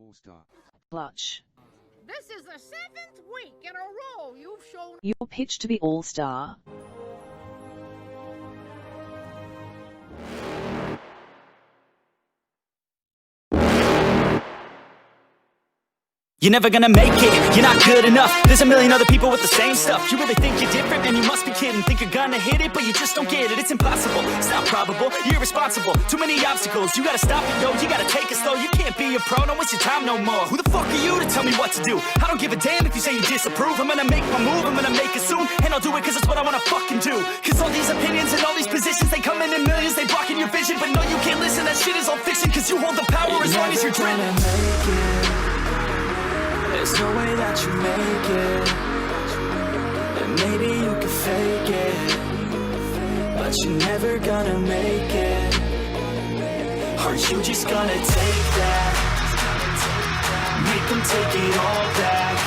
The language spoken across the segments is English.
all-star. Clutch. This is the 7th week in a row you've shown Your pitch to be all-star. You're never gonna make it, you're not good enough. There's a million other people with the same stuff. You really think you're different? Man, you must be kidding. Think you're gonna hit it, but you just don't get it. It's impossible, it's not probable, you're irresponsible. Too many obstacles, you gotta stop it, yo. You gotta take it slow, you can't be a pro. Don't waste your time no more. Who the fuck are you to tell me what to do? I don't give a damn if you say you disapprove. I'm gonna make my move, I'm gonna make it soon. And I'll do it cause it's what I wanna fucking do. Cause all these opinions and all these positions, they come in millions, they blocking your vision. But no, you can't listen, that shit is all fiction. Cause you hold the power as long as you're dreaming. There's no way that you make it, and maybe you can fake it, but you're never gonna make it. Are you just gonna take that? Make them take it all back.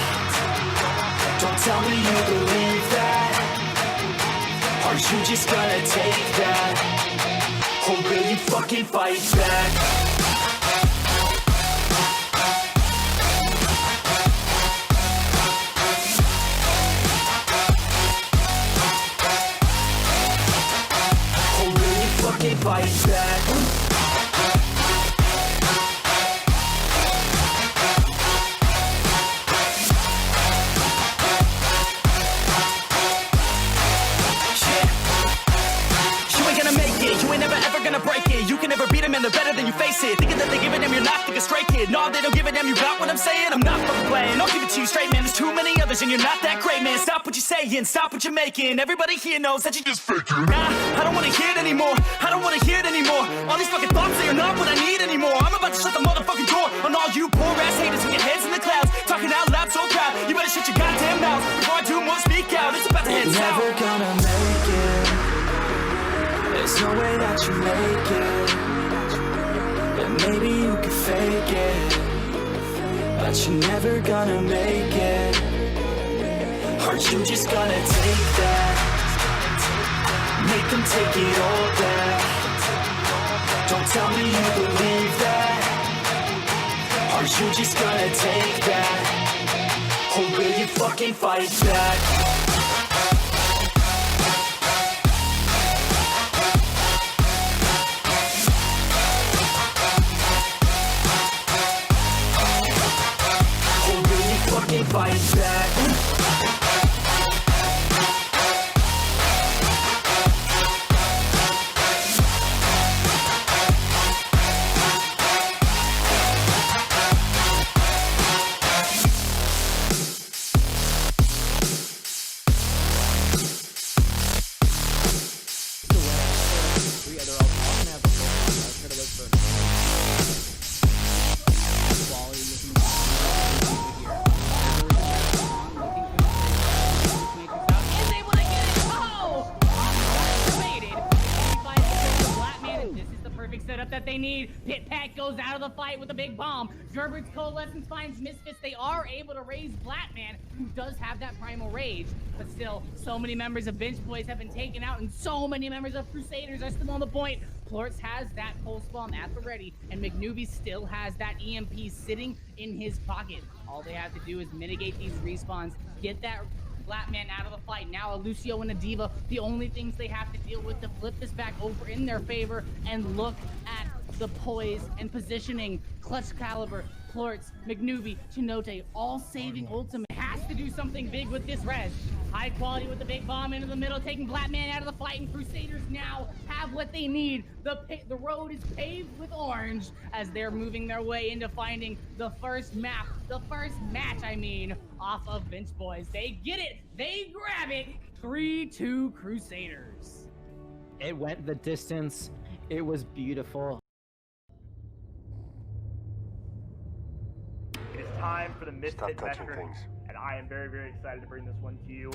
Don't tell me you believe that. Are you just gonna take that? Or will you fucking fight back? Fight back. You ain't gonna make it, you ain't never ever gonna break it. You can never beat them and they're better than you face it. Thinking that they give a damn, you're not, think a straight kid. No, they don't give a damn, you got what I'm saying? I'm not fucking playing, I'll give it to you straight, man. There's too many others and you're not that great, man. Stop what you're saying, stop what you're making. Everybody here knows that you just faking. Nah, I don't wanna hear it anymore, I don't wanna hear it anymore. All these fucking thoughts, they are not what I need anymore. I'm about to shut the motherfucking door on all you poor ass haters with your heads in the clouds, talking out loud so proud. You better shut your goddamn mouth before I do more speak out. It's about to head south. Never gonna make it. There's no way that you make it, and maybe you can fake it, but you're never gonna make it. Are you just gonna take that? Make them take it all back. Don't tell me you believe that. Are you just gonna take that? Or will you fucking fight back? Fight back. That they need. Pit Pat goes out of the fight with a big bomb. Gerbert's Coalescence finds Misfits. They are able to raise Blackman, who does have that primal rage. But still, so many members of Bench Boys have been taken out, and so many members of Crusaders are still on the point. Plortz has that pulse bomb at the ready, and McNewby still has that EMP sitting in his pocket. All they have to do is mitigate these respawns, get that Blackman out of the fight. Now a Lucio and a Diva, the only things they have to deal with to flip this back over in their favor. And look at the poise and positioning. Clutch Caliber, Plortz, McNewby, Chinote, all saving ultimate. Has to do something big with this res. High quality with the big bomb into the middle, taking Blackman out of the fight, and Crusaders now have what they need. The road is paved with orange as they're moving their way into finding the first match, I mean, off of Bench Boys. They get it, they grab it. 3-2 Crusaders. It went the distance. It was beautiful. It is time for the Misfit Metric, and I am very, very excited to bring this one to you.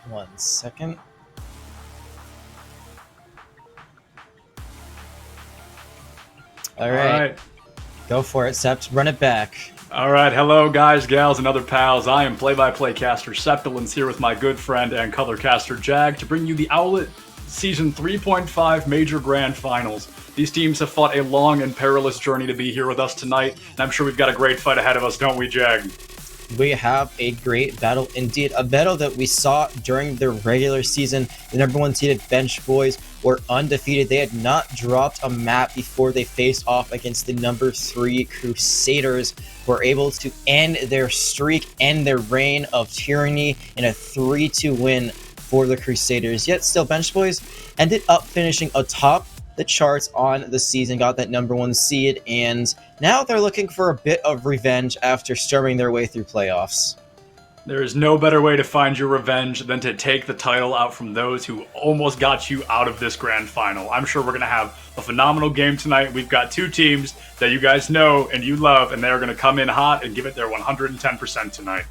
1 second. All right. Go for it, Sept. Run it back. All right, hello guys, gals, and other pals. I am play-by-play caster Septilence here with my good friend and color caster JAG to bring you the Owlet Season 3.5 Major Grand Finals. These teams have fought a long and perilous journey to be here with us tonight, and I'm sure we've got a great fight ahead of us, don't we, Jag? We have a great battle indeed, a battle that we saw during the regular season. The number 1 seeded Bench Boys were undefeated. They had not dropped a map before they faced off against the number 3 Crusaders, were able to end their streak, end their reign of tyranny in a 3-2 win for the Crusaders. Yet still, Bench Boys ended up finishing atop the charts on the season, got that number 1 seed, and now they're looking for a bit of revenge after storming their way through playoffs. There is no better way to find your revenge than to take the title out from those who almost got you out of this grand final. I'm sure we're going to have a phenomenal game tonight. We've got 2 teams that you guys know and you love, and they're going to come in hot and give it their 110% tonight.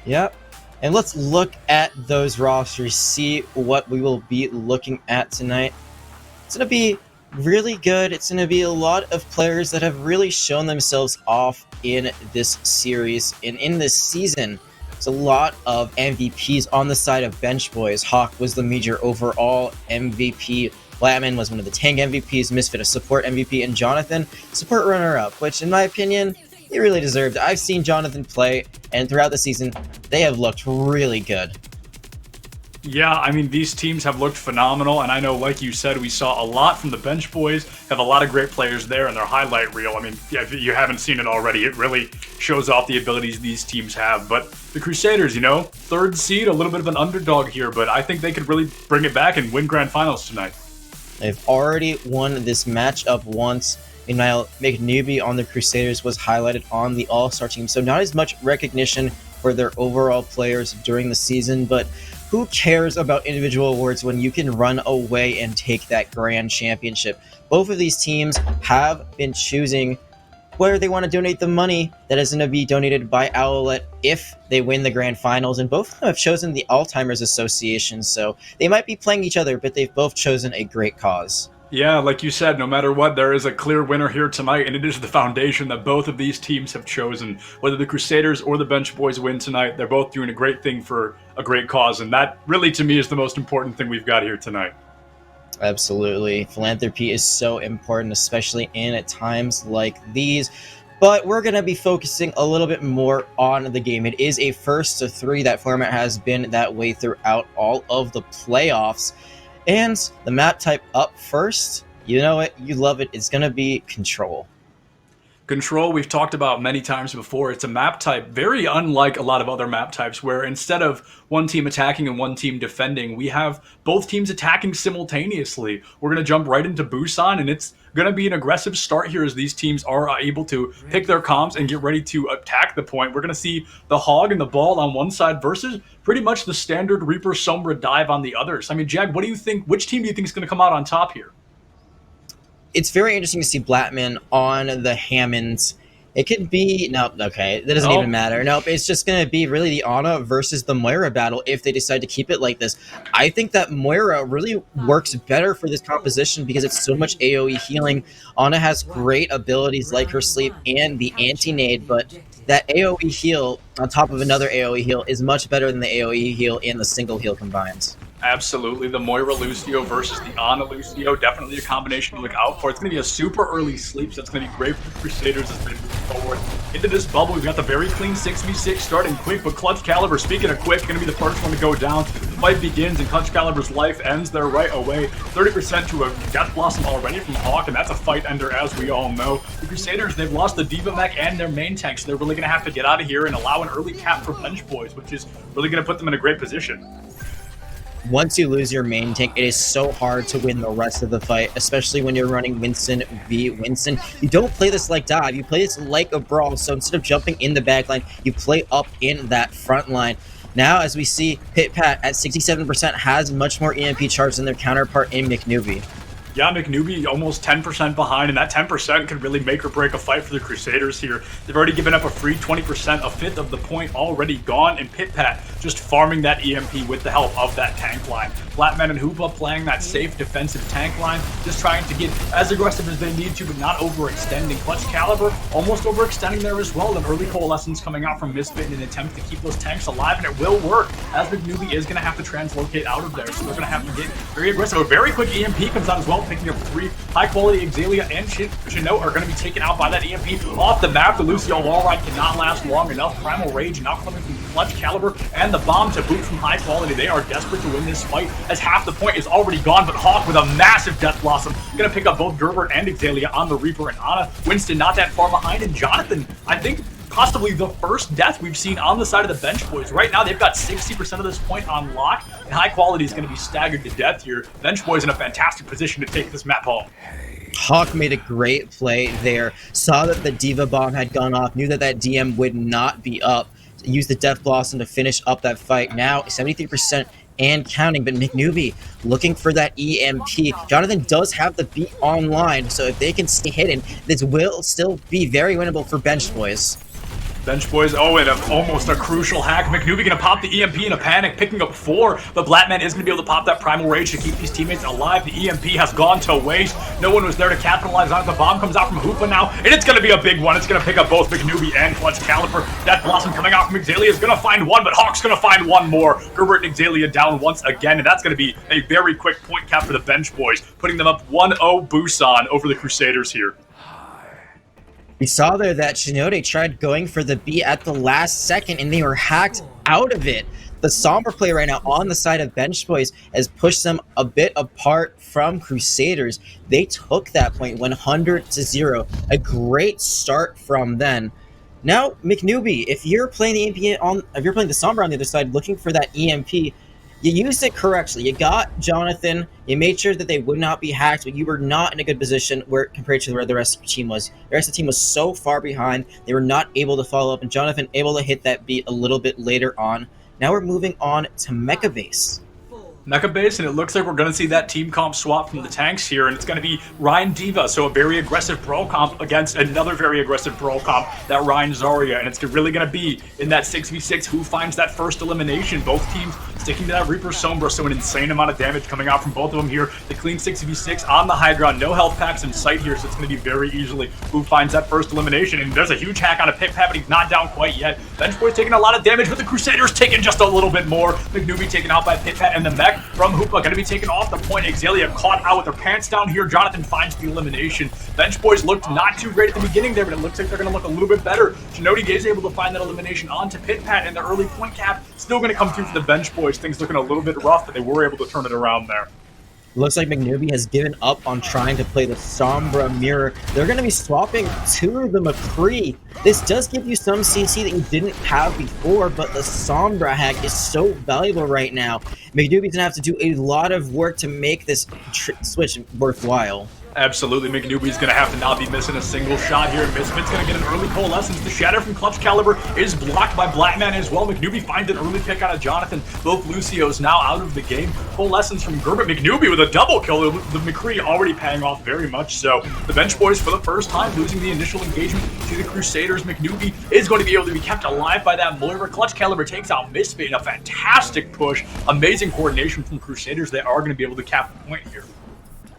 Yep. And let's look at those rosters, see what we will be looking at tonight. It's going to be really good. It's going to be a lot of players that have really shown themselves off in this series and in this season. There's a lot of MVPs on the side of Bench Boys. Hawk was the major overall MVP. Blattman was one of the tank MVPs. Misfit a support MVP, and Jonathan support runner-up, which in my opinion, he really deserved. I've seen Jonathan play, and throughout the season, they have looked really good. Yeah, I mean, these teams have looked phenomenal, and I know, like you said, we saw a lot from the Bench Boys, have a lot of great players there in their highlight reel. I mean, yeah, if you haven't seen it already, it really shows off the abilities these teams have. But the Crusaders, you know, 3rd seed, a little bit of an underdog here, but I think they could really bring it back and win grand finals tonight. They've already won this matchup once. Meanwhile, McNewbie on the Crusaders was highlighted on the All-Star team, so not as much recognition for their overall players during the season, but who cares about individual awards when you can run away and take that grand championship? Both of these teams have been choosing where they want to donate the money that is going to be donated by Owlet if they win the grand finals, and both of them have chosen the Alzheimer's Association, so they might be playing each other, but they've both chosen a great cause. Yeah, like you said, no matter what, there is a clear winner here tonight, and it is the foundation that both of these teams have chosen. Whether the Crusaders or the Bench Boys win tonight, they're both doing a great thing for a great cause, and that really, to me, is the most important thing we've got here tonight. Absolutely. Philanthropy is so important, especially in at times like these. But we're going to be focusing a little bit more on the game. It is a 1st-to-3. That format has been that way throughout all of the playoffs. And the map type up first, you know it, you love it, it's going to be Control. Control, we've talked about many times before. It's a map type very unlike a lot of other map types where instead of one team attacking and one team defending, we have both teams attacking simultaneously. We're going to jump right into Busan, and it's going to be an aggressive start here as these teams are able to pick their comms and get ready to attack the point. We're going to see the Hog and the Ball on one side versus pretty much the standard Reaper Sombra dive on the others. I mean, Jag, what do you think? Which team do you think is going to come out on top here? It's very interesting to see Blattman on the Hammonds. It could be... Nope, okay. That doesn't even matter. Nope, it's just going to be really the Ana versus the Moira battle if they decide to keep it like this. I think that Moira really works better for this composition because it's so much AoE healing. Ana has great abilities like her sleep and the anti-nade, but that AoE heal on top of another AoE heal is much better than the AoE heal and the single heal combined. Absolutely. The Moira Lucio versus the Ana Lucio, definitely a combination to look out for. It's going to be a super early sleep, so it's going to be great for the Crusaders as they move forward into this bubble. We've got the very clean 6v6 starting quick, but Clutch Caliber, speaking of quick, going to be the first one to go down. The fight begins, and Clutch Caliber's life ends there right away. 30% to a Death Blossom already from Hawk, and that's a fight ender, as we all know. The Crusaders, they've lost the Diva mech and their main tank, so they're really going to have to get out of here and allow an early cap for Bench Boys, which is really going to put them in a great position. Once you lose your main tank, it is so hard to win the rest of the fight, especially when you're running Winston v. Winston. You don't play this like dive, you play this like a brawl, so instead of jumping in the back line, you play up in that front line. Now, as we see, Pit Pat at 67% has much more EMP charge than their counterpart in McNewbie. Yeah, McNewbie almost 10% behind, and that 10% could really make or break a fight for the Crusaders here. They've already given up a free 20%, a fifth of the point already gone, and Pit-Pat just farming that EMP with the help of that tank line. Flatman and Hoopa playing that safe defensive tank line, just trying to get as aggressive as they need to, but not overextending. Clutch Caliber almost overextending there as well. The early coalescence coming out from Misfit in an attempt to keep those tanks alive, and it will work, as McNewbie is going to have to translocate out of there, so they're going to have to get very aggressive. A very quick EMP comes out as well, picking up 3 high-quality Exalia and Chinook are going to be taken out by that EMP off the map. The Lucio wall ride cannot last long enough. Primal Rage now coming from Clutch Caliber and the bomb to boot from high quality. They are desperate to win this fight, as half the point is already gone, but Hawk with a massive Death Blossom going to pick up both Gerbert and Exalia on the Reaper and Ana. Winston not that far behind, and Jonathan, I think, possibly the first death we've seen on the side of the bench boys. Right now, they've got 60% of this point on lock, and high quality is going to be staggered to death here. Bench boys in a fantastic position to take this map home. Hawk made a great play there, saw that the Diva Bomb had gone off, knew that that DM would not be up, used the Death Blossom to finish up that fight. Now, 73% and counting, but McNewbie looking for that EMP. Jonathan does have the beat online, so if they can stay hidden, this will still be very winnable for Bench Boys. Bench boys, oh, and almost a crucial hack. McNewbie gonna pop the EMP in a panic, picking up 4, but Blackman is gonna be able to pop that Primal Rage to keep these teammates alive. The EMP has gone to waste. No one was there to capitalize on it. The bomb comes out from Hoopa now, and it's gonna be a big one. It's gonna pick up both McNewbie and Clutch Caliber. That Blossom coming out from Exalia is gonna find 1, but Hawk's gonna find 1 more. Gerbert and Exalia down once again, and that's gonna be a very quick point cap for the Bench boys, putting them up 1-0 Busan over the Crusaders here. We saw there that Shinode tried going for the B at the last second, and they were hacked out of it. The Sombra play right now on the side of Bench Boys has pushed them a bit apart from Crusaders. They took that point 100-0. A great start from then. Now, McNewbie, if you're playing the EMP if you're playing the Sombra on the other side, looking for that EMP, you used it correctly. You got Jonathan. You made sure that they would not be hacked, but you were not in a good position where compared to where the rest of the team was. The rest of the team was so far behind, they were not able to follow up, and Jonathan able to hit that beat a little bit later on. Now we're moving on to Mecha Base. Mecha Base, and it looks like we're going to see that team comp swap from the tanks here, and it's going to be Ryan Diva, so a very aggressive Brawl comp against another very aggressive Brawl comp, that Ryan Zarya, and it's really going to be in that 6v6 who finds that first elimination. Both teams sticking to that Reaper Sombra, so an insane amount of damage coming out from both of them here. The clean 6v6 on the high ground, no health packs in sight here, so it's going to be very easily who finds that first elimination, and there's a huge hack on a Pit-Pat, but he's not down quite yet. Bench Boy's taking a lot of damage, but the Crusaders taking just a little bit more. McNewbie taken out by Pit-Pat, and the mech from Hoopa going to be taken off the point. Exalia caught out with their pants down here. Jonathan finds the elimination. Bench Boys looked not too great at the beginning there, but it looks like they're going to look a little bit better. Shinode is able to find that elimination onto Pit-Pat, and the early point cap still going to come through for the Bench Boys. Things looking a little bit rough, but they were able to turn it around there. Looks like McNewbie has given up on trying to play the Sombra mirror. They're going to be swapping to the McCree. This does give you some CC that you didn't have before, but the Sombra hack is so valuable right now. McNewbie's going to have to do a lot of work to make this switch worthwhile. Absolutely, McNewbie's going to have to not be missing a single shot here. Misfit's going to get an early coalescence. The shatter from Clutch Caliber is blocked by Blackman as well. McNewbie finds an early pick out of Jonathan. Both Lucios now out of the game. Coalescence from Gerbert. McNewbie with a double kill. The McCree already paying off very much so. The Bench Boys for the first time losing the initial engagement to the Crusaders. McNewbie is going to be able to be kept alive by that Moira. Clutch Caliber takes out Misfit in a fantastic push. Amazing coordination from Crusaders. They are going to be able to cap the point here.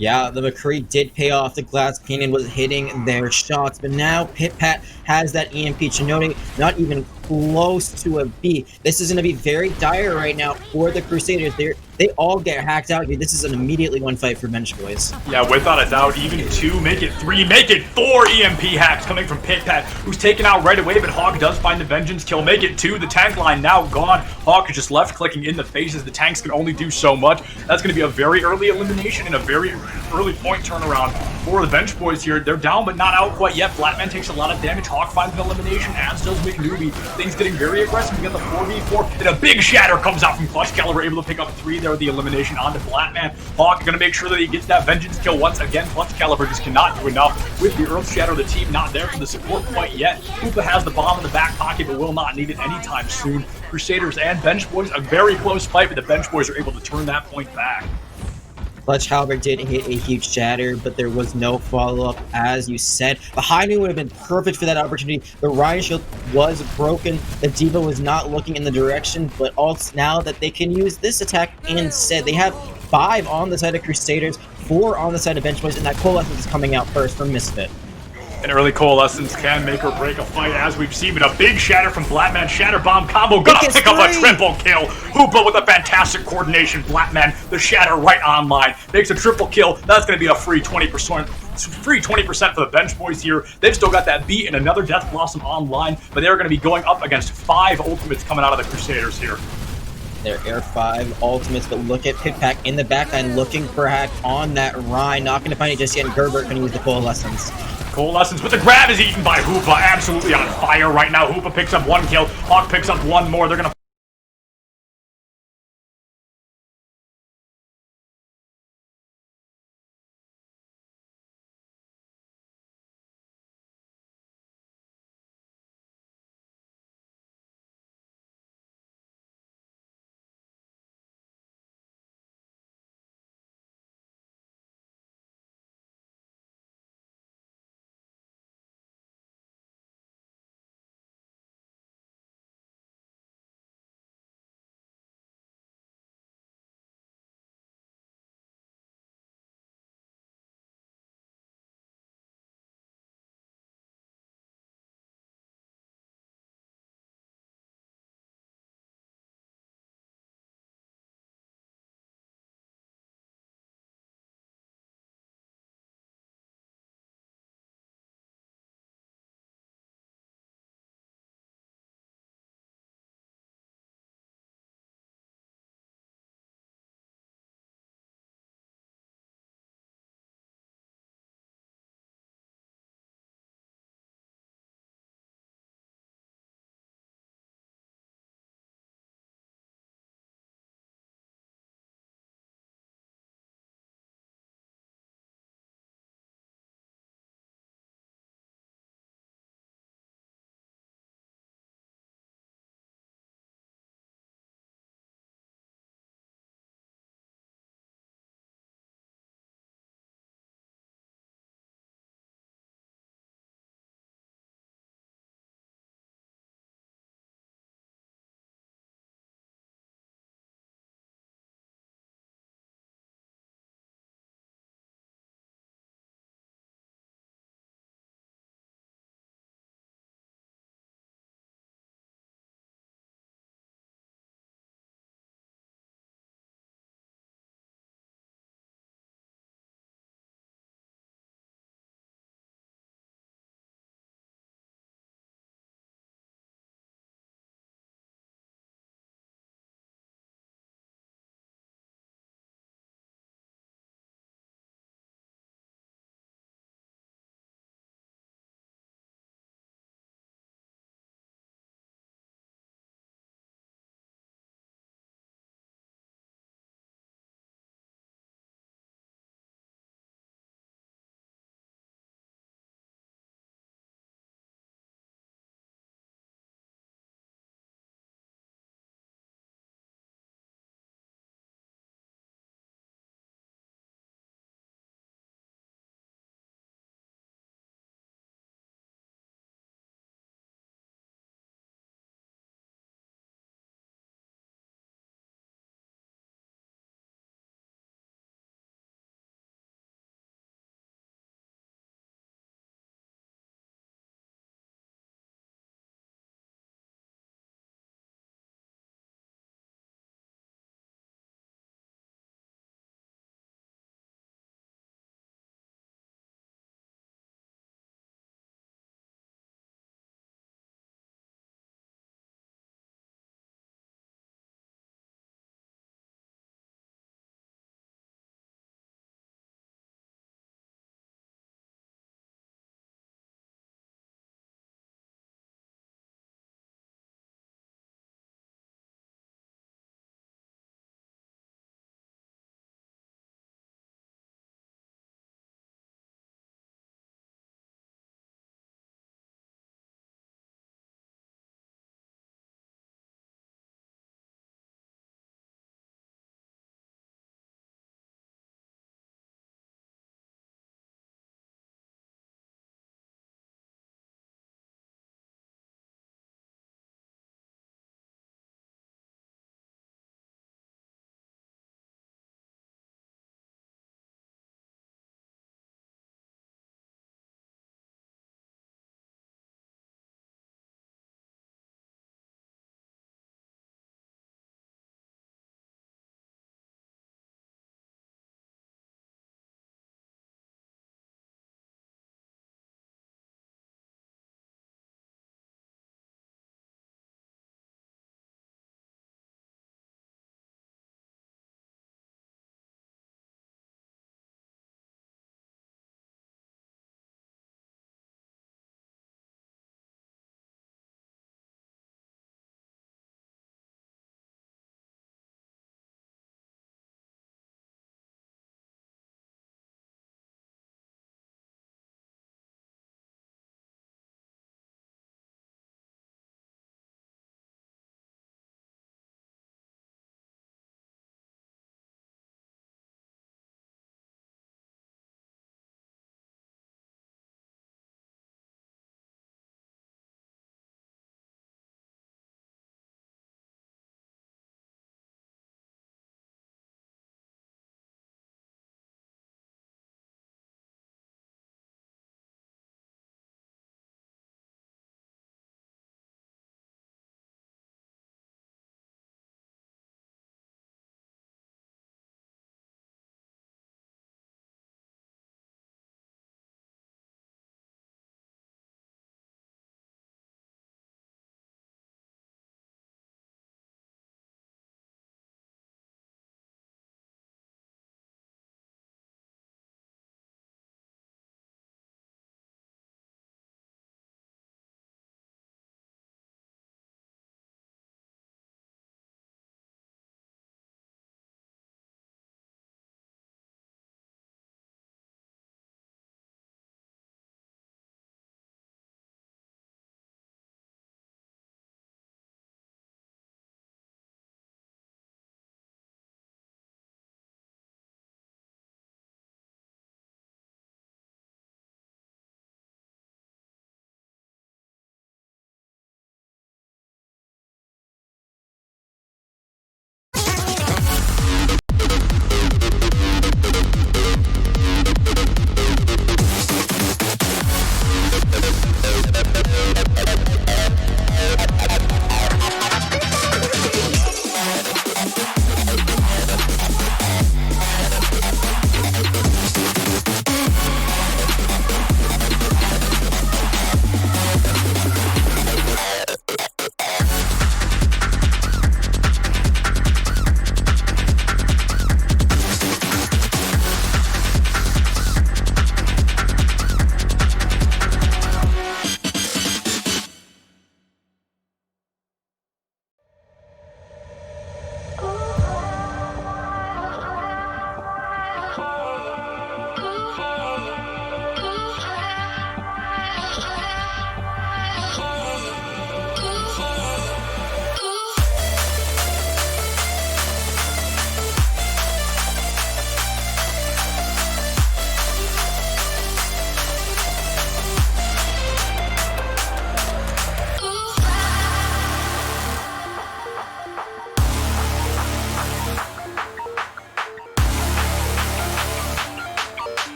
Yeah, the McCree did pay off. The Glass Cannon was hitting their shots, but now Pit-Pat has that EMP. Shinode not even close to a B. This is going to be very dire right now for the Crusaders. They all get hacked out here. This is an immediately one fight for Bench Boys. Yeah, without a doubt, even 2, make it 3, make it 4 EMP hacks coming from Pit-Pat, who's taken out right away, but Hawk does find the Vengeance kill. Make it 2, the tank line now gone. Hawk is just left clicking in the faces. The tanks can only do so much. That's going to be a very early elimination and a very early point turnaround for the Bench Boys here. They're down, but not out quite yet. Blackman takes a lot of damage. Hawk finds an elimination, as does McNewbie. Things getting very aggressive. We got the 4v4, and a big shatter comes out from Clutch Caliber, able to pick up 3 there with the elimination onto Blackman. Hawk going to make sure that he gets that Vengeance kill once again. Clutch Caliber just cannot do enough with the Earth Shatter. The team not there for the support quite yet. Hoopa has the bomb in the back pocket, but will not need it anytime soon. Crusaders and Bench Boys, a very close fight, but the Bench Boys are able to turn that point back. Clutch Halberd did hit a huge shatter, but there was no follow-up, as you said. The high noon would have been perfect for that opportunity. The Ryan Shield was broken. The Diva was not looking in the direction, but also now that they can use this attack instead. They have 5 on the side of Crusaders, 4 on the side of Bench Boys, and that Coalescence is coming out first from Misfit. An early Coalescence can make or break a fight, as we've seen, but a big shatter from Blackman. Shatter Bomb combo, gonna pick up a triple kill. Hoopa with a fantastic coordination. Blackman, the shatter right online, makes a triple kill. That's gonna be a free 20%. Free 20% for the Bench Boys here. They've still got that beat and another Death Blossom online, but they're gonna be going up against 5 ultimates coming out of the Crusaders here. Their Air 5 ultimates, but look at Pickpack in the backline looking for a hack on that Rhine. Not going to find it just yet, and Gerbert can use the Coalescence. Coalescence, but the grab is eaten by Hoopa. Absolutely on fire right now. Hoopa picks up 1 kill. Hawk picks up 1 more. They're going to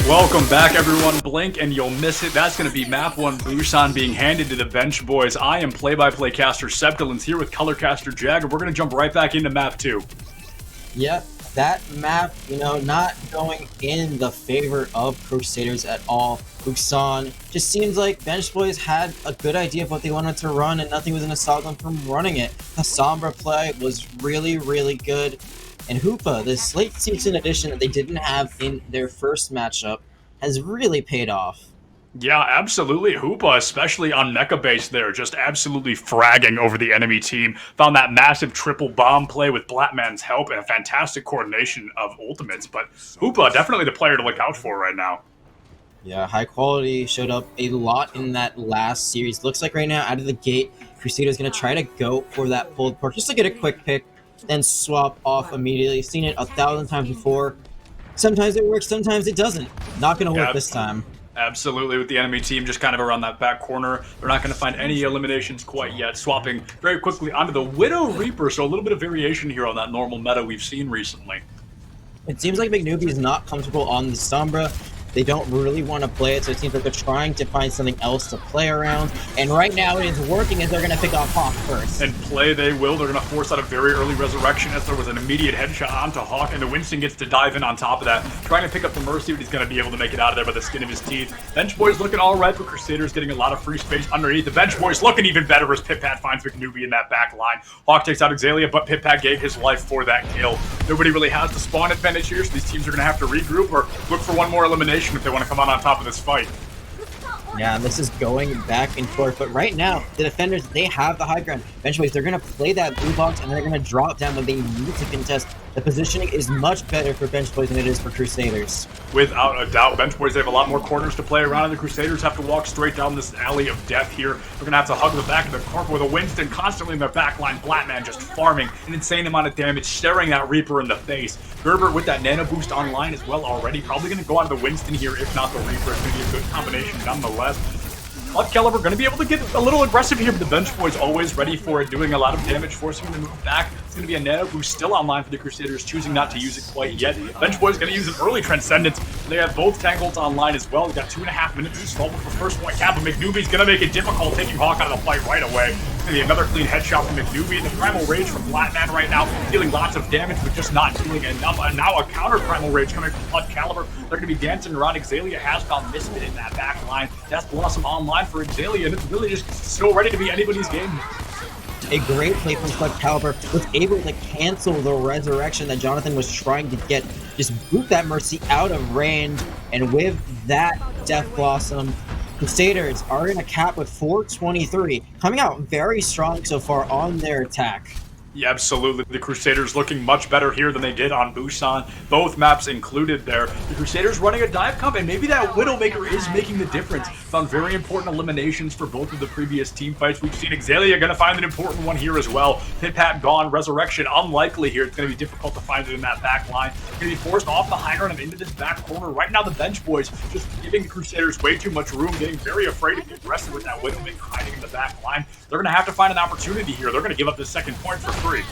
Welcome back, everyone. Blink and you'll miss it. That's going to be Map 1 Busan being handed to the bench boys. I am play-by-play caster Septilence here with color caster JAG, and we're going to jump right back into Map 2. Yep, that map, not going in the favor of Crusaders at all. Busan just seems like bench boys had a good idea of what they wanted to run, and nothing was going to stop them from running it. The Sombra play was really, really good. And Hoopa, this late season addition that they didn't have in their first matchup, has really paid off. Yeah, absolutely. Hoopa, especially on mecha base there, just absolutely fragging over the enemy team. Found that massive triple bomb play with Blackman's help and a fantastic coordination of ultimates. But Hoopa, definitely the player to look out for right now. Yeah, high quality showed up a lot in that last series. Looks like right now, out of the gate, Crusaders going to try to go for that pulled pork just to get a quick pick, then swap off immediately. Seen it 1,000 times before. Sometimes it works, sometimes it doesn't. Not going to work this time. Absolutely, with the enemy team just kind of around that back corner. They're not going to find any eliminations quite yet. Swapping very quickly onto the Widow Reaper, so a little bit of variation here on that normal meta we've seen recently. It seems like McNewbie is not comfortable on the Sombra. They don't really want to play it, so it seems like they're trying to find something else to play around. And right now it is working as they're going to pick off Hawk first. And play they will. They're going to force out a very early resurrection as there was an immediate headshot onto Hawk, and the Winston gets to dive in on top of that. Trying to pick up the Mercy, but he's going to be able to make it out of there by the skin of his teeth. Bench Boys looking all right, but Crusaders getting a lot of free space underneath. The Bench Boys looking even better as Pip-Pat finds McNewbie in that back line. Hawk takes out Exalia, but Pip-Pat gave his life for that kill. Nobody really has the spawn advantage here, so these teams are going to have to regroup or look for one more elimination if they want to come on top of this fight. Yeah, this is going back and forth, but right now, the defenders, they have the high ground. Benchboys, they're going to play that blue box, and they're going to drop down when they need to contest. The positioning is much better for Bench Boys than it is for Crusaders. Without a doubt, Bench Boys, they have a lot more corners to play around, and the Crusaders have to walk straight down this alley of death here. They're going to have to hug the back of the corp with a Winston constantly in their back line. Blackman just farming an insane amount of damage, staring that Reaper in the face. Gerber with that nano boost online as well already. Probably going to go on to the Winston here, if not the Reaper. It's going to be a good combination nonetheless. Clutch Caliber going to be able to get a little aggressive here, but the Bench Boys always ready for it, doing a lot of damage, forcing him to move back. It's going to be a nano boost still online for the Crusaders, choosing not to use it quite yet. Bench Boys going to use an early Transcendence. They have both Tangles online as well. They've got 2.5 minutes to solve for first point cap, but McNewbie's going to make it difficult, taking Hawk out of the fight right away. Another clean headshot from McNewbie. The Primal Rage from Flatman right now, dealing lots of damage, but just not doing enough. And now a counter Primal Rage coming from Clutch Caliber. They're going to be dancing around. Exalia has found Misfit in that back line. Death Blossom online for Exalia, and it's really just still ready to be anybody's game. A great play from Clutch Caliber, was able to cancel the resurrection that Jonathan was trying to get. Just boot that Mercy out of range, and with that Death Blossom, Crusaders are in a cap with 423, coming out very strong so far on their attack. Yeah, absolutely. The Crusaders looking much better here than they did on Busan. Both maps included there. The Crusaders running a dive comp, and maybe that Widowmaker is making the difference. Found very important eliminations for both of the previous team fights. We've seen Exalia going to find an important one here as well. Pit-Pat gone, Resurrection unlikely here. It's going to be difficult to find it in that back line. Going to be forced off the high ground and into this back corner. Right now the Bench Boys just giving the Crusaders way too much room, getting very afraid to be aggressive with that Widowmaker hiding in the back line. They're going to have to find an opportunity here. They're going to give up the second point for free.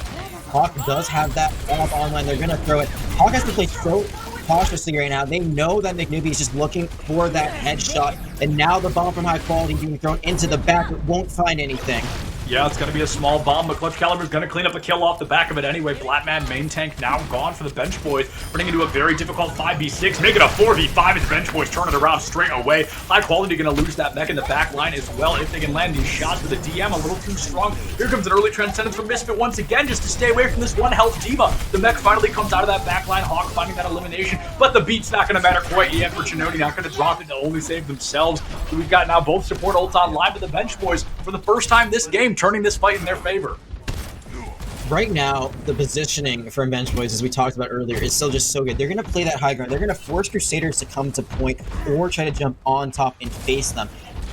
Hawk does have that bomb online. They're going to throw it. Hawk has to play so cautiously right now. They know that McNewbie is just looking for that headshot, and now the bomb from high quality being thrown into the back won't find anything. Yeah, it's going to be a small bomb, but Clutch Caliber's going to clean up a kill off the back of it anyway. Blackman, main tank, now gone for the Bench Boys, running into a very difficult 5v6, make it a 4v5 as Bench Boys turn it around straight away. High quality going to lose that mech in the back line as well if they can land these shots with the DM a little too strong. Here comes an early Transcendence from Misfit once again just to stay away from this one health diva. The mech finally comes out of that back line, Hawk finding that elimination, but the beat's not going to matter quite yet for Chinoni, not going to drop it to only save themselves. So we've got now both support ults online, but the Bench Boys, for the first time this game, turning this fight in their favor. Right now, the positioning from Bench Boys, as we talked about earlier, is still just so good. They're going to play that high ground. They're going to force Crusaders to come to point or try to jump on top and face them.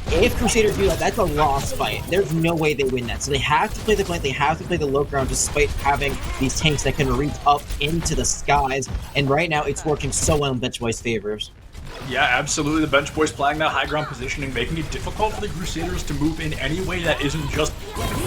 If Crusaders do that, that's a lost fight. There's no way they win that. So they have to play the point. They have to play the low ground despite having these tanks that can reach up into the skies. And right now, it's working so well in Bench Boys' favors. Yeah, absolutely. The bench boys playing that high ground positioning, making it difficult for the Crusaders to move in any way that isn't just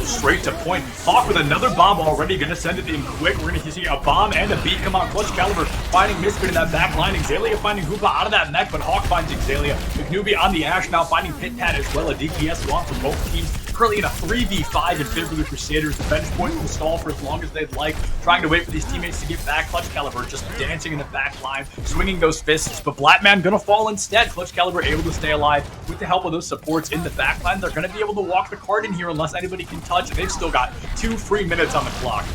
straight to point. Hawk with another bomb already, gonna send it in quick. We're gonna see a bomb and a beat come out. Clutch Caliber finding Misfit in that back line. Xalia finding Hoopa out of that mech, but Hawk finds Xalia. McNewbie on the Ash now finding Pit Pat as well. A DPS gone for both teams. Currently in a 3v5 in favor of the Crusaders. The bench boys will stall for as long as they'd like, trying to wait for these teammates to get back. Clutch Caliber just dancing in the back line, swinging those fists, but Blackman gonna fall instead. Clutch Caliber able to stay alive with the help of those supports in the back line. They're gonna be able to walk the card in here unless anybody can touch. They've still got 2 free minutes on the clock.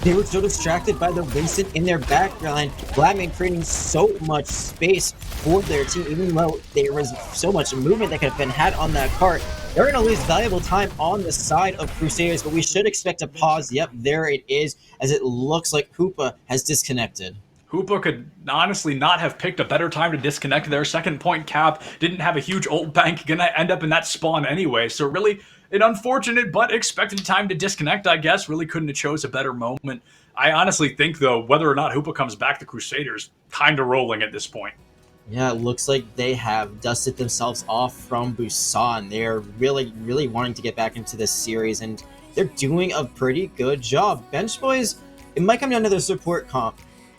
They were so distracted by the Vincent in their backline. Blackman creating so much space for their team, even though there was so much movement that could have been had on that cart. They're going to lose valuable time on the side of Crusaders, but we should expect a pause. Yep, there it is, as it looks like Hoopa has disconnected. Hoopa could honestly not have picked a better time to disconnect their second point cap. Didn't have a huge ult bank, gonna end up in that spawn anyway. So really an unfortunate but expected time to disconnect, I guess. Really couldn't have chose a better moment. I honestly think, though, whether or not Hoopa comes back, the Crusaders kind of rolling at this point. Yeah, it looks like they have dusted themselves off from Busan. They're really wanting to get back into this series, and they're doing a pretty good job. Bench Boys, it might come down to their support comp.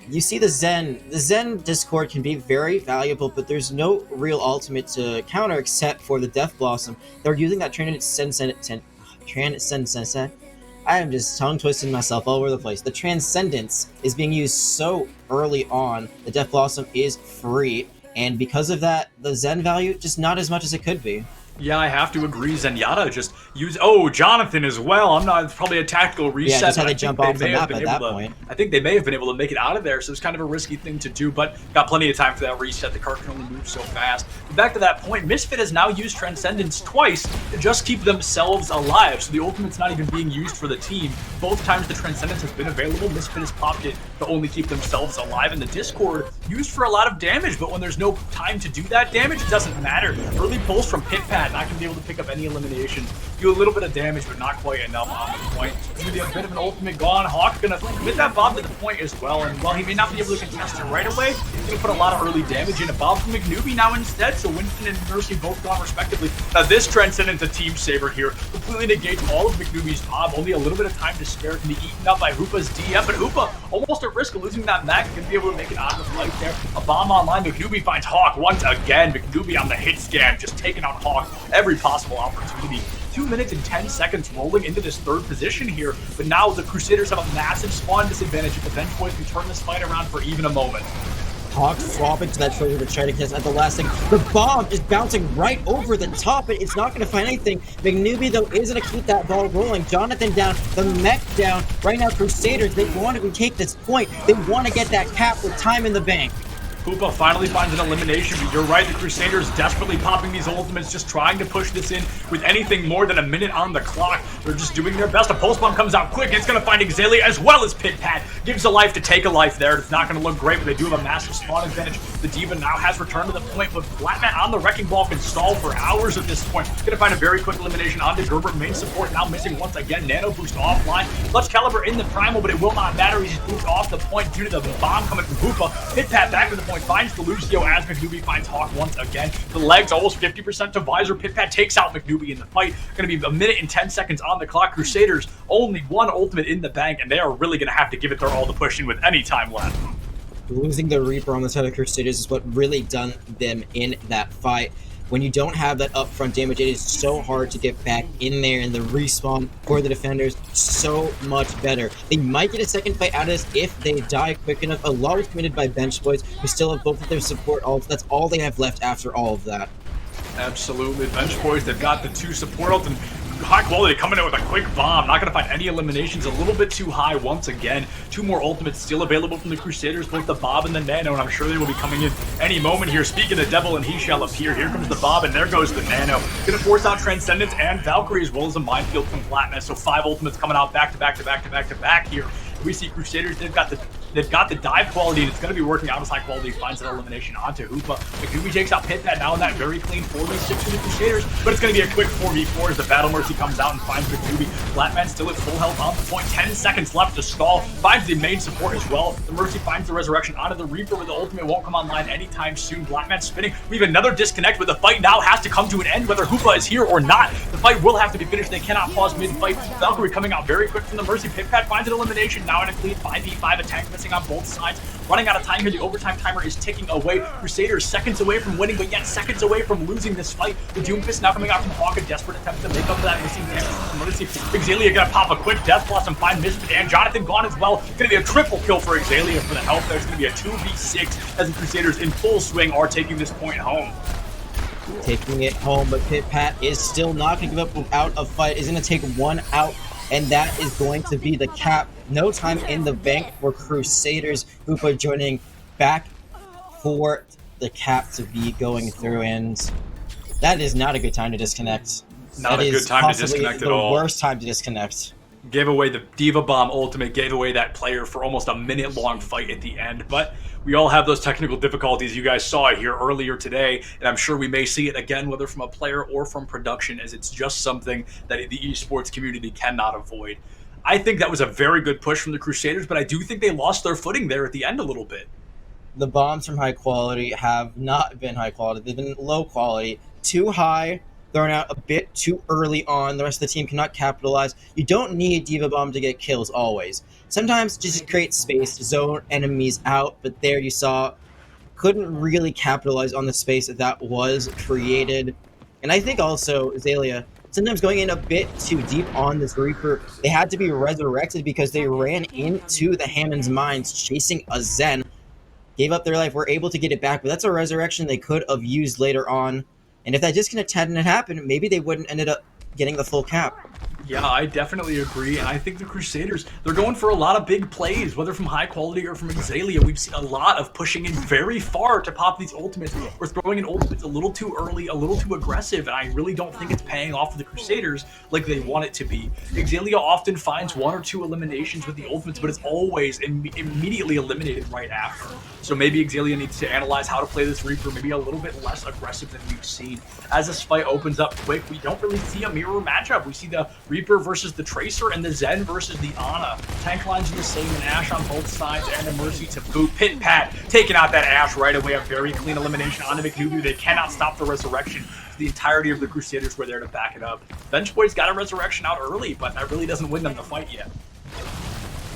You see the Zen. The Zen Discord can be very valuable, but there's no real ultimate to counter except for the Death Blossom. They're using that Transcendence. I am just tongue twisting myself all over the place. The Transcendence is being used so early on. The Death Blossom is free, and because of that, the Zen value just not as much as it could be. Yeah, I have to agree. Zenyatta just use... Oh, Jonathan as well. I'm not... It's probably a tactical reset. Yeah, just how they jump off the map at that point. I think they may have been able to make it out of there, so it's kind of a risky thing to do, but got plenty of time for that reset. The cart can only move so fast. But back to that point, Misfit has now used Transcendence twice to just keep themselves alive, so the ultimate's not even being used for the team. Both times the Transcendence has been available, Misfit has popped it to only keep themselves alive, and the Discord used for a lot of damage, but when there's no time to do that damage, it doesn't matter. Early pulls from Pit Pat, not going to be able to pick up any eliminations. Do a little bit of damage, but not quite enough on the point. It's going to be a bit of an ultimate gone. Hawk's going to commit that bomb to the point as well, and while he may not be able to contest it right away, he's going to put a lot of early damage in. A bomb from McNewbie now instead, so Winston and Mercy both gone respectively. Now this Transcendence a team saver here, completely negates all of McNewbie's bomb. Only a little bit of time to spare, can be eaten up by Hoopa's DM, but Hoopa almost at risk of losing that mech, going to be able to make it out of the fight there. A bomb online, McNewbie finds Hawk once again. McNewbie on the hit scan, just taking out Hawk every possible opportunity. 2 minutes and 10 seconds rolling into this third position here, but now the Crusaders have a massive spawn disadvantage if the bench boys can turn this fight around for even a moment. Hawk swapping to that trigger to try to catch at the last thing. The bomb is bouncing right over the top, but it's not going to find anything. McNewbie, though, is going to keep that ball rolling. Jonathan down, the mech down. Right now, Crusaders, they want to take this point. They want to get that cap with time in the bank. Hoopa finally finds an elimination, but you're right, the Crusaders desperately popping these ultimates, just trying to push this in with anything more than a minute on the clock. They're just doing their best. A pulse bomb comes out quick, it's going to find Xalia as well as Pit Pat. Gives a life to take a life there. It's not going to look great, but they do have a massive spawn advantage. The Diva now has returned to the point, but Flatman on the Wrecking Ball can stall for hours at this point. Going to find a very quick elimination onto Gerber. Main support now missing once again. Nano boost offline. Clutch Caliber in the primal, but it will not matter. He's moved off the point due to the bomb coming from Hoopa. Pit Pat back to the point, finds the Lucio as McNewbie finds Hawk once again. The legs almost 50% to Visor. Pit Pat takes out McNewbie in the fight. Going to be a minute and 10 seconds on the clock. Crusaders only one ultimate in the bank, and they are really going to have to give it their all to push in with any time left. Losing the Reaper on the side of Crusaders is what really done them in that fight. When you don't have that upfront damage, it is so hard to get back in there, and the respawn for the defenders so much better. They might get a second fight out of this if they die quick enough. A lot was committed by bench boys who still have both of their support ults. That's all they have left after all of that. Absolutely. Bench boys, they've got the 2 support ults and high quality coming in with a quick bomb. Not going to find any eliminations. A little bit too high once again. 2 more ultimates still available from the Crusaders, both the Bob and the Nano, and I'm sure they will be coming in any moment here. Speaking of the devil, and he shall appear. Here comes the Bob, and there goes the Nano. Going to force out Transcendence and Valkyrie, as well as a minefield from Flatness. So 5 ultimates coming out back to back to back to back to back here. We see Crusaders, they've got the They've got the dive quality, and it's going to be working out as high quality. Finds that elimination onto Hoopa. McDoobie takes out Pit-Pat now in that very clean 4v6 for the Crusaders, but it's going to be a quick 4v4 as the Battle Mercy comes out and finds McDoobie. Flatman still at full health on the point. 10 seconds left to stall. Finds the main support as well. The Mercy finds the resurrection onto the Reaper, but the ultimate won't come online anytime soon. Blackman spinning. We have another disconnect, but the fight now has to come to an end whether Hoopa is here or not. The fight will have to be finished. They cannot pause mid-fight. Valkyrie coming out very quick from the Mercy. Pit-Pat finds an elimination now in a clean 5v5 attack, missing on both sides. Running out of time here. The overtime timer is ticking away. Crusaders seconds away from winning, but yet seconds away from losing this fight. The Doomfist now coming out from Hawk, a desperate attempt to make up for that missing damage from Mercy. Xalia gonna pop a quick Death Blossom, find Misfit, and Jonathan gone as well. Gonna be a triple kill for Xalia for the help. There's gonna be a 2v6 as the Crusaders in full swing are taking this point home. Taking it home, but Pit-Pat is still not going to give up without a fight. Is going to take one out, and that is going to be the cap. No time in the bank for Crusaders. Hoopa joining back for the cap to be going through, and that is not a good time to disconnect. Not a good time to disconnect at all. The worst time to disconnect. Gave away the Diva Bomb ultimate, gave away that player for almost a minute-long fight at the end, but we all have those technical difficulties. You guys saw it here earlier today, and I'm sure we may see it again, whether from a player or from production, as it's just something that the esports community cannot avoid. I think that was a very good push from the Crusaders, but I do think they lost their footing there at the end a little bit. The bombs from high quality have not been high quality. They've been low quality. Too high, thrown out a bit too early on. The rest of the team cannot capitalize. You don't need Diva Bomb to get kills always. Sometimes just create space, zone enemies out, but there you saw, couldn't really capitalize on the space that was created. And I think also, Xalia, sometimes going in a bit too deep on this Reaper, they had to be resurrected because they ran into the Hammond's mines chasing a Zen, gave up their life, were able to get it back, but that's a resurrection they could have used later on. And if that disconnect hadn't happened, maybe they wouldn't ended up getting the full cap. Yeah, I definitely agree, and I think the Crusaders, they're going for a lot of big plays, whether from high quality or from Xalia. We've seen a lot of pushing in very far to pop these ultimates. We're throwing in ultimates a little too early, a little too aggressive, and I really don't think it's paying off for the Crusaders like they want it to be. Xalia often finds 1 or 2 eliminations with the ultimates, but it's always immediately eliminated right after. So maybe Xalia needs to analyze how to play this Reaper, maybe a little bit less aggressive than we've seen. As this fight opens up quick, we don't really see a mirror matchup. We see the Reaper versus the Tracer and the Zen versus the Ana. Tank lines are the same, and Ashe on both sides, and the Mercy to boot. Pit-Pat taking out that Ashe right away. A very clean elimination onto McDoobie. They cannot stop the resurrection. The entirety of the Crusaders were there to back it up. Bench Boys got a resurrection out early, but that really doesn't win them the fight yet.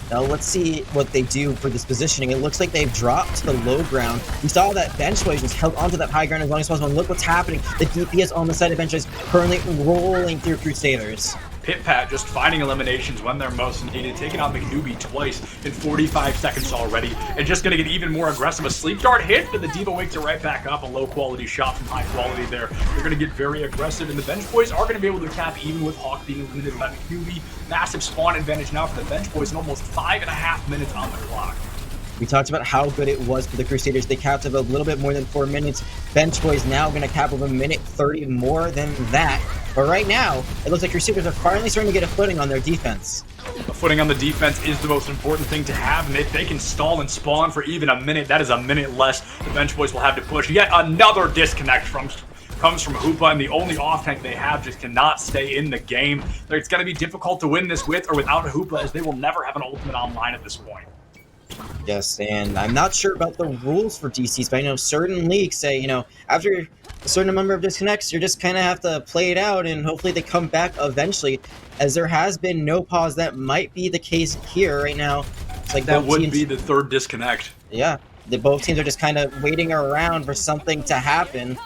Now let's see what they do for this positioning. It looks like they've dropped to the low ground. We saw that Bench Boys just held onto that high ground as long as possible. And look what's happening. The DPS on the side of Bench Boys currently rolling through Crusaders. Pit-Pat just finding eliminations when they're most needed, taking out McDoobie twice in 45 seconds already, and just going to get even more aggressive. A sleep dart hit, but the Diva wakes it right back up. A low-quality shot from high quality there. They're going to get very aggressive, and the Bench Boys are going to be able to cap even with Hawk being eliminated by McDoobie. Massive spawn advantage now for the Bench Boys, and almost 5.5 minutes on the clock. We talked about how good it was for the Crusaders. They capped up a little bit more than 4 minutes. Bench Boys now going to cap up a minute 30 more than that. But right now, it looks like Crusaders are finally starting to get a footing on their defense. A footing on the defense is the most important thing to have, and if they can stall and spawn for even a minute, that is a minute less the Bench Boys will have to push. Yet another disconnect comes from Hoopa, and the only off-tank they have just cannot stay in the game. It's going to be difficult to win this with or without Hoopa, as they will never have an ultimate online at this point. Yes, and I'm not sure about the rules for DCs, but I know certain leagues say, after a certain number of disconnects, you just kind of have to play it out, and hopefully they come back eventually, as there has been no pause. That might be the case here right now. It's like that would be the third disconnect. Yeah, both teams are just kind of waiting around for something to happen.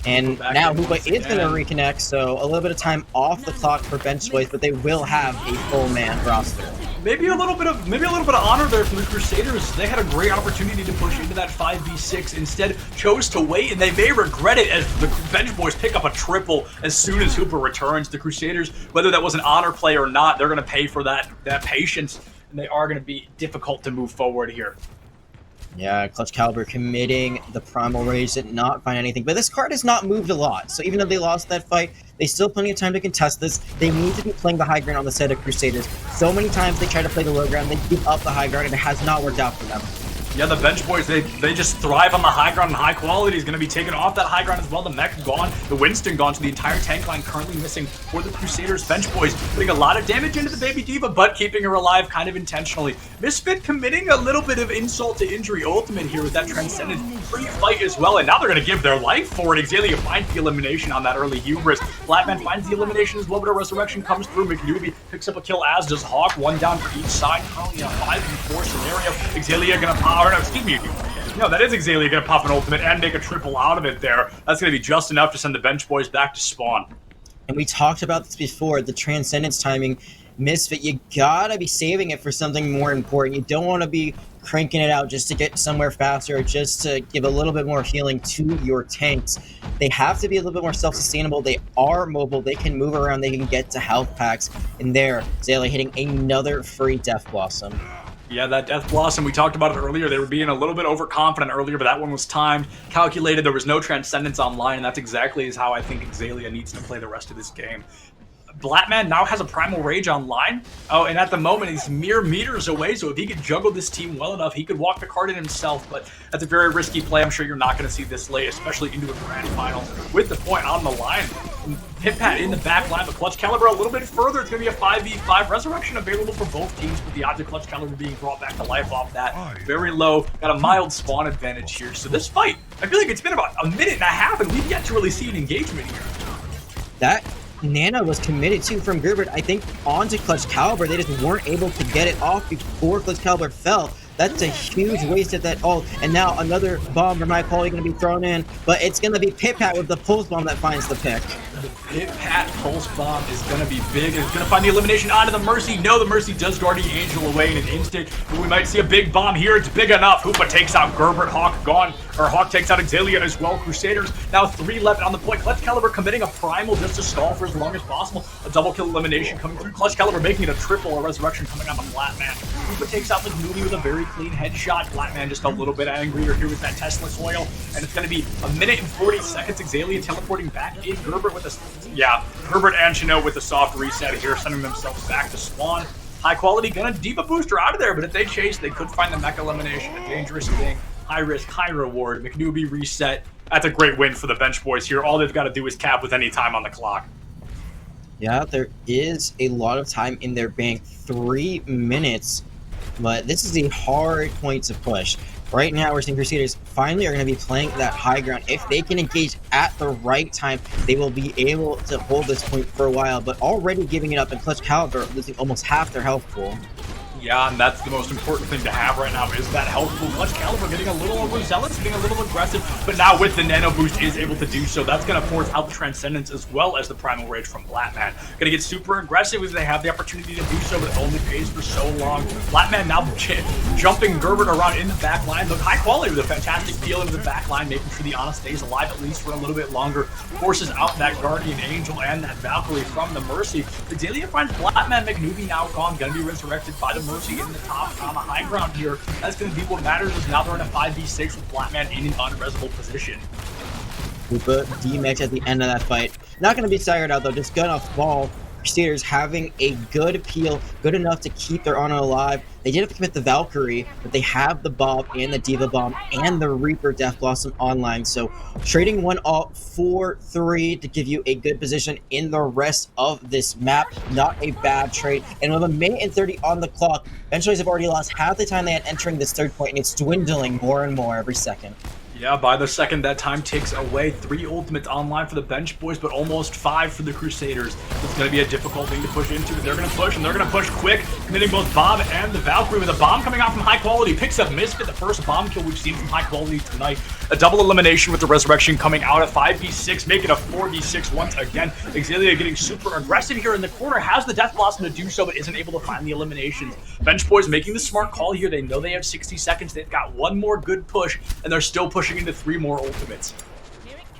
And now Hoopa is going to reconnect, so a little bit of time off the clock for Bench Boys, but they will have a full man roster. Maybe a little bit of honor there from the Crusaders. They had a great opportunity to push into that 5v6, instead chose to wait, and they may regret it as the Bench Boys pick up a triple as soon as Hoopa returns. The Crusaders, whether that was an honor play or not, they're going to pay for that patience, and they are going to be difficult to move forward here. Yeah, Clutch Caliber committing the Primal Rage, did not find anything. But this card has not moved a lot, so even though they lost that fight, they still have plenty of time to contest this. They need to be playing the high ground on the side of Crusaders. So many times they try to play the low ground, they give up the high ground, and it has not worked out for them. Yeah, the bench boys, they just thrive on the high ground, and high quality is going to be taken off that high ground as well. The mech gone, the Winston gone, so the entire tank line currently missing for the Crusaders. Bench boys putting a lot of damage into the Baby Diva, but keeping her alive kind of intentionally. Misfit committing a little bit of insult to injury ultimate here with that Transcendent free fight as well, and now they're going to give their life for it. Exalia finds the elimination on that early hubris. Flatman finds the elimination as well, but a resurrection comes through. McNewbie picks up a kill, as does Hawk. One down for each side. Currently in a 5v4 scenario. Exalia going to power. No, excuse me. No, that is Exalia going to pop an ultimate and make a triple out of it there. That's going to be just enough to send the bench boys back to spawn. And we talked about this before, the Transcendence timing. Misfit, you gotta be saving it for something more important. You don't want to be cranking it out just to get somewhere faster or just to give a little bit more healing to your tanks. They have to be a little bit more self-sustainable. They are mobile. They can move around. They can get to health packs. And there, Zayla hitting another free Death Blossom. Yeah, that Death Blossom, we talked about it earlier. They were being a little bit overconfident earlier, but that one was timed, calculated. There was no Transcendence online, and that's exactly how I think Exalia needs to play the rest of this game. Blackman now has a Primal Rage online. Oh, and at the moment, he's mere meters away, so if he could juggle this team well enough, he could walk the card in himself, but that's a very risky play. I'm sure you're not going to see this late, especially into a grand final. With the point on the line, Pit-Pat in the back line, but Clutch Caliber a little bit further. It's going to be a 5v5. Resurrection available for both teams, with the odds of Clutch Caliber being brought back to life off that very low. Got a mild spawn advantage here. So this fight, I feel like it's been about a minute and a half, and we've yet to really see an engagement here. That Nana was committed to from Gerbert, I think, onto Clutch Caliber. They just weren't able to get it off before Clutch Caliber fell. That's a huge waste of that ult. And now another bomb from high quality going to be thrown in, but it's going to be Pit-Pat with the pulse bomb that finds the pick. The Pit-Pat pulse bomb is going to be big. It's going to find the elimination onto the Mercy. No, the Mercy does Guardian Angel away in an instant. But we might see a big bomb here. It's big enough. Hoopa takes out Gerbert. Hawk gone. Or Hawk takes out Exalia as well. Crusaders now 3 left on the point. Clutch Caliber committing a primal just to stall for as long as possible. A double kill elimination coming through. Clutch Caliber making it a triple. A resurrection coming on the Flatman. Hoopa takes out McNewbie with a very clean headshot. Flatman just a little bit angrier here with that Tesla oil. And it's going to be a minute and 40 seconds. Exalia teleporting back in. Gerbert with a... Yeah, Gerbert and Chino with a soft reset here, sending themselves back to spawn. High quality gonna Diva booster out of there, but if they chase, they could find the mech elimination. A dangerous thing. High risk, high reward. McNewbie reset. That's a great win for the bench boys here. All they've got to do is cap with any time on the clock. Yeah, there is a lot of time in their bank. 3 minutes. But this is a hard point to push. Right now, we're seeing Crusaders finally are going to be playing that high ground. If they can engage at the right time, they will be able to hold this point for a while. But already giving it up, and Clutch Caliber losing almost half their health pool. Yeah, and that's the most important thing to have right now is that health pool. Clutch Caliber getting a little overzealous, getting a little aggressive, but now with the nano boost is able to do so. That's going to force out the Transcendence as well as the Primal Rage from Flatman. Going to get super aggressive as they have the opportunity to do so, but it only pays for so long. Flatman now jumping Gerbert around in the back line. Look, high quality with a fantastic peel into the back line, making sure the Ana stays alive at least for a little bit longer. Forces out that Guardian Angel and that Valkyrie from the Mercy. Exalia finds Flatman. McNewbie now gone, going to be resurrected by the Mercy in the top on the high ground here. That's going to be what matters, is now they're in a 5v6 with Flatman in an unresable position. Hoopa D-Max at the end of that fight. Not going to be tired out though, just gonna fall. Crusaders having a good peel, good enough to keep their honor alive. They did have to commit the Valkyrie, but they have the Bob and the Diva Bomb and the Reaper Death Blossom online. So trading one off for 3 to give you a good position in the rest of this map. Not a bad trade. And with a minute and 30 on the clock, bench boys have already lost half the time they had entering this third point, and it's dwindling more and more every second. Yeah, by the second that time ticks away, 3 ultimates online for the bench boys, but almost 5 for the Crusaders. It's going to be a difficult thing to push into. They're going to push, and they're going to push quick, committing both Bob and the Valkyrie with a bomb coming out from high quality. Picks up Misfit, the first bomb kill we've seen from high quality tonight. A double elimination with the resurrection coming out of 5v6, making a 4v6 once again. Exalia getting super aggressive here in the corner, has the Death Blossom to do so, but isn't able to find the eliminations. Bench boys making the smart call here. They know they have 60 seconds. They've got one more good push, and they're still pushing into 3 more ultimates.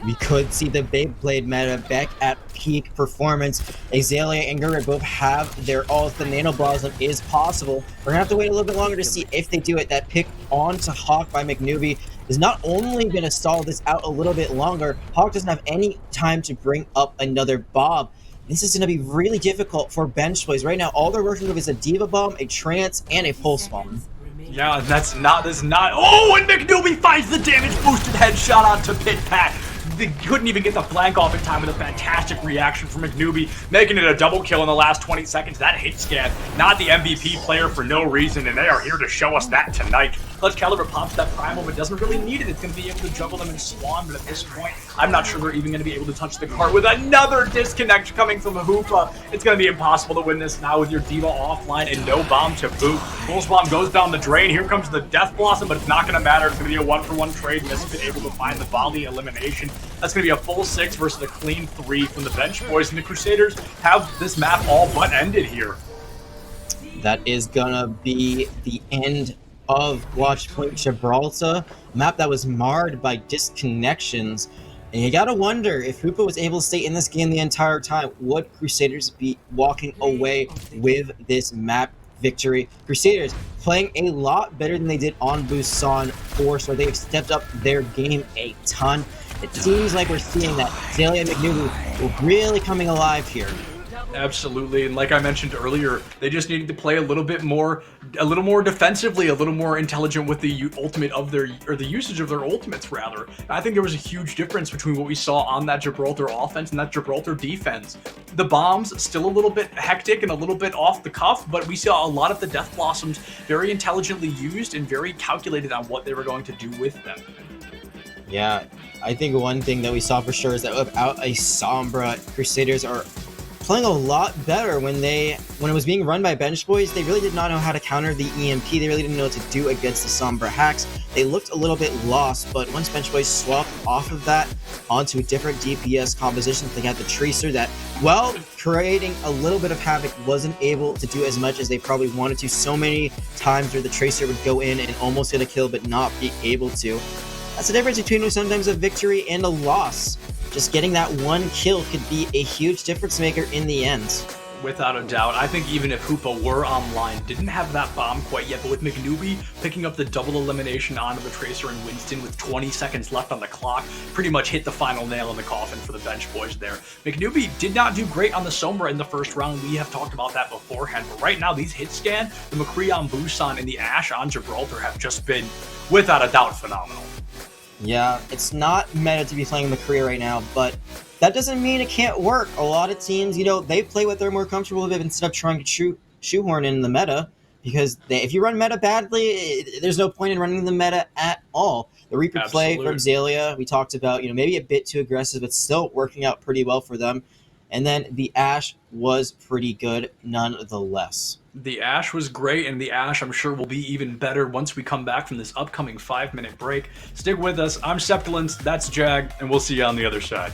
We could see the Beyblade meta back at peak performance. Azalea and Gurgit both have their ults. The Nano Blossom is possible. We're gonna have to wait a little bit longer to see if they do it. That pick onto Hawk by McNewbie is not only gonna stall this out a little bit longer, Hawk doesn't have any time to bring up another bomb. This is going to be really difficult for Bench Boys. Right now, all they're working with is a Diva Bomb, a Trance, and a Pulse Bomb. Yeah, that's not. Oh, and McNewbie finds the damage boosted headshot onto Pit Pat. They couldn't even get the flank off in time with a fantastic reaction from McNewbie, making it a double kill in the last 20 seconds. That hit scan, not the MVP player for no reason, and they are here to show us that tonight. Caliber pops that primal, but doesn't really need it. It's going to be able to juggle them and spawn, but at this point, I'm not sure they're even going to be able to touch the cart with another disconnect coming from Hoopa. It's going to be impossible to win this now with your Diva offline and no bomb to boot. Pulse Bomb goes down the drain. Here comes the Death Blossom, but it's not going to matter. It's going to be a 1-for-1 trade. Misfit able to find the volley elimination. That's going to be a full 6 versus a clean 3 from the Bench Boys, and the Crusaders have this map all but ended here. That is going to be the end of Watchpoint Gibraltar, a map that was marred by disconnections. And you gotta wonder, if Hoopa was able to stay in this game the entire time, would Crusaders be walking away with this map victory? Crusaders playing a lot better than they did on Busan 4, so they've stepped up their game a ton. It seems like we're seeing that Azalea and McNewbie really coming alive here. Absolutely, and like I mentioned earlier, they just needed to play a little more defensively, a little more intelligent with the ultimate of their, or the usage of their ultimates rather. And I think there was a huge difference between what we saw on that Gibraltar offense and that Gibraltar defense. The bombs still a little bit hectic and a little bit off the cuff, but we saw a lot of the Death Blossoms very intelligently used and very calculated on what they were going to do with them. Yeah, I think one thing that we saw for sure is that without a Sombra, Crusaders are playing a lot better. When it was being run by Bench Boys, they really did not know how to counter the EMP. They really didn't know what to do against the Sombra hacks. They looked a little bit lost, but once Bench Boys swapped off of that onto a different DPS composition, they had the Tracer that, while creating a little bit of havoc, wasn't able to do as much as they probably wanted to. So many times where the Tracer would go in and almost get a kill, but not be able to. That's the difference between sometimes a victory and a loss. Just getting that one kill could be a huge difference maker in the end. Without a doubt. I think even if Hoopa were online, didn't have that bomb quite yet, but with McNewbie picking up the double elimination onto the Tracer and Winston with 20 seconds left on the clock, pretty much hit the final nail in the coffin for the Bench Boys there. McNewbie did not do great on the Sombra in the first round. We have talked about that beforehand, but right now these hit scan, the McCree on Busan and the Ashe on Gibraltar have just been, without a doubt, phenomenal. Yeah, it's not meta to be playing McCree right now, but that doesn't mean it can't work. A lot of teams, they play what they're more comfortable with instead of trying to shoehorn in the meta, because if you run meta badly, there's no point in running the meta at all. The Reaper play for Azalea, we talked about, maybe a bit too aggressive, but still working out pretty well for them. And then the Ashe was pretty good nonetheless. The Ashe was great, and the Ashe, I'm sure, will be even better once we come back from this upcoming 5-minute break. Stick with us. I'm Septilence, that's Jag, and we'll see you on the other side.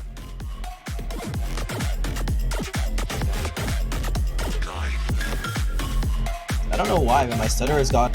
I don't know why, but my stutter is gone.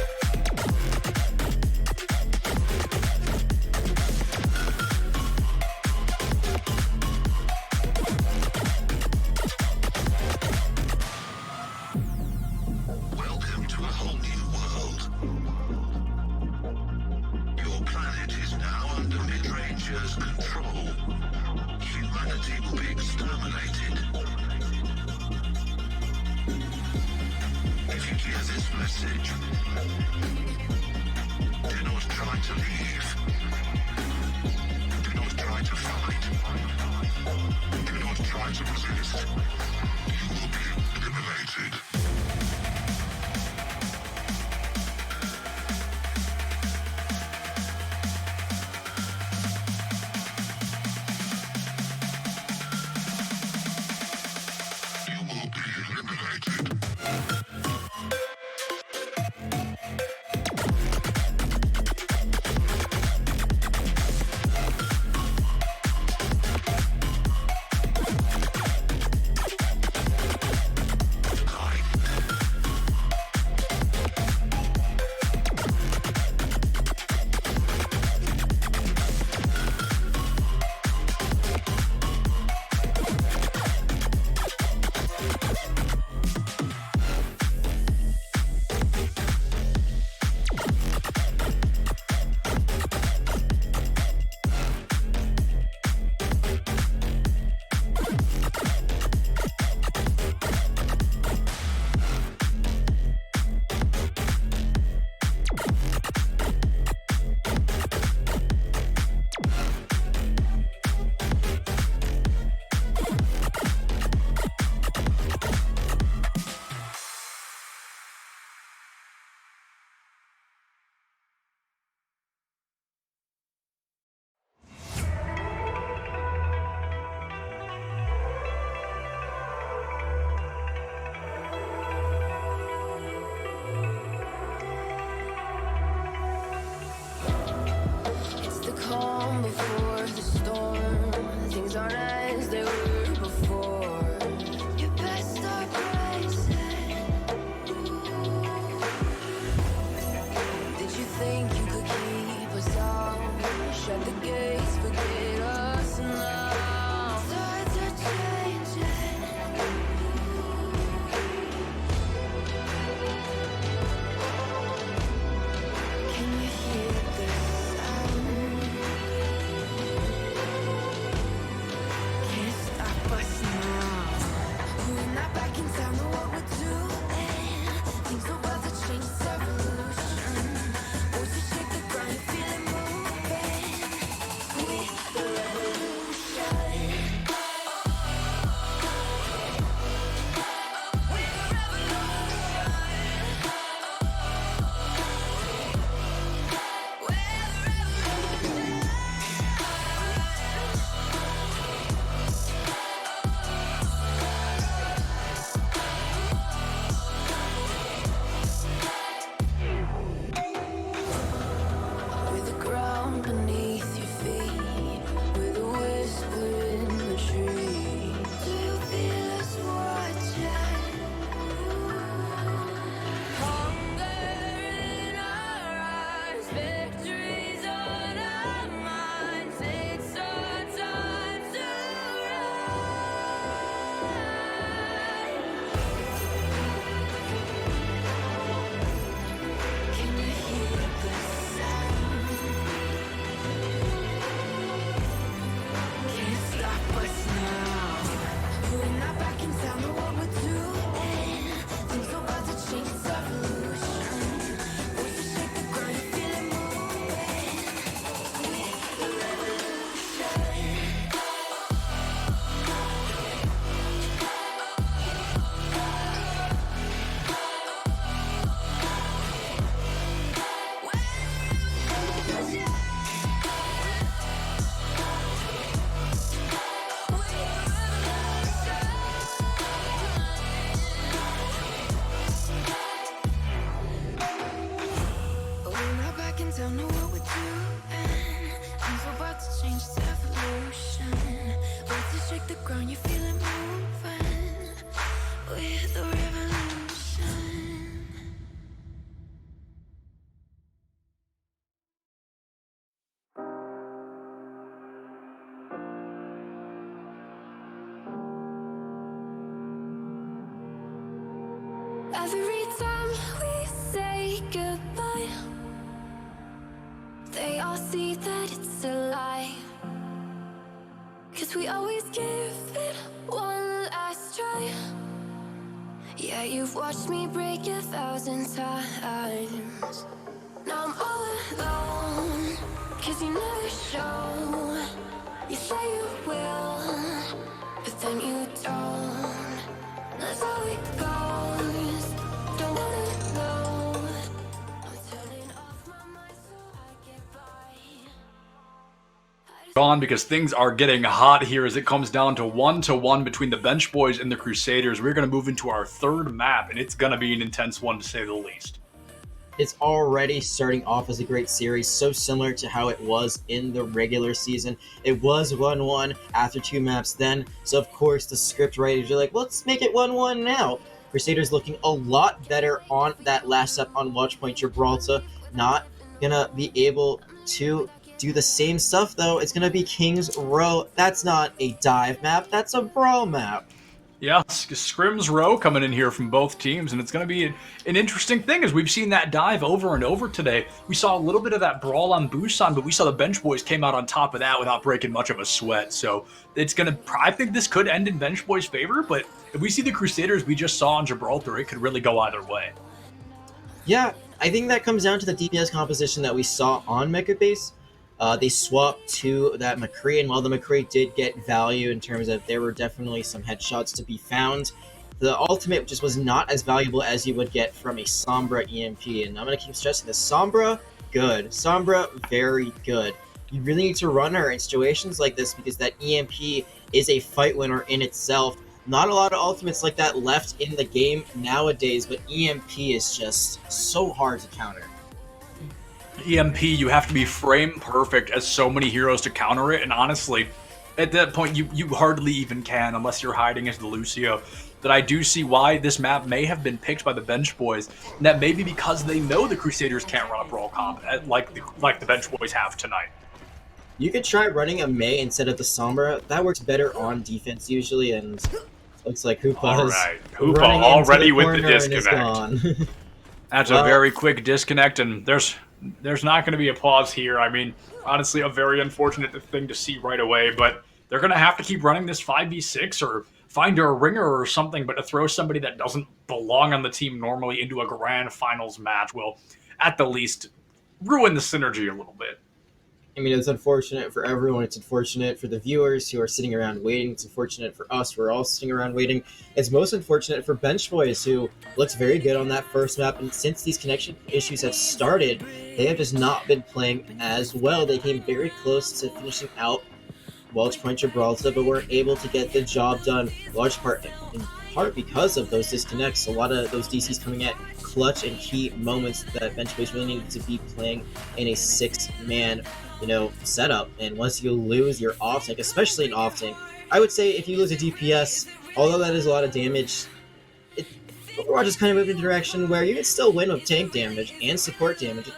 Shut the gates, forget us now. Tides are changing. Can you hear the sound? Can't stop us now. We're not back in town, know what we're doing. Things are about to change, it's evolution. Voices shake the ground, you feel it moving. We the revolution. With the ground beneath your feet, with a whisper in the tree. Do you feel us watching? Hunger in our eyes, victories on our minds. It's our time to rise. Can you hear the sound? Can't stop us now. We're not back in town, know what we're doing. Things are about to change, it's evolution. Voices shake the ground, you feel it moving. We the revolution. We're not back in town, know what we're doing. Things are about to change, it's evolution. Voices shake the ground, you feel it moving. We're the revolution. Every time we say goodbye, they all see that it's a lie. 'Cause we always give it one last try. Yeah, you've watched me break 1,000 times. Now I'm all alone, 'cause you never show. You say you will, but then you don't. That's how it goes. Don't wanna know. I'm turning off my mind so I get by. On because things are getting hot here as it comes down to 1-1 between the Bench Boys and the Crusaders. We're going to move into our third map, and it's going to be an intense one to say the least. It's already starting off as a great series, so similar to how it was in the regular season. It was 1-1 after 2 maps then, so of course the script writers are like, let's make it 1-1 now. Crusaders looking a lot better on that last step on Watchpoint Gibraltar. Not gonna be able to do the same stuff though. It's gonna be King's Row. That's not a dive map, that's a brawl map. Yeah, Scrims Row coming in here from both teams, and it's going to be an interesting thing as we've seen that dive over and over today. We saw a little bit of that brawl on Busan, but we saw the Bench Boys came out on top of that without breaking much of a sweat. So it's going to, I think this could end in Bench Boys' favor, but if we see the Crusaders we just saw on Gibraltar, it could really go either way. Yeah, I think that comes down to the DPS composition that we saw on Mecha Base. They swapped to that McCree, and while the McCree did get value in terms of there were definitely some headshots to be found, the ultimate just was not as valuable as you would get from a Sombra EMP. And I'm going to keep stressing this. Sombra, good. Sombra, very good. You really need to run her in situations like this because that EMP is a fight winner in itself. Not a lot of ultimates like that left in the game nowadays, but EMP is just so hard to counter. EMP, you have to be frame perfect as so many heroes to counter it, and honestly, at that point, you hardly even can unless you're hiding as the Lucio. That I do see why this map may have been picked by the Bench Boys, and that may be because they know the Crusaders can't run a brawl comp like the Bench Boys have tonight. You could try running a Mei instead of the Sombra. That works better on defense usually, and looks like Hoopa All is right, Hoopa running already into the with the corner and is disconnect. gone. That's Well- a very quick disconnect, and there's not going to be a pause here. I mean, honestly, a very unfortunate thing to see right away, but they're going to have to keep running this 5v6 or find a ringer or something, but to throw somebody that doesn't belong on the team normally into a grand finals match will, at the least, ruin the synergy a little bit. I mean, it's unfortunate for everyone. It's unfortunate for the viewers who are sitting around waiting. It's unfortunate for us. We're all sitting around waiting. It's most unfortunate for Bench Boys, who looks very good on that first map. And since these connection issues have started, they have just not been playing as well. They came very close to finishing out Welch Point Gibraltar, but weren't able to get the job done. Large part, in part because of those disconnects. A lot of those DCs coming at clutch and key moments that Bench Boys really needed to be playing in a 6-man setup. And once you lose your off tank, especially an off tank, I would say if you lose a DPS, although that is a lot of damage, Overwatch is kind of moving in a direction where you can still win with tank damage and support damage.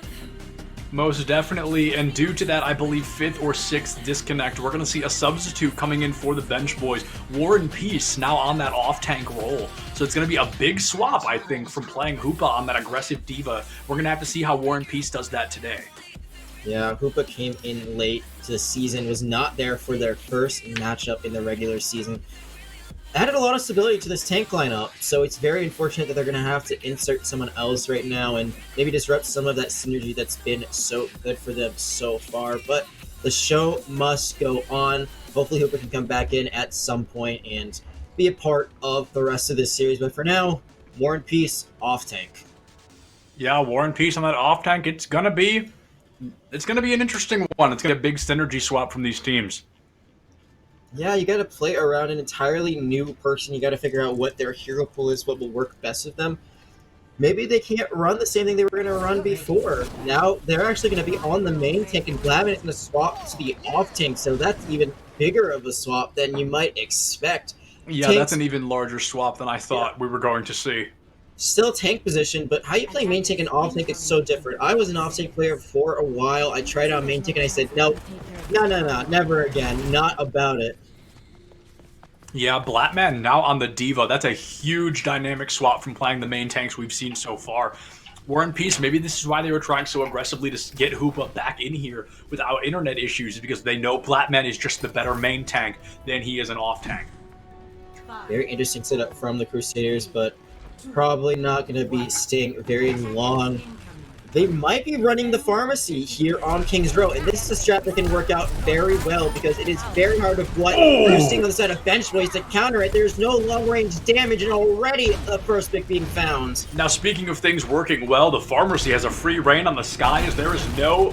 Most definitely, and due to that, I believe 5th or 6th disconnect, we're going to see a substitute coming in for the Bench Boys. War and Peace now on that off-tank role. So it's going to be a big swap, I think, from playing Hoopa on that aggressive diva. We're going to have to see how War and Peace does that today. Yeah, Hoopa came in late to the season, was not there for their first matchup in the regular season. Added a lot of stability to this tank lineup, so it's very unfortunate that they're going to have to insert someone else right now and maybe disrupt some of that synergy that's been so good for them so far. But the show must go on. Hopefully Hoopa can come back in at some point and be a part of the rest of this series. But for now, War and Peace, off tank. Yeah, War and Peace on that off tank. It's gonna be an interesting one. It's gonna be a big synergy swap from these teams. Yeah, you got to play around an entirely new person. You got to figure out what their hero pool is, what will work best with them. Maybe they can't run the same thing they were going to run before. Now they're actually going to be on the main tank, and Glavin is going to swap to the off tank, so that's even bigger of a swap than you might expect. Yeah, Tanks, that's an even larger swap than I thought we were going to see. Still tank position, but how you play main tank and off tank is so different. I was an off tank player for a while. I tried out main tank and I said, no, never again. Not about it. Yeah, Blatman now on the diva. That's a huge dynamic swap from playing the main tanks we've seen so far. War and Peace, maybe this is why they were trying so aggressively to get Hoopa back in here without internet issues, because they know Blatman is just the better main tank than he is an off tank. Very interesting setup from the Crusaders, but probably not going to be staying very long. They might be running the pharmacy here on Kings Row, and this is a strat that can work out very well because it is very hard to what we're seeing on the side of Bench Boys to counter it. There's no long-range damage, and already a first pick being found. Now, speaking of things working well, the pharmacy has a free reign on the sky as there is no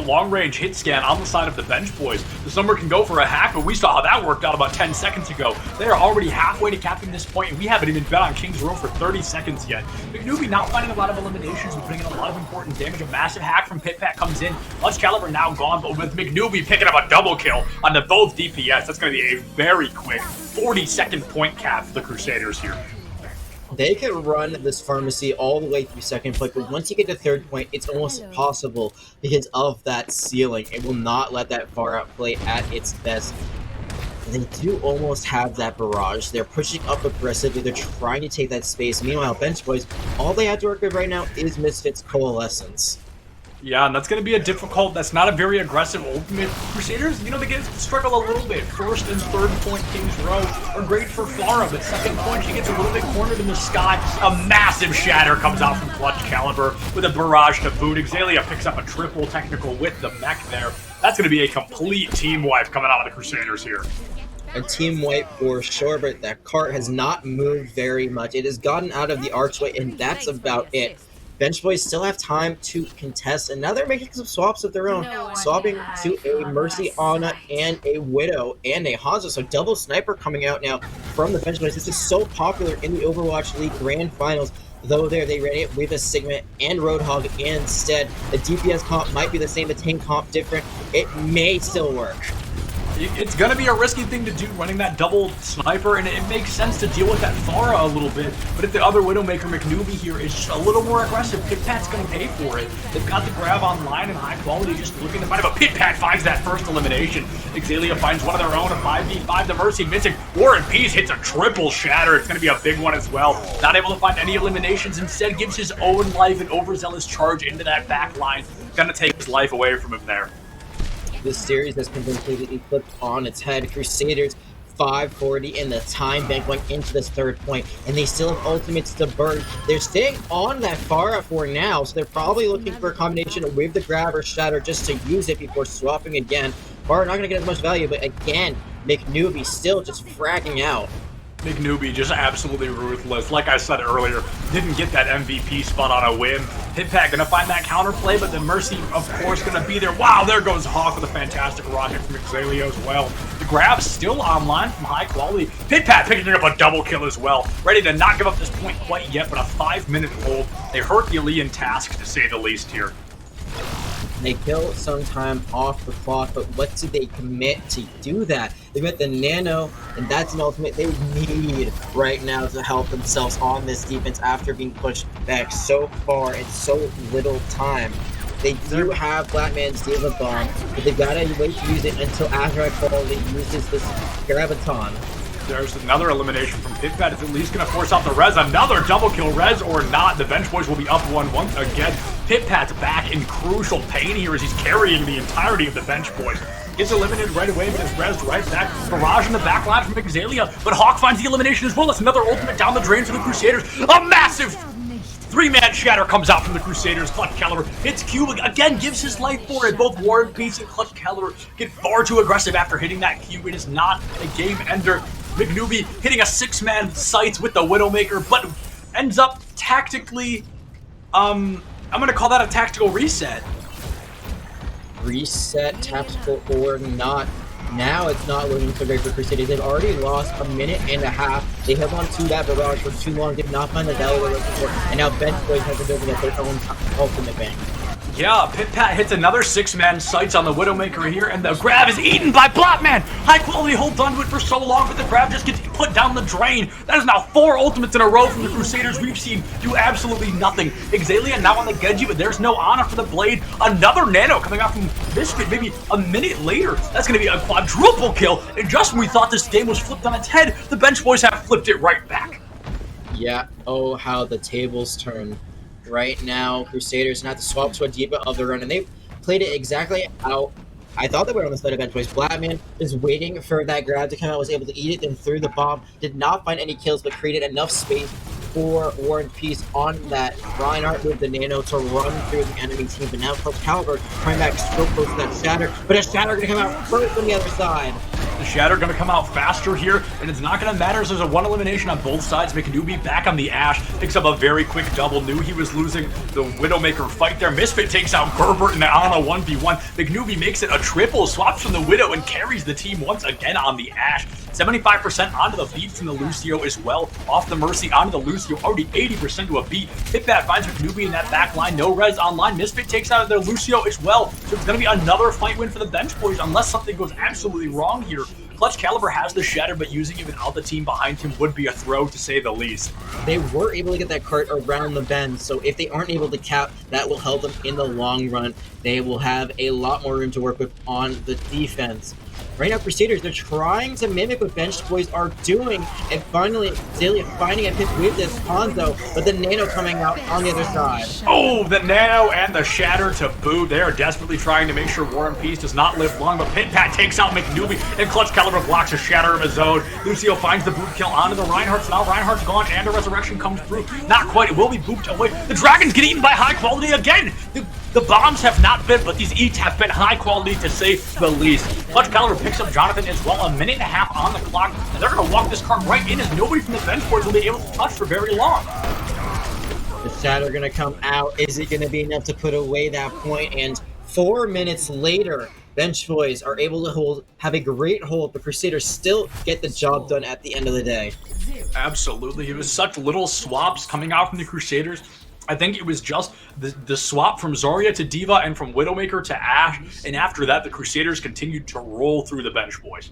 long-range hit scan on the side of the Bench Boys. The Summer can go for a hack, but we saw how that worked out about 10 seconds ago. They are already halfway to capping this point, and we haven't even been on Kings Row for 30 seconds yet. McNewbie not finding a lot of eliminations and putting in a lot of important damage. A massive hack from Pitpat comes in. Clutch Caliber now gone, but with McNewbie picking up a double kill on the both DPS, that's going to be a very quick 40-second point cap for the Crusaders here. They could run this pharmacy all the way through second point, but once you get to third point, it's almost impossible because of that ceiling. It will not let that far out play at its best. They do almost have that barrage. They're pushing up aggressively. They're trying to take that space. Meanwhile, Bench Boys, all they have to work with right now is Misfits Coalescence. Yeah, and that's going to be that's not a very aggressive ultimate. Crusaders, they get to struggle a little bit. First and third point Kings Row are great for Farah, but second point, she gets a little bit cornered in the sky. A massive shatter comes out from Clutch Caliber with a barrage to boot. Xalia picks up a triple technical with the mech there. That's going to be a complete team wipe coming out of the Crusaders here. A team wipe for sure, but that cart has not moved very much. It has gotten out of the archway, and that's about it. Bench Boys still have time to contest, and now they're making some swaps of their own. Swapping to a Mercy, Ana, and a Widow, and a Hanzo. So double sniper coming out now from the Bench Boys. This is so popular in the Overwatch League Grand Finals. Though they ran it with a Sigma and Roadhog instead. The DPS comp might be the same, the tank comp different. It may still work. It's going to be a risky thing to do, running that double sniper, and it makes sense to deal with that Pharah a little bit. But if the other Widowmaker, McNewbie here, is just a little more aggressive, Pitpat's going to pay for it. They've got the grab online and high quality, just looking to find it. But Pitpat finds that first elimination. Xalia finds one of their own, a 5v5. The Mercy missing. War and Peace hits a triple shatter. It's going to be a big one as well. Not able to find any eliminations. Instead, gives his own life an overzealous charge into that back line. Going to take his life away from him there. This series has been completely flipped on its head. Crusaders 540 in the time bank going into this third point, and they still have ultimates to burn. They're staying on that Pharah for now, so they're probably looking for a combination with the grab or shatter just to use it before swapping again. Pharah not going to get as much value, but again, McNewbie still just fragging out. McNewbie just absolutely ruthless. Like I said earlier, didn't get that MVP spot on a whim. Pitpat gonna find that counterplay, but the Mercy, of course, gonna be there. Wow, there goes Hawk with a fantastic rocket from Xalia as well. The grab's still online from high quality. Pitpat picking up a double kill as well. Ready to not give up this point quite yet, but a 5-minute hold. They Herculean task, to say the least here. They kill some time off the clock, but what do they commit to do that? They commit the Nano, and that's an ultimate they need right now to help themselves on this defense after being pushed back so far in so little time. They do have Blackman's Diva Bomb, but they gotta wait to use it until after quality uses this Graviton. There's another elimination from Pitpat. It's at least going to force out the Rez. Another double kill. Rez or not, the Bench Boys will be up 1 once again. Pitpat's back in crucial pain here as he's carrying the entirety of the Bench Boys. Gets eliminated right away, but it's Rez right back. Barrage in the back line from Xalia, but Hawk finds the elimination as well. It's another ultimate down the drain for the Crusaders. A massive 3-man shatter comes out from the Crusaders. Clutch Caliber hits Q again, gives his life for it. Both War and Peace and Clutch Caliber get far too aggressive after hitting that Q. It is not a game ender. McNewbie hitting a 6-man sights with the Widowmaker, but ends up tactically, I'm going to call that a tactical reset. Reset, tactical or not. Now it's not looking so great for Crusaders. They've already lost a minute and a half. They held on to that barrage for too long, did not find the value they're looking for, and now Bench Boys have to build up their own ultimate bank. Yeah, Pitpat hits another 6-man sights on the Widowmaker here, and the grab is eaten by Blackman! High quality hold on to it for so long, but the grab just gets put down the drain. That is now 4 ultimates in a row from the Crusaders we've seen do absolutely nothing. Xalia now on the Genji, but there's no honor for the Blade. Another Nano coming out from Misfit maybe a minute later. That's going to be a quadruple kill, and just when we thought this game was flipped on its head, the Bench Boys have flipped it right back. Yeah, oh how the tables turn. Right now, Crusaders have to swap to a Diva of their own, and they've played it exactly out. I thought they were on the side of Bench Boys. Blackman is waiting for that grab to come out, was able to eat it, then threw the bomb. Did not find any kills, but created enough space for War and Peace on that. Reinhardt with the Nano to run through the enemy team, but now Clutch Caliber coming back so close to that Shatter, but a Shatter going to come out first on the other side. The Shatter going to come out faster here, and it's not going to matter as there's a 1 elimination on both sides. McNewbie back on the Ash, picks up a very quick double. Knew he was losing the Widowmaker fight there. Misfit takes out Gerbert and on a 1v1. McNewbie makes it a triple, swaps from the Widow, and carries the team once again on the Ash. 75% onto the beat from the Lucio as well. Off the Mercy onto the Lucio, already 80% to a beat. Pitpat finds McNewbie in that back line. No res online. Misfit takes out their Lucio as well. So it's going to be another fight win for the Bench Boys unless something goes absolutely wrong here. Clutch Caliber has the Shatter, but using it without the team behind him would be a throw, to say the least. They were able to get that cart around the bend, so if they aren't able to cap, that will help them in the long run. They will have a lot more room to work with on the defense. Right now, Crusaders, they're trying to mimic what Bench Boys are doing, and finally, Xalia finding a pick with this Hanzo, but the Nano coming out on the other side. Oh, the Nano and the Shatter to boot. They are desperately trying to make sure War and Peace does not live long, but Pitpat takes out McNewbie, and Clutch Caliber blocks a Shatter of his own. Lucio finds the boot kill onto the Reinhardt, so now Reinhardt's gone, and a Resurrection comes through. Not quite, it will be booped away. The Dragons get eaten by high quality again! The bombs have not been, but these eats have been high quality, to say the least. Clutch Caliber picks up Jonathan as well, 1.5 minutes on the clock, and they're going to walk this card right in as nobody from the Bench Boys will be able to touch for very long. The Shatter going to come out. Is it going to be enough to put away that point? And 4 minutes later, Bench Boys are able to have a great hold, but Crusaders still get the job done at the end of the day. Absolutely. It was such little swaps coming out from the Crusaders. I think it was just the swap from Zarya to Diva and from Widowmaker to Ashe, and after that, the Crusaders continued to roll through the bench boys.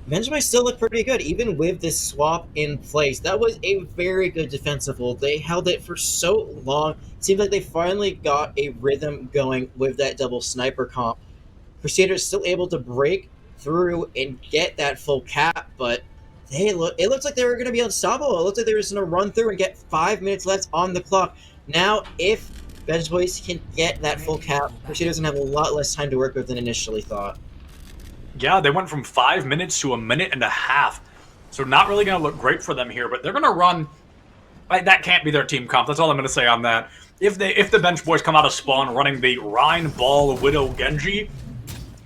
Bench boys still look pretty good, even with this swap in place. That was a very good defensive hold. They held it for so long. It seemed like they finally got a rhythm going with that double sniper comp. Crusaders still able to break through and get that full cap, but it looks like they were going to be unstoppable. It looked like they were just going to run through and get 5 minutes left on the clock. Now, if Bench Boys can get that full cap, Crusaders going to have a lot less time to work with than initially thought. Yeah, they went from 5 minutes to a minute and a half. So not really going to look great for them here, but they're going to run. That can't be their team comp. That's all I'm going to say on that. If the Bench Boys come out of spawn running the Rhine, Ball, Widow, Genji,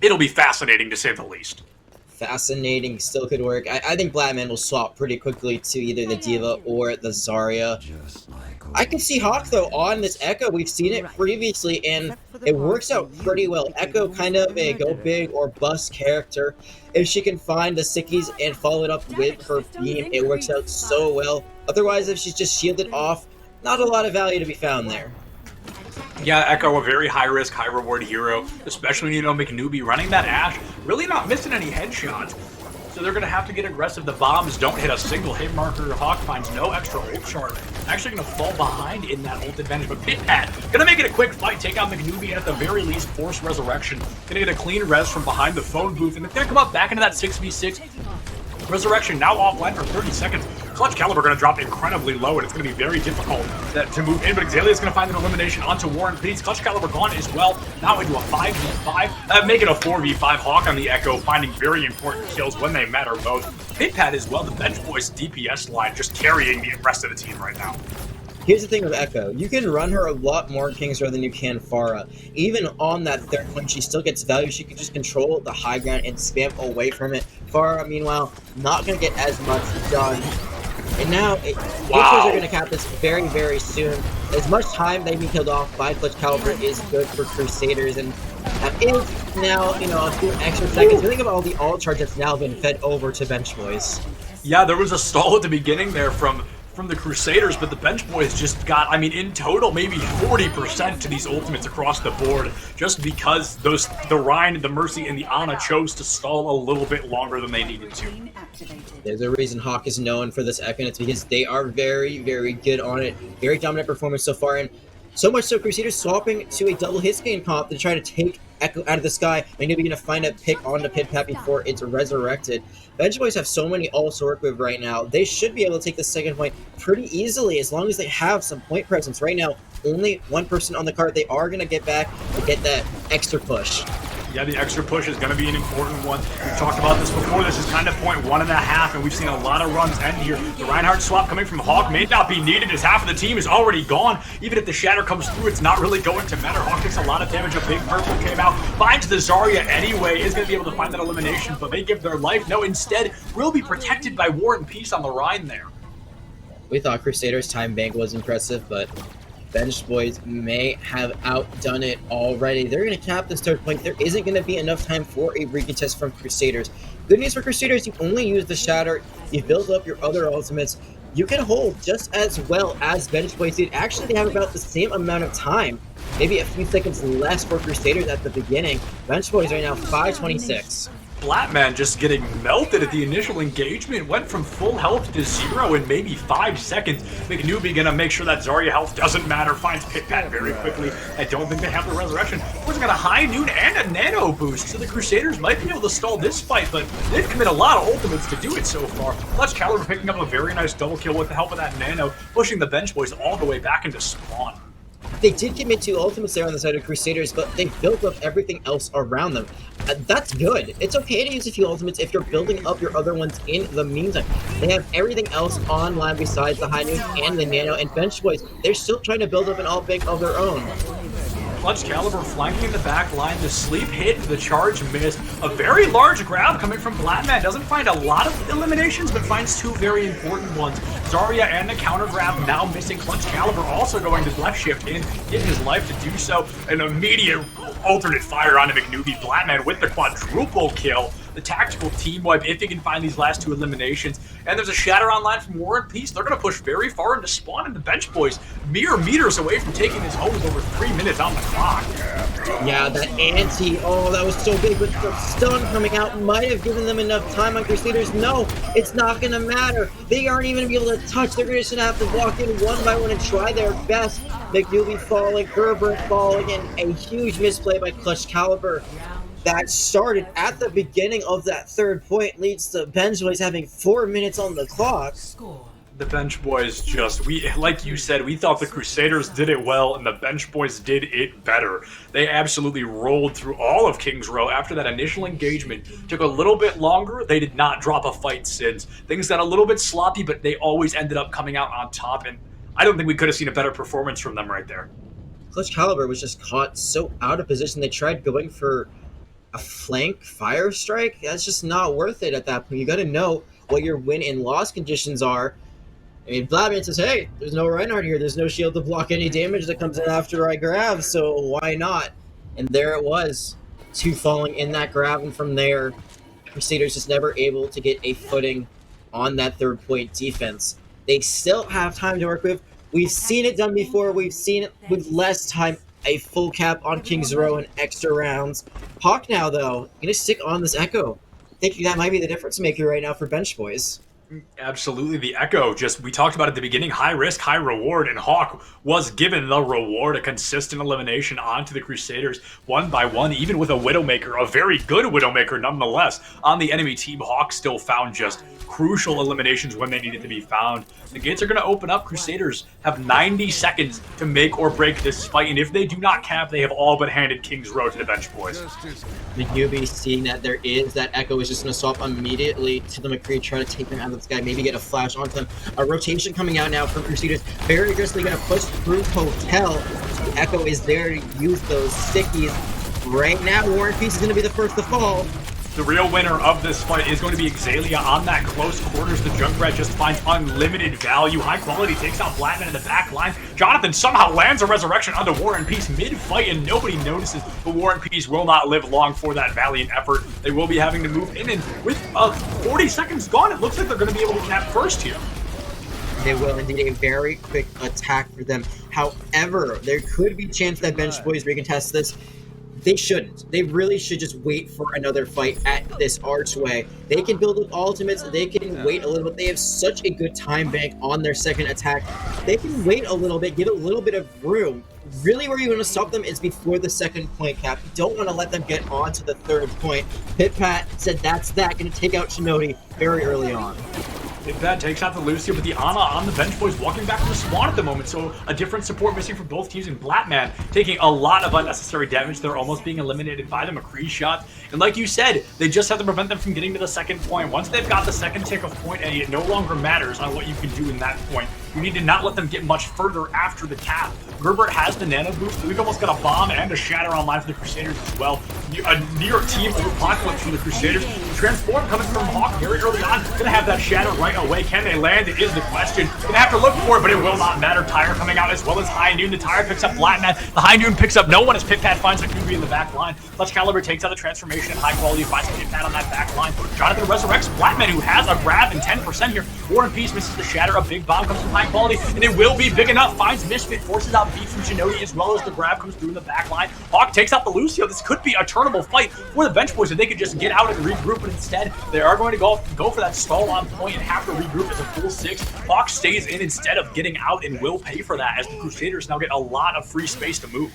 it'll be fascinating to say the least. Fascinating, still could work. I think Blackman will swap pretty quickly to either the Diva or the Zarya. I can see Hawk, though, on this Echo. We've seen it previously, and it works out pretty well. Echo, kind of a go big or bust character. If she can find the sickies and follow it up with her beam, it works out so well. Otherwise, if she's just shielded off, not a lot of value to be found there. Yeah, Echo, a very high-risk, high-reward hero, especially when you know McNewbie running that Ashe, really not missing any headshots. So they're going to have to get aggressive. The bombs don't hit a single hit marker. Hawk finds no extra ult shard. Actually going to fall behind in that ult advantage, but Pitpat going to make it a quick fight, take out McNewbie, and at the very least, force Resurrection. Going to get a clean res from behind the phone booth, and they're going to come up back into that 6v6. Resurrection now offline for 30 seconds. Clutch Caliber going to drop incredibly low, and it's going to be very difficult to move in, but Xalia is going to find an elimination onto Warren Peace. Clutch Caliber gone as well, now into a 5v5, making a 4v5. Hawk on the Echo, finding very important kills when they matter most. Pitpat as well, the Bench Boys DPS line, just carrying the rest of the team right now. Here's the thing with Echo. You can run her a lot more Kingsrow than you can Pharah. Even on that third point, she still gets value. She can just control the high ground and spam away from it. Pharah, meanwhile, not going to get as much done. And now, Kingsrows are going to cap this very, very soon. As much time they be killed off by Clutch Caliber is good for Crusaders. And that is now, a few extra seconds. Think about all the ult charge that's now been fed over to Bench Boys. Yeah, there was a stall at the beginning there from the Crusaders, but the Bench Boys just got, in total, maybe 40% to these ultimates across the board, just because the Rhine, the Mercy, and the Ana chose to stall a little bit longer than they needed to. There's a reason Hawk is known for this Echo, and it's because they are very, very good on it. Very dominant performance so far, and so much so Crusaders swapping to a double hit scan comp to try to take Echo out of the sky. Maybe going to find a pick onto Pitpat before it's resurrected. Bench Boys have so many ults to work with right now. They should be able to take the second point pretty easily as long as they have some point presence. Right now, only one person on the card. They are going to get back to get that extra push. Yeah, the extra push is going to be an important one. We've talked about this before. This is kind of point 1.5, and we've seen a lot of runs end here. The Reinhardt swap coming from Hawk may not be needed as half of the team is already gone. Even if the Shatter comes through, it's not really going to matter. Hawk takes a lot of damage. A big purple came out, finds the Zarya anyway, is going to be able to find that elimination, but they give their life. No, instead, will be protected by War and Peace on the Rhine there. We thought Crusaders' time bank was impressive, but Bench Boys may have outdone it already. They're going to cap this third point. There isn't going to be enough time for a recontest from Crusaders. Good news for Crusaders, you only use the Shatter. You build up your other ultimates. You can hold just as well as Bench Boys did. Actually, they have about the same amount of time. Maybe a few seconds less for Crusaders at the beginning. Bench Boys right now, 5:26. Flatman just getting melted at the initial engagement, went from full health to 0 in maybe 5 seconds. McNewbie gonna make sure that Zarya health doesn't matter, finds Pitpat very quickly. I don't think they have the resurrection. Wasn't got a high noon and a nano boost, so the Crusaders might be able to stall this fight, but they've committed a lot of ultimates to do it so far. Clutch Caliber picking up a very nice double kill with the help of that nano, pushing the Bench Boys all the way back into spawn. They did commit 2 ultimates there on the side of Crusaders, but they built up everything else around them. That's good. It's okay to use a few ultimates if you're building up your other ones in the meantime. They have everything else online besides the high noon and the nano, and Bench Boys, they're still trying to build up an all-big of their own. Clutch Caliber flanking the back line. The sleep hit, the charge missed. A very large grab coming from Blackman. Doesn't find a lot of eliminations, but finds 2 very important ones. Zarya and the counter grab now missing. Clutch Caliber also going to left shift in, getting his life to do so. An immediate alternate fire onto McNewbie. Blackman with the quadruple kill. the tactical team wipe if he can find these last 2 eliminations. And there's a shatter online from War and Peace. They're going to push very far into spawn, and the bench boys mere meters away from taking this home with over 3 minutes on the clock. Yeah, that anti, oh, that was so big, but the stun coming out might have given them enough time on Crusaders. No, it's not going to matter. They aren't even going to be able to touch. They're just going to have to walk in one by one and try their best. McNewby falling, Herbert falling, and a huge misplay by Clutch Caliber. That started at the beginning of that 3rd point, leads to Bench Boys having 4 minutes on the clock. The bench boys just, like you said, we thought the Crusaders did it well, and the bench boys did it better. They absolutely rolled through all of Kings Row. After that initial engagement took a little bit longer, they did not drop a fight since. Things got a little bit sloppy, but they always ended up coming out on top, and I don't think we could have seen a better performance from them right there. Clutch Caliber was just caught so out of position. They tried going for a flank fire strike. That's just not worth it at that point. You got to know what your win and loss conditions are. I mean, Vladimir says, hey, there's no Reinhardt here. There's no shield to block any damage that comes in after I grab, so why not? And there it was. 2 falling in that grab, and from there, Crusaders just never able to get a footing on that 3rd point defense. They still have time to work with. We've seen it done before. We've seen it with less time. A full cap on Kings Row and extra rounds. Hawk now, though, gonna stick on this Echo. Thinking that might be the difference maker right now for Bench Boys. Absolutely, the Echo, we talked about at the beginning, high risk, high reward, and Hawk was given the reward, a consistent elimination onto the Crusaders, 1 by 1, even with a Widowmaker, a very good Widowmaker nonetheless. On the enemy team, Hawk still found just crucial eliminations when they needed to be found. The gates are going to open up. Crusaders have 90 seconds to make or break this fight, and if they do not cap, they have all but handed Kings Row to the bench boys. The UB, seeing that there is that Echo, is just going to swap immediately to the McCree, try to take them out of this guy, maybe get a flash onto them. A rotation coming out now from Crusaders. Very aggressively going to push through Hotel. The Echo is there to use those stickies. Right now, War and Peace is going to be the first to fall. The real winner of this fight is going to be Exalia on that close quarters. The Junkrat just finds unlimited value. High quality takes out Blackman in the back line. Jonathan somehow lands a resurrection onto War and Peace mid-fight, and nobody notices. But War and Peace will not live long for that valiant effort. They will be having to move in, and with 40 seconds gone, it looks like they're going to be able to cap first here. They will indeed. A very quick attack for them. However, there could be a chance that Bench Boys recontest this. They shouldn't. They really should just wait for another fight at this archway. They can build up ultimates. They can wait a little bit. They have such a good time bank on their second attack. They can wait a little bit, give a little bit of room. Really, where you want to stop them is before the 2nd point cap. You don't want to let them get on to the 3rd point. Pit-Pat said that's that. Going to take out Shinobi very early on. That takes out the Lucio, but the Ana on the bench boys walking back from the spawn at the moment, so a different support missing for both teams, and Blackman taking a lot of unnecessary damage. They're almost being eliminated by the McCree shot, and like you said, they just have to prevent them from getting to the 2nd point. Once they've got the 2nd tick of point A, it no longer matters on what you can do in that point. You need to not let them get much further after the cap. Gerbert has the nano boost. We've almost got a bomb and a shatter online for the Crusaders as well. A near team apocalypse from the Crusaders. Transform coming from Hawk very early on. Gonna have that shatter right away. Can they land? It is the question. Gonna have to look for it, but it will not matter. Tire coming out as well as High Noon. The Tire picks up Flatman. The High Noon picks up no one as Pit-Pat finds a QB in the back line. Clutch Caliber takes out the transformation. High quality finds Pit-Pat on that back line. Jonathan resurrects Flatman, who has a grab and 10% here. War and Peace misses the shatter. A big bomb comes from High quality, and it will be big enough. Finds Misfit, forces out beat from Shinobi, as well as the grab comes through in the back line. Hawk takes out the Lucio. This could be a turnable fight for the bench boys if they could just get out and regroup, but instead they are going to go for that stall on point and have to regroup as a full 6. Hawk stays in instead of getting out and will pay for that as the Crusaders now get a lot of free space to move.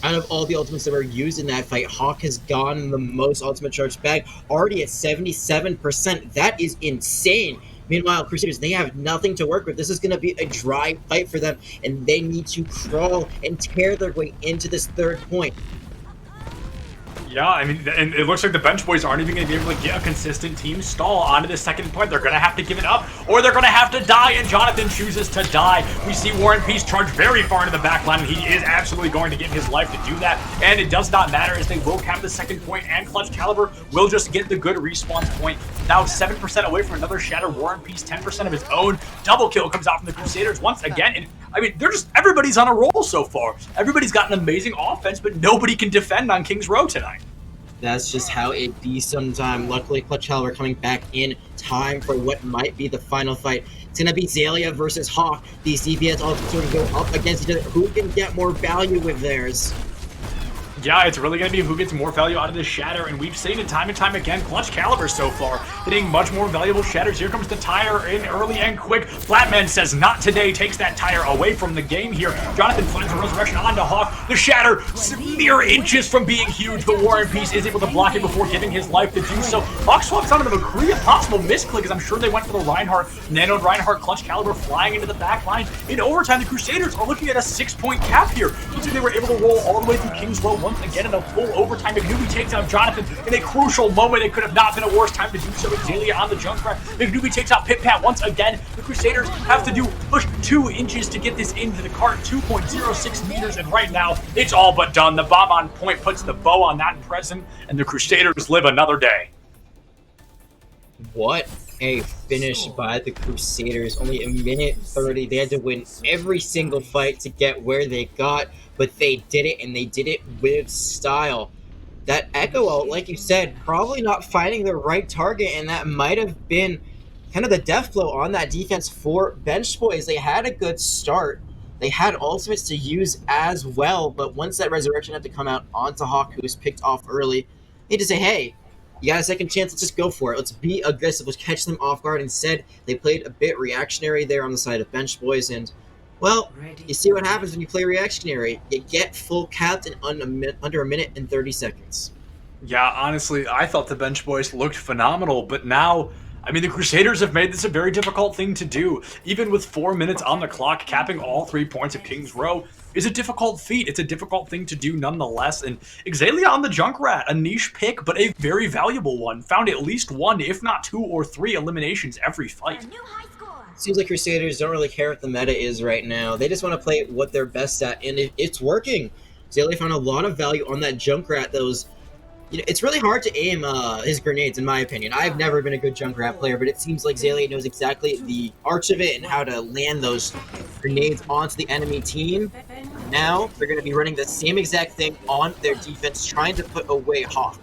Out of all the ultimates that were used in that fight, Hawk has gotten the most ultimate charge bag, already at 77%. That is insane. Meanwhile, Crusaders, they have nothing to work with. This is going to be a dry fight for them, and they need to crawl and tear their way into this 3rd point. Yeah, I mean, and it looks like the bench boys aren't even going to be able to get a consistent team stall onto the 2nd point. They're going to have to give it up, or they're going to have to die, and Jonathan chooses to die. We see War and Peace charge very far into the back line, and he is absolutely going to give his life to do that, and it does not matter as they will cap the 2nd point, and Clutch Caliber will just get the good respawn point. Now 7% away from another shatter. War and Peace 10% of his own. Double kill comes out from the Crusaders once again, and I mean, everybody's on a roll so far. Everybody's got an amazing offense, but nobody can defend on Kings Row tonight. That's just how it be sometime. Luckily, Clutch Caliber coming back in time for what might be the final fight. It's going to be Zalia versus Hawk. These DPS all sort of go up against each other. Who can get more value with theirs? Yeah, it's really going to be who gets more value out of this shatter, and we've seen it time and time again. Clutch Caliber so far hitting much more valuable shatters. Here comes the tire in early and quick. Flatman says not today, takes that tire away from the game here. Jonathan finds a resurrection onto Hawk. The shatter mere inches from being huge. The War and Peace is able to block it before giving his life to do so. Hawk swaps onto the McCree, a possible misclick, as I'm sure they went for the Reinhardt. Nanoed Reinhardt, Clutch Caliber flying into the back line. In overtime, the Crusaders are looking at a 6-point cap here. Looks like they were able to roll all the way through King's Row once again in a full overtime. McNewby takes out Jonathan in a crucial moment. It could have not been a worse time to do so. Xalia on the Junkrat. McNewby takes out Pit-Pat once again. The Crusaders have to push 2 inches to get this into the cart. 2.06 meters, and right now, it's all but done. The bomb on point puts the bow on that present, and the Crusaders live another day. What a finish by the Crusaders. Only a minute 30. They had to win every single fight to get where they got, but they did it, and they did it with style. That Echo ult, like you said, probably not finding the right target, and that might have been kind of the death blow on that defense for Bench Boys. They had a good start. They had ultimates to use as well, but once that resurrection had to come out onto Hawk, who was picked off early, they had to say, hey, you got a second chance, let's just go for it. Let's be aggressive, let's catch them off guard. Instead, they played a bit reactionary there on the side of Bench Boys, and, well, you see what happens when you play reactionary. You get full capped in under a minute and 30 seconds. Yeah, honestly, I thought the Bench Boys looked phenomenal, but now, I mean, the Crusaders have made this a very difficult thing to do. Even with 4 minutes on the clock, capping all 3 points of King's Row is a difficult feat. It's a difficult thing to do nonetheless. And Xalia on the Junkrat, a niche pick, but a very valuable one. Found at least 1, if not 2 or 3 eliminations every fight. Seems like Crusaders don't really care what the meta is right now. They just want to play what they're best at, and it's working. Xalia found a lot of value on that Junkrat that was... You know, it's really hard to aim his grenades, in my opinion. I've never been a good Junkrat player, but it seems like Xalia knows exactly the arch of it and how to land those grenades onto the enemy team. Now, they're going to be running the same exact thing on their defense, trying to put away Hawk.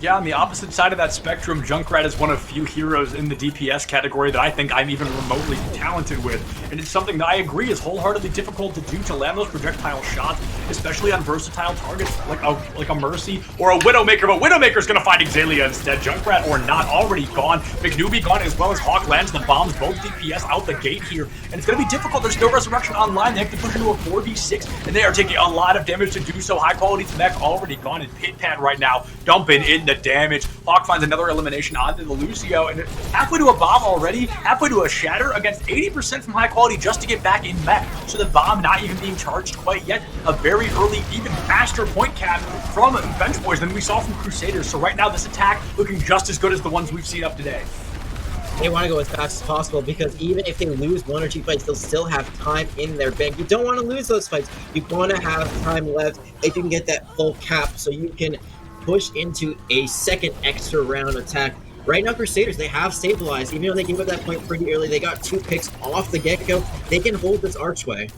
Yeah, on the opposite side of that spectrum, Junkrat is one of few heroes in the DPS category that I think I'm even remotely talented with. And it's something that I agree is wholeheartedly difficult to do, to land those projectile shots, especially on versatile targets like a Mercy or a Widowmaker. But Widowmaker's going to find Xalia instead. Junkrat or not, already gone. McNewby gone, as well as Hawk lands the bombs, both DPS out the gate here. And it's going to be difficult. There's no resurrection online. They have to push into a 4v6, and they are taking a lot of damage to do so. High quality mech already gone, and Pit-Pat right now dumping in the damage. Hawk finds another elimination onto the Lucio, and halfway to a bomb already, halfway to a shatter against 80% from high quality just to get back in mech. So the bomb not even being charged quite yet. A very early, even faster point cap from Bench Boys than we saw from Crusaders. So right now this attack looking just as good as the ones we've seen up today. They want to go as fast as possible, because even if they lose 1 or 2 fights, they'll still have time in their bank. You don't want to lose those fights. You want to have time left if you can get that full cap, so you can push into a second extra round attack. Right now, Crusaders, they have stabilized. Even though they gave up that point pretty early, they got 2 picks off the get-go. They can hold this archway.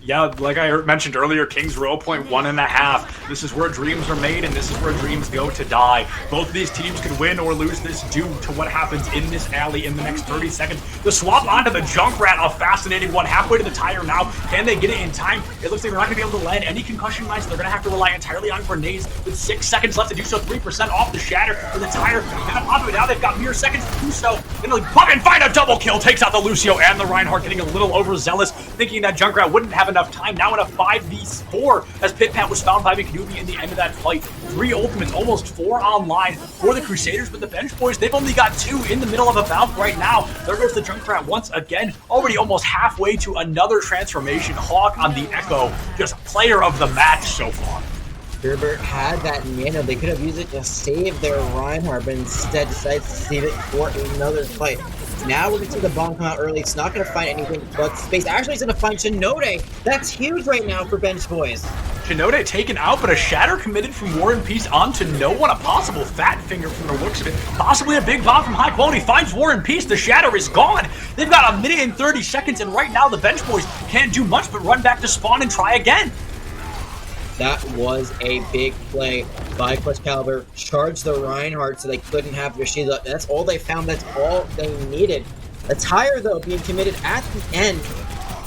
Yeah, like I mentioned earlier, King's Row point 1.5. This is where dreams are made, and this is where dreams go to die. Both of these teams could win or lose this due to what happens in this alley in the next 30 seconds. The swap onto the Junkrat, a fascinating one, halfway to the tire now. Can they get it in time? It looks like they're not going to be able to land any concussion lines, so they're going to have to rely entirely on grenades with 6 seconds left to do so. 3% off the shatter for the tire. And onto it now, they've got mere seconds to do so. Gonna pop and find a double kill, takes out the Lucio and the Reinhardt, getting a little overzealous, thinking that Junkrat wouldn't have enough time. Now in a 5v4 as Pit-Pat was found by McNewby in the end of that fight. 3 ultimates, almost 4 online for the Crusaders, but the Bench Boys, they've only got 2 in the middle of a bout right now. There goes the Junkrat once again, already almost halfway to another transformation. Hawk on the Echo, just player of the match so far. Gerbert had that nano. They could have used it to save their Reinhardt, but instead decided to save it for another fight. Now we're going to see the bomb come out early. It's not going to find anything but space. Actually, it's going to find Shinode. That's huge right now for Bench Boys. Shinode taken out, but a shatter committed from War and Peace onto no one. A possible fat finger from the looks of it. Possibly a big bomb from high quality. Finds War and Peace. The shatter is gone. They've got a minute and 30 seconds, and right now the Bench Boys can't do much but run back to spawn and try again. That was a big play by Clutch Caliber. Charged the Reinhardt so they couldn't have their shield up. That's all they found. That's all they needed. A tire, though, being committed at the end.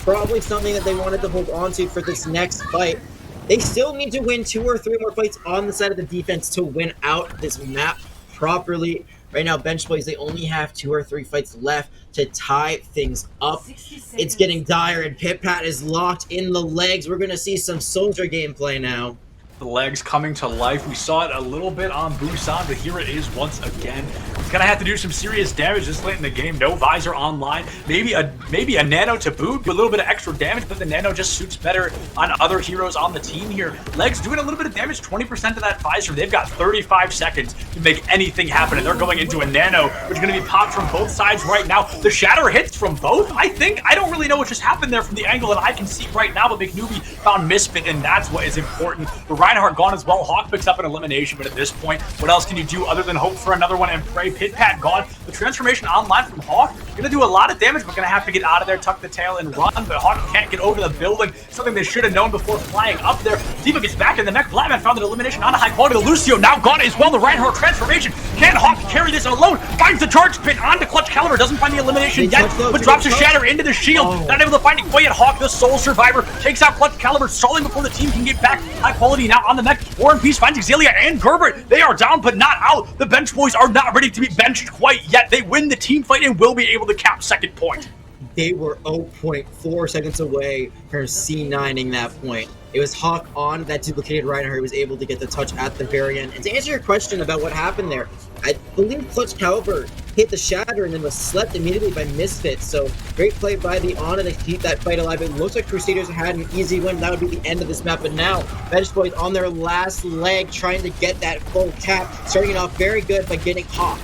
Probably something that they wanted to hold on to for this next fight. They still need to win 2 or 3 more fights on the side of the defense to win out this map properly. Right now, Bench Boys, they only have 2 or 3 fights left to tie things up. It's getting dire, and Pit Pat is locked in the legs. We're going to see some soldier gameplay now. The legs coming to life. We saw it a little bit on Busan, but here it is once again. He's gonna have to do some serious damage this late in the game. No visor online. Maybe a nano to boot, but a little bit of extra damage, but the nano just suits better on other heroes on the team here. Legs doing a little bit of damage, 20% of that visor. They've got 35 seconds to make anything happen, and they're going into a nano, which is gonna be popped from both sides right now. The shatter hits from both, I think. I don't really know what just happened there from the angle that I can see right now, but McNewbie found Misfit, and that's what is important. The Reinhardt gone as well. Hawk picks up an elimination, but at this point, what else can you do other than hope for another one and pray? Pit Pat gone. The transformation online from Hawk, gonna do a lot of damage, but gonna have to get out of there, tuck the tail, and run. But Hawk can't get over the building. Something they should have known before flying up there. Diva gets back in the neck. Blackman found an elimination on a high quality. Lucio now gone as well. The Reinhardt transformation. Can Hawk carry this alone? Finds the charge pin onto Clutch Caliber. Doesn't find the elimination yet, but drops a shatter into the shield. Not able to find it quite yet. Hawk, the sole survivor, takes out Clutch Caliber, stalling before the team can get back. High quality now on the mech. War and Peace finds Exelia and Gerbert. They are down, but not out. The Bench Boys are not ready to be benched quite yet. They win the team fight and will be able to cap second point. They were 0.4 seconds away from C9ing that point. It was Hawk on that duplicated Reinhardt who was able to get the touch at the very end. And to answer your question about what happened there, I believe Clutch Caliber hit the shatter and then was slept immediately by Misfits. So great play by the Ana to keep that fight alive. It looks like Crusaders had an easy win. That would be the end of this map. But now, Bench Boys on their last leg trying to get that full cap. Starting it off very good by getting Hawk.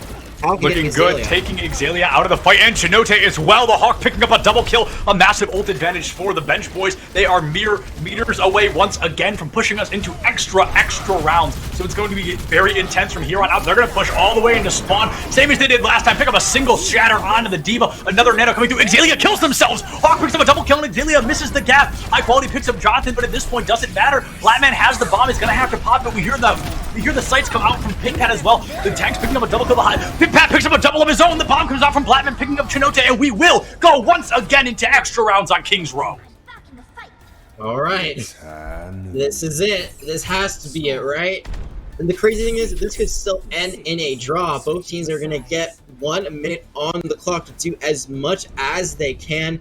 Looking good, taking Exelia out of the fight, and Chinote as well. The Hawk picking up a double kill, a massive ult advantage for the Bench Boys. They are mere meters away once again from pushing us into extra rounds. So it's going to be very intense from here on out. They're going to push all the way into spawn, same as they did last time. Pick up a single shatter onto the Diva. Another nano coming through. Exelia kills themselves. Hawk picks up a double kill, and Exelia misses the gap. High quality picks up Jonathan, but at this point doesn't matter. Blackman has the bomb. He's going to have to pop it. We hear the sights come out from Pit Pat as well. The tank's picking up a double kill behind. Pit Pat picks up a double of his own. The bomb comes out from Blackman, picking up Chinote, and we will go once again into extra rounds on King's Row. All right. This is it. This has to be it, right? And the crazy thing is, this could still end in a draw. Both teams are going to get 1 minute on the clock to do as much as they can.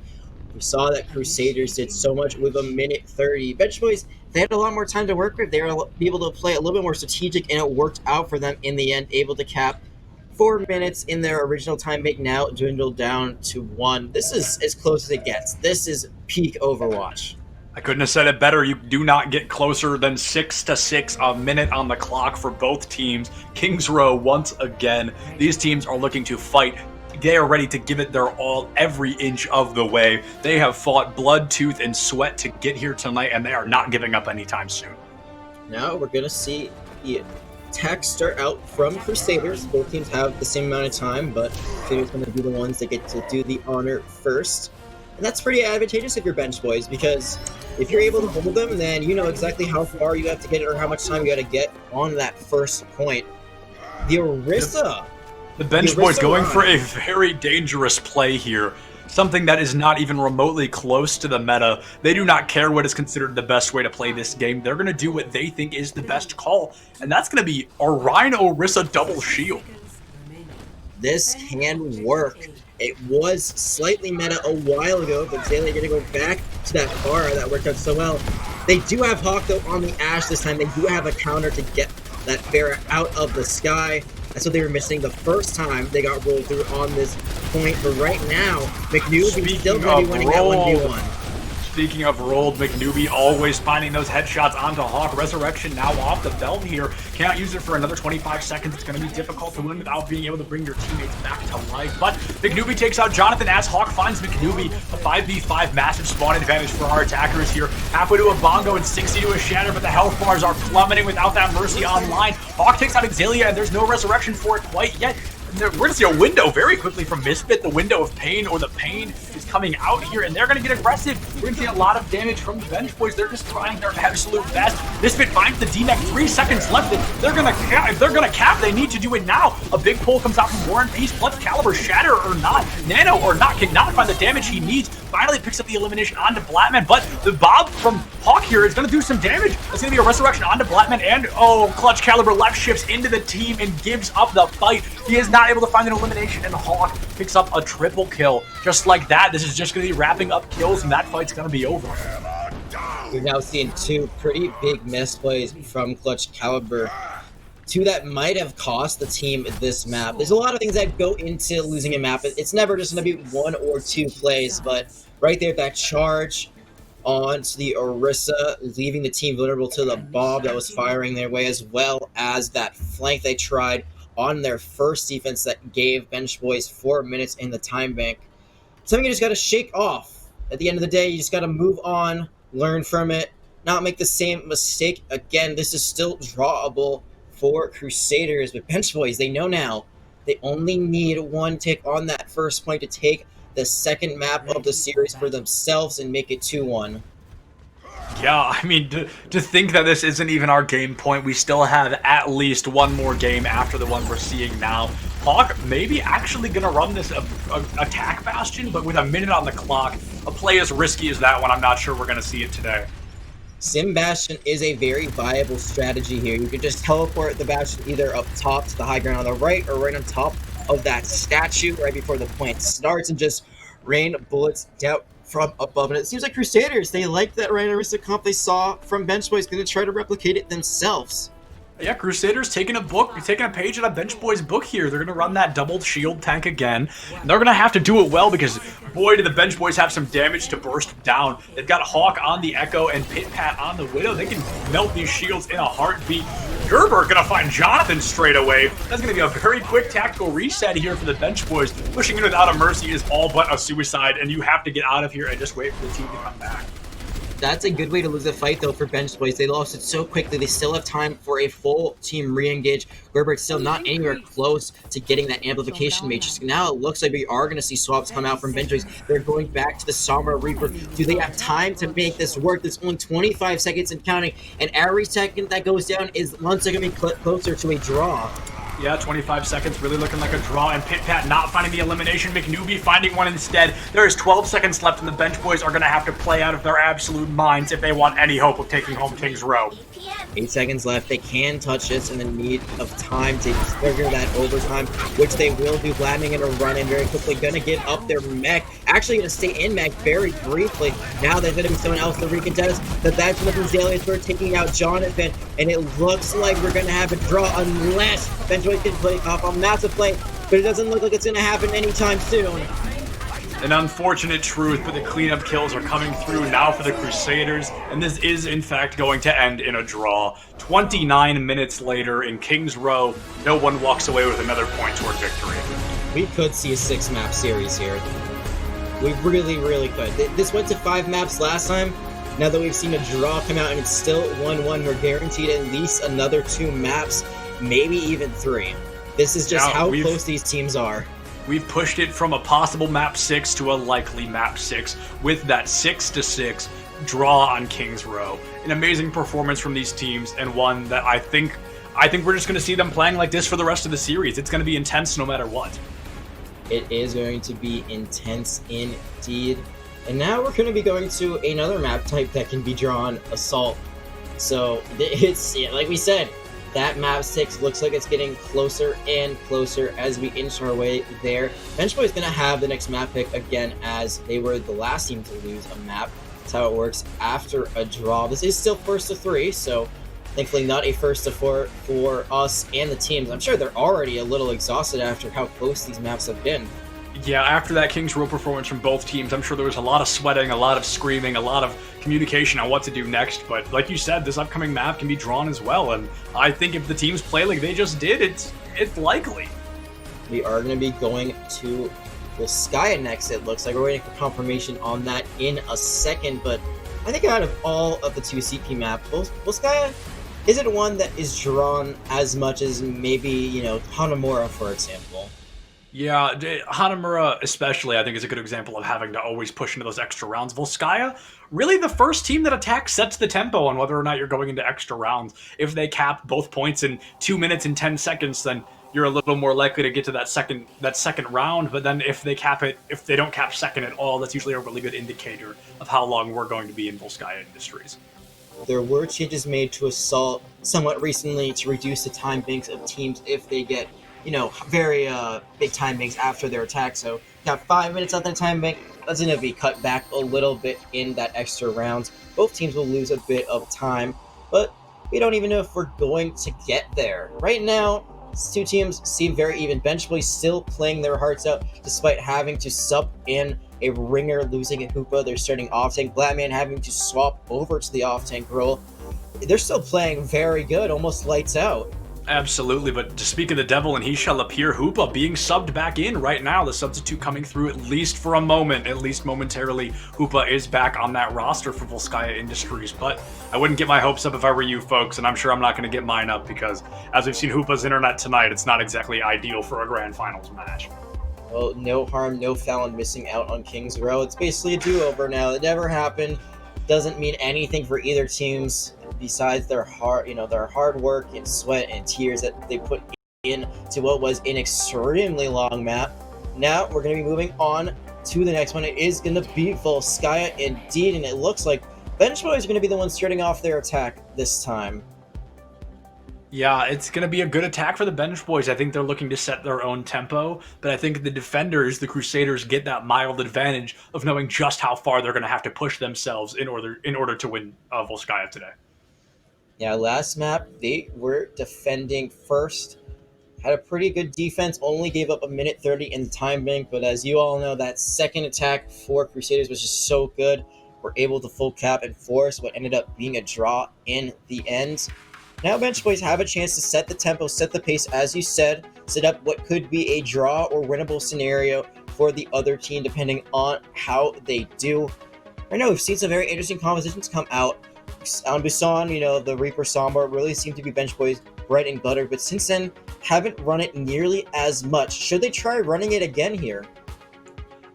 We saw that Crusaders did so much with 1:30. Bench Boys, they had a lot more time to work with. They were able to play a little bit more strategic, and it worked out for them in the end, able to cap 4 minutes in their original time make now dwindled down to 1. This is as close as it gets. This is peak Overwatch. I couldn't have said it better. You do not get closer than 6 to 6, a minute on the clock for both teams. King's Row once again. These teams are looking to fight. They are ready to give it their all every inch of the way. They have fought blood, tooth, and sweat to get here tonight, and they are not giving up anytime soon. Now we're going to see the attacks start out from Crusaders. Both teams have the same amount of time, but Crusaders going to be the ones that get to do the honor first. And that's pretty advantageous if you're Bench Boys, because if you're able to hold them, then you know exactly how far you have to get it or how much time you got to get on that first point. The Orisa. The Bench Boys going for a very dangerous play here. Something that is not even remotely close to the meta. They do not care what is considered the best way to play this game. They're going to do what they think is the best call, and that's going to be Orion Orisa double shield. This can work. It was slightly meta a while ago, but Zayla going to go back to that bar that worked out so well. They do have Hawk, though, on the Ashe this time. They do have a counter to get that Pharah out of the sky. That's what they were missing the first time they got rolled through on this point. But right now, McNewbie still going to be winning that 1v1. Speaking of rolled, McNewbie always finding those headshots onto Hawk. Resurrection now off the belt here. Can't use it for another 25 seconds. It's going to be difficult to win without being able to bring your teammates back to life. But McNewbie takes out Jonathan as Hawk finds McNewbie. A 5v5 massive spawn advantage for our attackers here. Halfway to a bongo and 60 to a shatter, but the health bars are plummeting without that mercy online. Hawk takes out Exelia, and there's no resurrection for it quite yet. We're going to see a window very quickly from Misfit. The window of pain, or the pain, is coming out here, and they're going to get aggressive. We're going to see a lot of damage from the bench boys. They're just trying their absolute best. Misfit finds the D-Mech, 3 seconds left. If they're going to cap, they need to do it now. A big pull comes out from Warren Peace. Clutch Caliber, Shatter or not, Nano or not, cannot find the damage he needs. Finally picks up the elimination onto Blackman, but the Bob from Hawk here is going to do some damage. It's going to be a resurrection onto Blackman, and Clutch Caliber left shifts into the team and gives up the fight. He is not able to find an elimination, and Hawk picks up a triple kill. Just like that, this is just going to be wrapping up kills, and that fight's going to be over. We've now seen 2 pretty big misplays from Clutch Caliber. 2 that might have cost the team this map. There's a lot of things that go into losing a map. It's never just going to be 1 or 2 plays, but right there, that charge onto the Orisa, leaving the team vulnerable to the bomb that was firing their way, as well as that flank they tried on their first defense that gave Bench Boys 4 minutes in the time bank. Something you just got to shake off. At the end of the day, you just got to move on, learn from it, not make the same mistake again. This is still drawable for Crusaders, but Bench Boys, they know now they only need 1 tick on that first point to take the second map of the series for themselves and make it 2-1. Yeah, I mean, to think that this isn't even our game point, we still have at least 1 more game after the one we're seeing now. Hawk maybe actually going to run this attack bastion, but with a minute on the clock, a play as risky as that one, I'm not sure we're going to see it today. Sim Bastion is a very viable strategy here. You can just teleport the Bastion either up top to the high ground on the right or right on top of that statue right before the point starts and just rain bullets down from above. And it seems like Crusaders, they like that Rhino comp they saw from Bench Boys, going to try to replicate it themselves. Yeah, Crusaders taking a page out of Bench Boys' book here. They're going to run that double shield tank again. And they're going to have to do it well because, boy, do the Bench Boys have some damage to burst down. They've got Hawk on the Echo and Pit Pat on the Widow. They can melt these shields in a heartbeat. Gerber going to find Jonathan straight away. That's going to be a very quick tactical reset here for the Bench Boys. Pushing in without a mercy is all but a suicide, and you have to get out of here and just wait for the team to come back. That's a good way to lose a fight, though, for Bench Boys. They lost it so quickly. They still have time for a full team re-engage. Gerbert's still not anywhere close to getting that amplification matrix. Now it looks like we are going to see swaps come out from Bench Boys. They're going back to the Somber Reaper. Do they have time to make this work? There's only 25 seconds and counting, and every second that goes down is 1 second closer to a draw. Yeah, 25 seconds, really looking like a draw, and Pit Pat not finding the elimination, McNewbie finding one instead. There is 12 seconds left, and the Bench Boys are going to have to play out of their absolute minds if they want any hope of taking home Kings Row. 8 seconds left. They can touch this in the need of time to trigger that overtime, which they will do. Blamming going to run in very quickly, going to get up their mech. Actually going to stay in mech very briefly. Now they're going to be someone else to recontest. But that's what happens. We're taking out Jonathan, and it looks like we're going to have a draw unless Bench Boys can play off a massive play, but it doesn't look like it's going to happen anytime soon. An unfortunate truth, but the cleanup kills are coming through now for the Crusaders, and this is in fact going to end in a draw. 29 minutes later in Kings Row, no one walks away with another point toward victory. We could see a 6-map series here. We really, really could. This went to 5 maps last time. Now that we've seen a draw come out and it's still 1-1, we're guaranteed at least another 2 maps, maybe even 3. This is just how close these teams are. We've pushed it from a possible map 6 to a likely map 6 with that 6-6 draw on Kings Row. An amazing performance from these teams, and one that I think we're just going to see them playing like this for the rest of the series. It's going to be intense no matter what. It is going to be intense indeed. And now we're going to be going to another map type that can be drawn, Assault. So it's, like we said, that map 6 looks like it's getting closer and closer as we inch our way there. Bench Boys is going to have the next map pick again, as they were the last team to lose a map. That's how it works after a draw. This is still 1st to 3, so thankfully not a 1st to 4 for us and the teams. I'm sure they're already a little exhausted after how close these maps have been. Yeah, after that Kings Row performance from both teams, I'm sure there was a lot of sweating, a lot of screaming, a lot of communication on what to do next. But like you said, this upcoming map can be drawn as well. And I think if the teams play like they just did, it's likely. We are going to be going to Volskaya next, it looks like. We're waiting for confirmation on that in a second. But I think out of all of the 2 CP maps, Volskaya isn't one that is drawn as much as maybe, Hanamura, for example. Yeah, Hanamura especially, I think, is a good example of having to always push into those extra rounds. Volskaya, really the first team that attacks sets the tempo on whether or not you're going into extra rounds. If they cap both points in 2 minutes and 10 seconds, then you're a little more likely to get to that second round. But then if they don't cap second at all, that's usually a really good indicator of how long we're going to be in Volskaya Industries. There were changes made to Assault somewhat recently to reduce the time banks of teams if they get, very big time banks after their attack. So, got 5 minutes on the time bank. That's going to be cut back a little bit in that extra rounds. Both teams will lose a bit of time, but we don't even know if we're going to get there. Right now, these two teams seem very even. Bench Boys still playing their hearts out despite having to sub in a ringer, losing a Hoopa. They're starting off tank. Blackman having to swap over to the off tank role. They're still playing very good, almost lights out. Absolutely, but to speak of the devil and he shall appear, Hoopa being subbed back in right now, the substitute coming through at least for a moment, at least momentarily. Hoopa is back on that roster for Volskaya Industries, but I wouldn't get my hopes up if I were you folks, and I'm sure I'm not going to get mine up because, as we've seen Hoopa's internet tonight, it's not exactly ideal for a grand finals match. Well, no harm, no foul, and missing out on Kings Row. It's basically a do-over now. It never happened. Doesn't mean anything for either teams besides their hard work and sweat and tears that they put into what was an extremely long map. Now we're going to be moving on to the next one. It is going to be Volskaya indeed, and it looks like Bench Boys are going to be the ones starting off their attack this time. Yeah, it's going to be a good attack for the Bench Boys. I think they're looking to set their own tempo, but I think the defenders, the Crusaders, get that mild advantage of knowing just how far they're going to have to push themselves in order to win Volskaya today. Yeah, last map, they were defending first. Had a pretty good defense, only gave up 1:30 in the time bank, but as you all know, that second attack for Crusaders was just so good. We're able to full cap and force what ended up being a draw in the end. Now Bench Boys have a chance to set the tempo, set the pace, as you said, set up what could be a draw or winnable scenario for the other team, depending on how they do. Right now, we've seen some very interesting compositions come out. On Busan, the Reaper Sombra really seemed to be Bench Boys' bread and butter, but since then, haven't run it nearly as much. Should they try running it again here?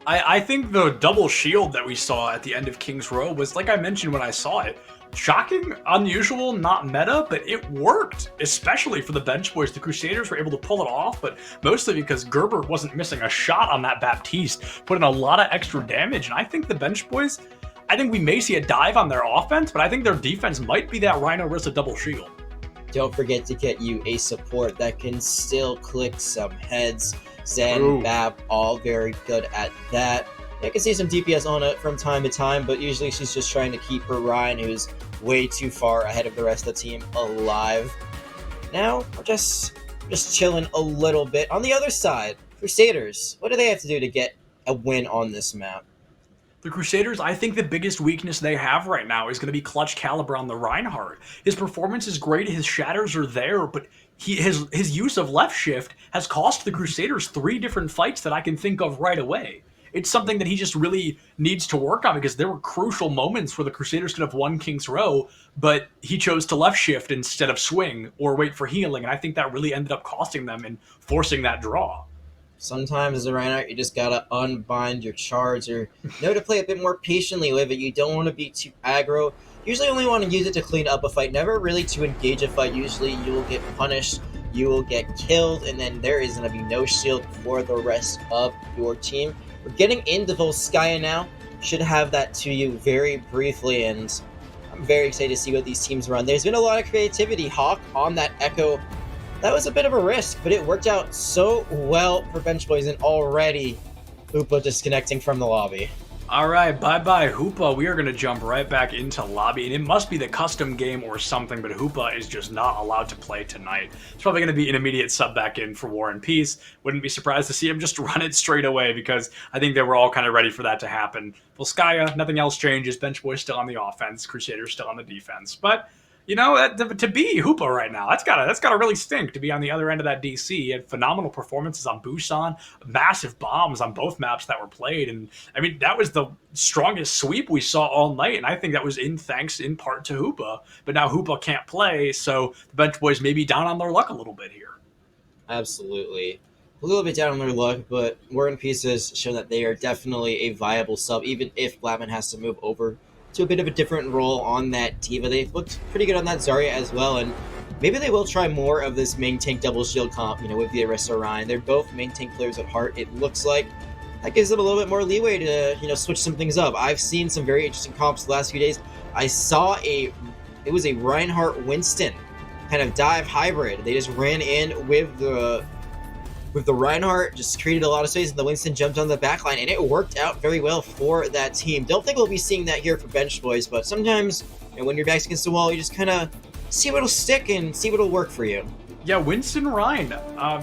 I think the double shield that we saw at the end of King's Row was, like I mentioned when I saw it, shocking, unusual, not meta, but it worked, especially for the Bench Boys. The Crusaders were able to pull it off, but mostly because Gerber wasn't missing a shot on that Baptiste, put in a lot of extra damage, and I think the Bench Boys, I think we may see a dive on their offense, but I think their defense might be that Rhino Rissa double shield. Don't forget to get you a support that can still click some heads. Zen, Bab, all very good at that. I can see some DPS on it from time to time, but usually she's just trying to keep her Ryan, who's way too far ahead of the rest of the team, alive. Now, we're just chilling a little bit. On the other side, Crusaders, what do they have to do to get a win on this map? The Crusaders, I think the biggest weakness they have right now is going to be Clutch Caliber on the Reinhardt. His performance is great, his shatters are there, but his use of left shift has cost the Crusaders 3 different fights that I can think of right away. It's something that he just really needs to work on because there were crucial moments where the Crusaders could have won King's Row, but he chose to left shift instead of swing or wait for healing, and I think that really ended up costing them and forcing that draw. Sometimes as a Reinhardt, you just gotta unbind your charge or know to play a bit more patiently with it. You don't want to be too aggro. Usually only want to use it to clean up a fight, never really to engage a fight. Usually you will get punished, you will get killed, and then there is going to be no shield for the rest of your team. We're getting into Volskaya now. Should have that to you very briefly, and I'm very excited to see what these teams run. There's been a lot of creativity. Hawk on that Echo. That was a bit of a risk, but it worked out so well for Bench Boys, and already Hoopa disconnecting from the lobby. All right, bye-bye, Hoopa. We are going to jump right back into lobby, and it must be the custom game or something, but Hoopa is just not allowed to play tonight. It's probably going to be an immediate sub back in for War and Peace. Wouldn't be surprised to see him just run it straight away, because I think they were all kind of ready for that to happen. Volskaya, nothing else changes. Bench Boys still on the offense, Crusaders still on the defense. But to be Hoopa right now, that's gotta really stink to be on the other end of that DC. He had phenomenal performances on Busan, massive bombs on both maps that were played, and I mean that was the strongest sweep we saw all night, and I think that was thanks in part to Hoopa. But now Hoopa can't play, so the Bench Boys may be down on their luck a little bit here. Absolutely. a little bit down on their luck, but War and Peace has shown that they are definitely a viable sub, even if Blackman has to move over to a bit of a different role on that Diva. They've looked pretty good on that Zarya as well, and maybe they will try more of this main tank double shield comp, with the Orisa Orion. They're both main tank players at heart, it looks like. That gives them a little bit more leeway to, switch some things up. I've seen some very interesting comps the last few days. I saw it was a Reinhardt-Winston kind of dive hybrid. They just ran in with the Reinhardt, just created a lot of space, and the Winston jumped on the backline, and it worked out very well for that team. Don't think we'll be seeing that here for Bench Boys, but sometimes when your back's against the wall, you just kind of see what'll stick and see what'll work for you. Yeah, Winston Ryan,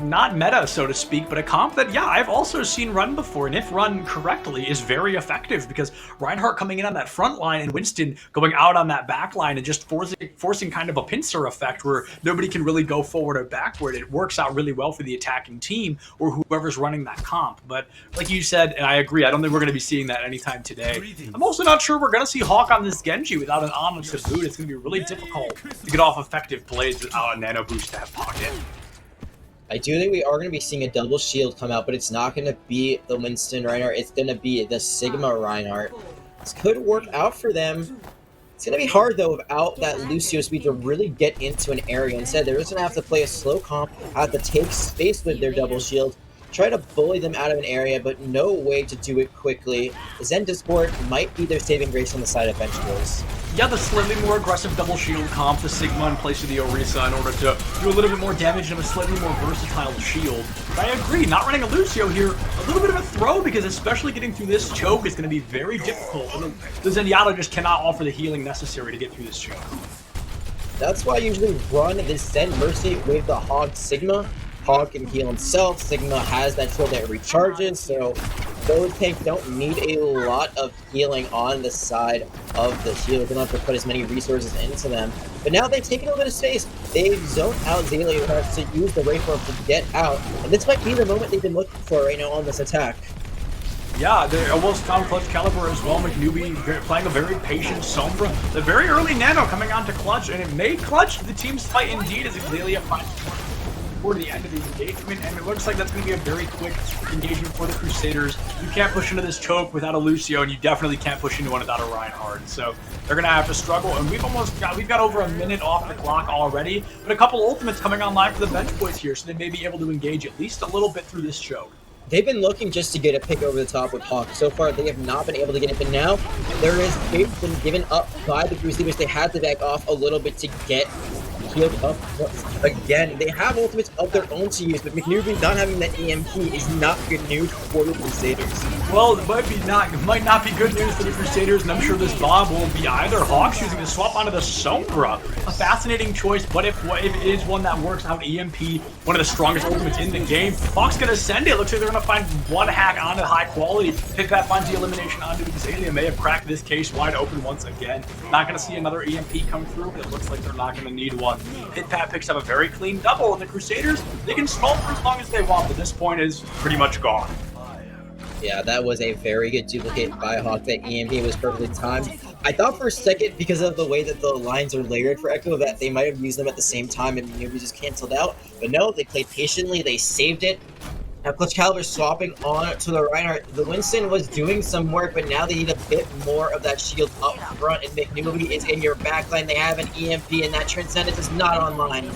not meta, so to speak, but a comp that, I've also seen run before, and if run correctly, is very effective, because Reinhardt coming in on that front line and Winston going out on that back line and just forcing kind of a pincer effect where nobody can really go forward or backward. It works out really well for the attacking team or whoever's running that comp. But like you said, and I agree, I don't think we're going to be seeing that anytime today. I'm also not sure we're going to see Hawk on this Genji without an Owlet to boot. It's going to be really difficult to get off effective plays without a nano boost to have pocket. I do think we are going to be seeing a double shield come out, but it's not going to be the Winston Reinhardt. It's going to be the Sigma Reinhardt. This could work out for them. It's going to be hard, though, without that Lucio speed to really get into an area. Instead, they're just going to have to play a slow comp, have to take space with their double shield, try to bully them out of an area, but no way to do it quickly. The Zen Discord might be their saving grace on the side of Bench Boys. Yeah, the slightly more aggressive double shield comp, the Sigma in place of the Orisa in order to do a little bit more damage and a slightly more versatile shield. But I agree, not running a Lucio here, a little bit of a throw, because especially getting through this choke is going to be very difficult. The Zenyatta just cannot offer the healing necessary to get through this choke. That's why I usually run this Zen Mercy with the Hog Sigma. Hog can heal himself, Sigma has that shield that recharges, so those tanks don't need a lot of healing on the side of the shield. They don't have to put as many resources into them. But now they've taken a little bit of space. They've zoned out Zaylee, who has to use the Ray Form to get out. And this might be the moment they've been looking for right now on this attack. Yeah, they almost found Clutch Caliber as well. McNewbie playing a very patient Sombra. The very early Nano coming on to Clutch, and it made Clutch the team's fight indeed as Xalia finds toward the end of the engagement, and it looks like that's going to be a very quick engagement for the Crusaders. You can't push into this choke without a Lucio, and you definitely can't push into one without a Reinhardt. So they're going to have to struggle, and we've got over a minute off the clock already, but a couple ultimates coming online for the Bench Boys here, so they may be able to engage at least a little bit through this choke. They've been looking just to get a pick over the top with Hawk. So far, they have not been able to get it, but now there is space been given up by the Crusaders. They had to back off a little bit to get healed up again. They have ultimates of their own to use, but McNewbie not having that EMP is not good news for the Crusaders. Well, it might not be good news for the Crusaders, and I'm sure this bomb won't be either. Hawks using the swap onto the Sombra. A fascinating choice, but if it is one that works out, EMP, one of the strongest ultimates in the game, Hawks gonna send it. Looks like they're gonna find one hack onto high quality. Pitpat finds the elimination onto Xalia. May have cracked this case wide open once again. Not gonna see another EMP come through, but it looks like they're not gonna need one. Pitpat picks up a very clean double, and the Crusaders, they can stall for as long as they want, but this point is pretty much gone. Yeah, that was a very good duplicate by Hawk. That EMP was perfectly timed. I thought for a second, because of the way that the lines are layered for Echo, that they might have used them at the same time and maybe just canceled out. But no, they played patiently, they saved it. Now Clutch Caliber swapping on to the Reinhardt. The Winston was doing some work, but now they need a bit more of that shield up front, and McNewbie is in your backline. They have an EMP, and that Transcendence is not online.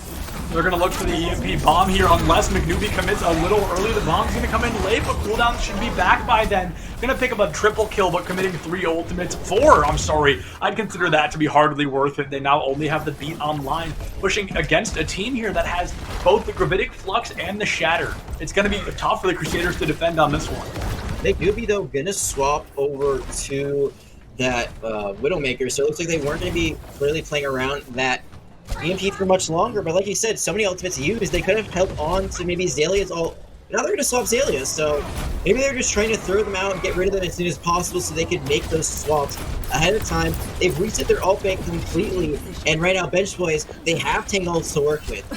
They're going to look for the EMP bomb here unless McNewbie commits a little early. The bomb's going to come in late, but cooldown should be back by then. Going to pick up a triple kill, but committing 3 ultimates. 4, I'm sorry. I'd consider that to be hardly worth it. They now only have the beat online, pushing against a team here that has both the Gravitic Flux and the Shatter. It's going to be tough for the Crusaders to defend on this one. McNewbie, though, going to swap over to that Widowmaker, so it looks like they weren't going to be clearly playing around that EMP for much longer, but like you said, so many ultimates used, they could have held on to maybe Zalia's ult. Now they're going to swap Zalia, so maybe they're just trying to throw them out and get rid of them as soon as possible so they could make those swaps ahead of time. They've reset their ult bank completely, and right now, Bench Boys, they have tank ults to work with.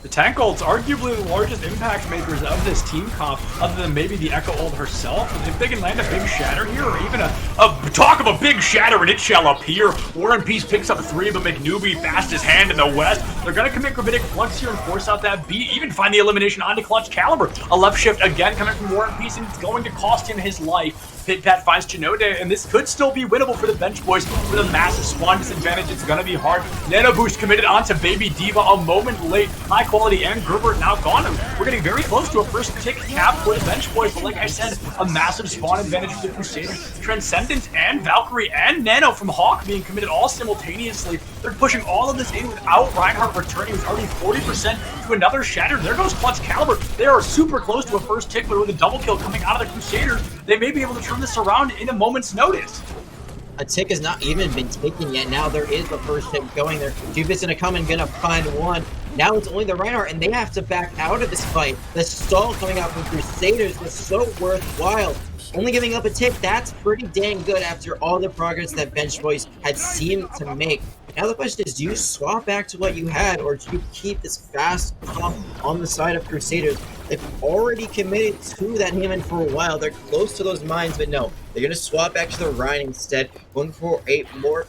The tank ults, arguably the largest impact makers of this team comp, other than maybe the Echo ult herself. If they can land a big shatter here, or even a talk of a big shatter, and it shall appear. War and Peace picks up 3, but McNewbie fastest hand in the West. They're going to commit Gravitic Flux here and force out that beat, even find the elimination onto Clutch Caliber. A left shift again coming from War and Peace, and it's going to cost him his life. Pit-Pat finds Chinode, and this could still be winnable for the bench boys. With a massive spawn disadvantage, it's going to be hard. Nano Boost committed onto Baby Diva a moment late. High quality and Gerbert now gone. We're getting very close to a first tick cap for the bench boys, but like I said, a massive spawn advantage for the Crusaders. Transcendent and Valkyrie and Nano from Hawk being committed all simultaneously. They're pushing all of this in without Reinhardt returning. He's already 40% to another shatter. There goes Clutch Caliber. They are super close to a first tick, but with a double kill coming out of the Crusaders, they may be able to turn this around in a moment's notice. A tick has not even been taken yet. Now there is the first tick going there. Jupit's gonna come and gonna find one. Now it's only the Reinhardt, and they have to back out of this fight. The stall coming out from Crusaders was so worthwhile. Only giving up a tick, that's pretty dang good after all the progress that bench boys had seemed to make. Now the question is, do you swap back to what you had, or do you keep this fast comp on the side of Crusaders? They've already committed to that Hammond for a while. They're close to those mines, but no. They're going to swap back to the Rhine instead, going for a more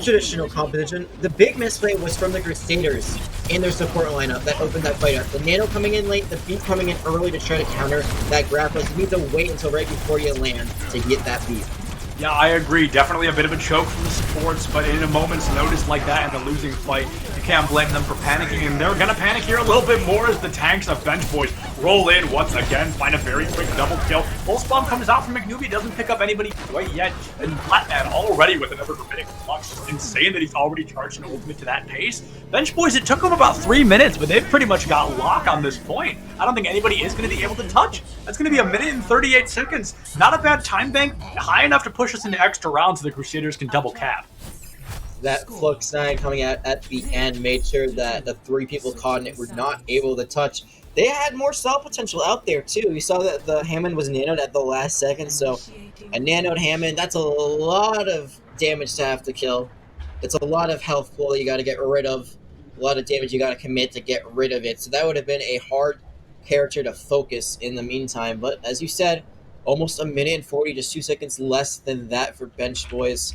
traditional composition. The big misplay was from the Crusaders in their support lineup that opened that fight up. The Nano coming in late, the beat coming in early to try to counter that grapple. You need to wait until right before you land to get that beat. Yeah, I agree. Definitely a bit of a choke from the supports, but in a moment's notice like that in the losing fight, you can't blame them for panicking, and they're going to panic here a little bit more as the tanks of bench boys roll in once again, find a very quick double kill. Pulse Bomb comes out from McNewbie, doesn't pick up anybody quite yet, and Flatman already with another Gravitic Flux. It's insane that he's already charged an ultimate to that pace. Bench boys, it took them about 3 minutes, but they've pretty much got lock on this point. I don't think anybody is going to be able to touch. That's going to be 1 minute and 38 seconds. Not a bad time bank, high enough to push us into extra rounds so the Crusaders can double cap. That Flux 9 coming out at the end made sure that the 3 people caught in it were not able to touch. They had more stall potential out there too. You saw that the Hammond was nanoed at the last second, so a nanoed Hammond, that's a lot of damage to have to kill. It's a lot of health pool that you got to get rid of. A lot of damage you got to commit to get rid of it. So that would have been a hard character to focus in the meantime. But as you said, almost 1 minute and 40, just 2 seconds less than that for bench boys.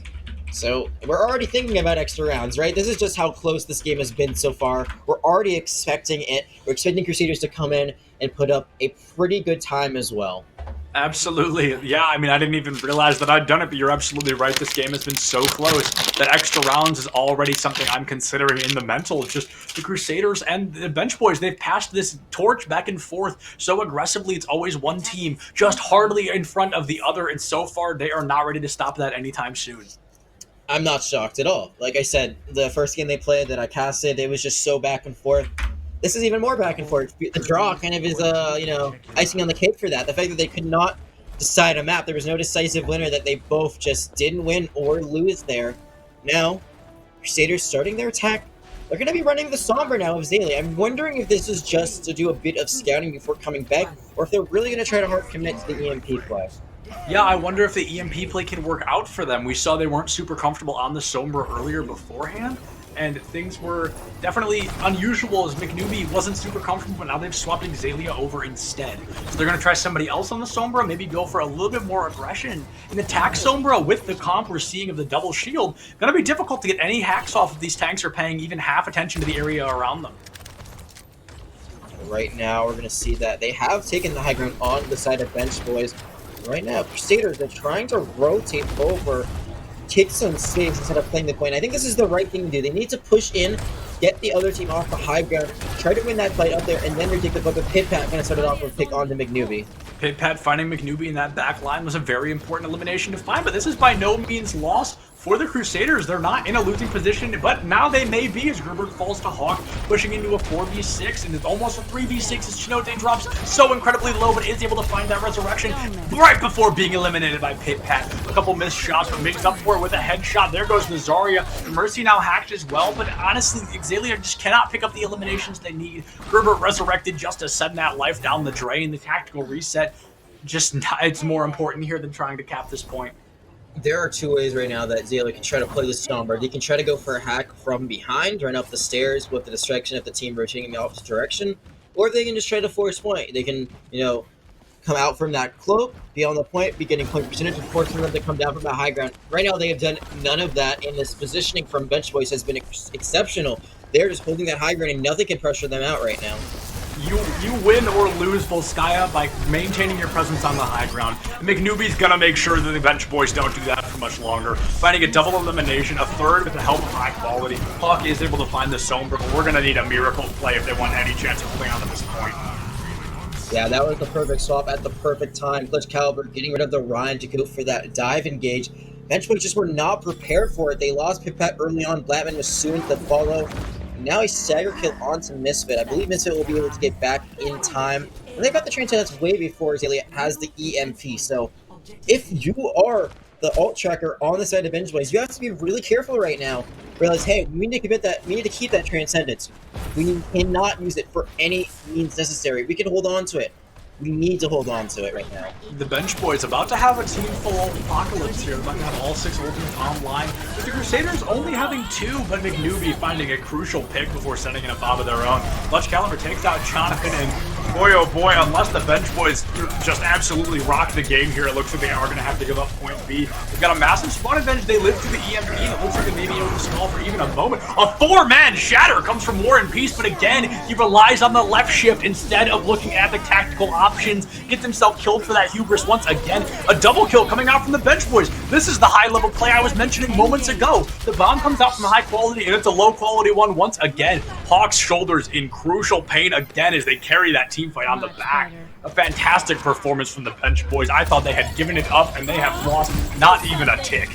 So we're already thinking about extra rounds, right? This is just how close this game has been so far. We're already expecting it. We're expecting Crusaders to come in and put up a pretty good time as well. Absolutely. Yeah, I mean, I didn't even realize that I'd done it, but you're absolutely right. This game has been so close that extra rounds is already something I'm considering in the mental. It's just the Crusaders and the bench boys, they've passed this torch back and forth so aggressively. It's always one team just hardly in front of the other, and so far they are not ready to stop that anytime soon. I'm not shocked at all. Like I said, the first game they played that I casted, it was just so back and forth. This is even more back and forth. The draw kind of is, icing on the cake for that. The fact that they could not decide a map, there was no decisive winner, that they both just didn't win or lose there. Now, Crusaders starting their attack. They're going to be running the Sombra now of Zaylee. I'm wondering if this is just to do a bit of scouting before coming back, or if they're really going to try to hard commit to the EMP play. Yeah, I wonder if the EMP play can work out for them. We saw they weren't super comfortable on the Sombra earlier beforehand, and things were definitely unusual as McNewbie wasn't super comfortable, but now they've swapped Xalia over instead. So they're going to try somebody else on the Sombra, maybe go for a little bit more aggression and attack Sombra with the comp we're seeing of the double shield. Going to be difficult to get any hacks off if these tanks are paying even half attention to the area around them. Right now, we're going to see that they have taken the high ground on the side of bench boys. Right now, Crusaders are trying to rotate over, take some space instead of playing the point. I think this is the right thing to do. They need to push in, get the other team off the high ground, try to win that fight up there, and then retake the book of Pit-Pat going to start it off with pick onto McNewbie. Pit-Pat finding McNewbie in that back line was a very important elimination to find, but this is by no means lost for the Crusaders. They're not in a losing position, but now they may be as Gerbert falls to Hawk, pushing into a 4v6, and it's almost a 3v6 as Chinote drops so incredibly low, but is able to find that resurrection right before being eliminated by Pit-Pat. A couple missed shots, but makes up for it with a headshot. There goes the Zarya. Mercy now hacked as well, but honestly, Xalia just cannot pick up the eliminations they need. Gerbert resurrected just to send that life down the drain. The tactical reset, just it's more important here than trying to cap this point. there are two ways right now that Zayla can try to play this Sombra. They can try to go for a hack from behind, run up the stairs with the distraction of the team rotating in the opposite direction, or they can just try to force point. They can, come out from that cloak, be on the point, be getting point percentage, and forcing them to come down from the high ground. Right now, they have done none of that, and this positioning from Bench Boys has been exceptional. They're just holding that high ground, and nothing can pressure them out right now. You win or lose Volskaya by maintaining your presence on the high ground. McNewby's gonna make sure that the Bench Boys don't do that for much longer. Finding a double elimination, a third with the help of high quality. Hawk is able to find the Sombra, but we're gonna need a miracle play if they want any chance of playing on at this point. Yeah, that was the perfect swap at the perfect time. Clutch Caliber getting rid of the Ryan to go for that dive engage. Bench Boys just were not prepared for it. They lost Pipette early on. Blattman was soon to follow. Now a stagger kill onto Misfit. I believe Misfit will be able to get back in time. And they got the Transcendence way before Azalea has the EMP. So if you are the alt tracker on the side of Bench Boys, you have to be really careful right now. Realize, hey, we need to commit that. We need to keep that Transcendence. We cannot use it for any means necessary. We can hold on to it. We need to hold on to it right now. The Bench Boys about to have a team full apocalypse here. They're about to have all 6 ultimates online. With the Crusaders only having 2, but McNewby finding a crucial pick before sending in a bomb of their own. Clutch Caliber takes out Jonathan, and boy oh boy, unless the Bench Boys just absolutely rock the game here, it looks like they are going to have to give up point B. They've got a massive spawn advantage. They live through the EMP, and it looks like they may be able to stall for even a moment. A 4-man shatter comes from War and Peace, but again, he relies on the left shift instead of looking at the tactical options. Gets himself killed for that hubris once again. A double kill coming out from the Bench Boys. This is the high-level play I was mentioning moments ago. The bomb comes out from high quality, and it's a low-quality one once again. Hawk's shoulders in crucial pain again as they carry that team fight on the back. A fantastic performance from the Bench Boys. I thought they had given it up, and they have lost not even a tick.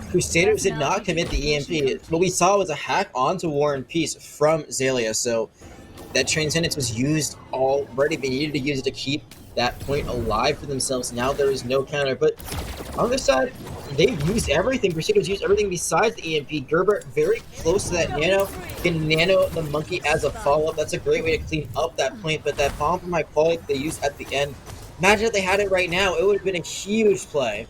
Crusaders did not commit the EMP. What we saw was a hack onto War and Peace from Zayla, so that Transcendence was used already. They needed to use it to keep that point alive for themselves. Now there is no counter, but on this side, they've used everything. Crusaders used everything besides the EMP. Gerber very close to that nano. Can nano the monkey as a follow-up. That's a great way to clean up that point, but that bomb from high quality they used at the end, imagine if they had it right now, it would have been a huge play.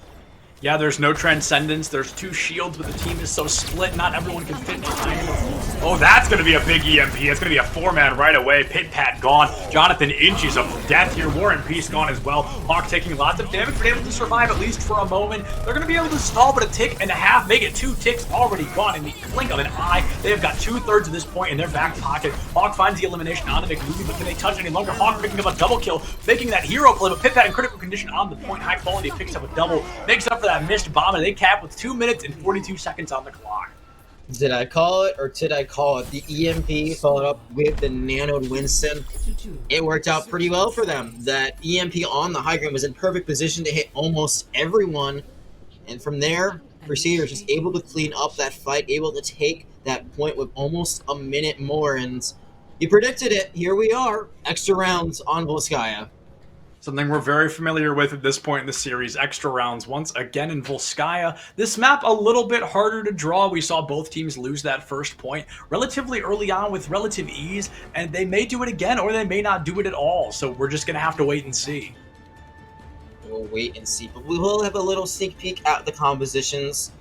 Yeah, there's no Transcendence, there's 2 shields, but the team is so split, not everyone can fit behind it. Oh, that's going to be a big EMP. It's going to be a 4-man right away. Pit Pat gone. Jonathan inches of death here. War and Peace gone as well. Hawk taking lots of damage, but able to survive at least for a moment. They're going to be able to stall, but a tick and a half, make it 2 ticks already gone in the blink of an eye. They have got 2/3 of this point in their back pocket. Hawk finds the elimination on the McNewby, but can they touch any longer? Hawk picking up a double kill, making that hero play, but Pit Pat in critical condition on the point. High quality picks up a double, makes up for that missed bomb, and they cap with 2 minutes and 42 seconds on the clock. Did I call it, or did I call it? The EMP followed up with the nanoed Winston. It worked out pretty well for them. That EMP on the high ground was in perfect position to hit almost everyone. And from there, Crusaders just able to clean up that fight, able to take that point with almost a minute more. And you predicted it. Here we are. Extra rounds on Volskaya. Something we're very familiar with at this point in the series, extra rounds once again in Volskaya. This map a little bit harder to draw. We saw both teams lose that first point relatively early on with relative ease, and they may do it again or they may not do it at all. So we're just going to have to wait and see. We'll wait and see, but we will have a little sneak peek at the compositions.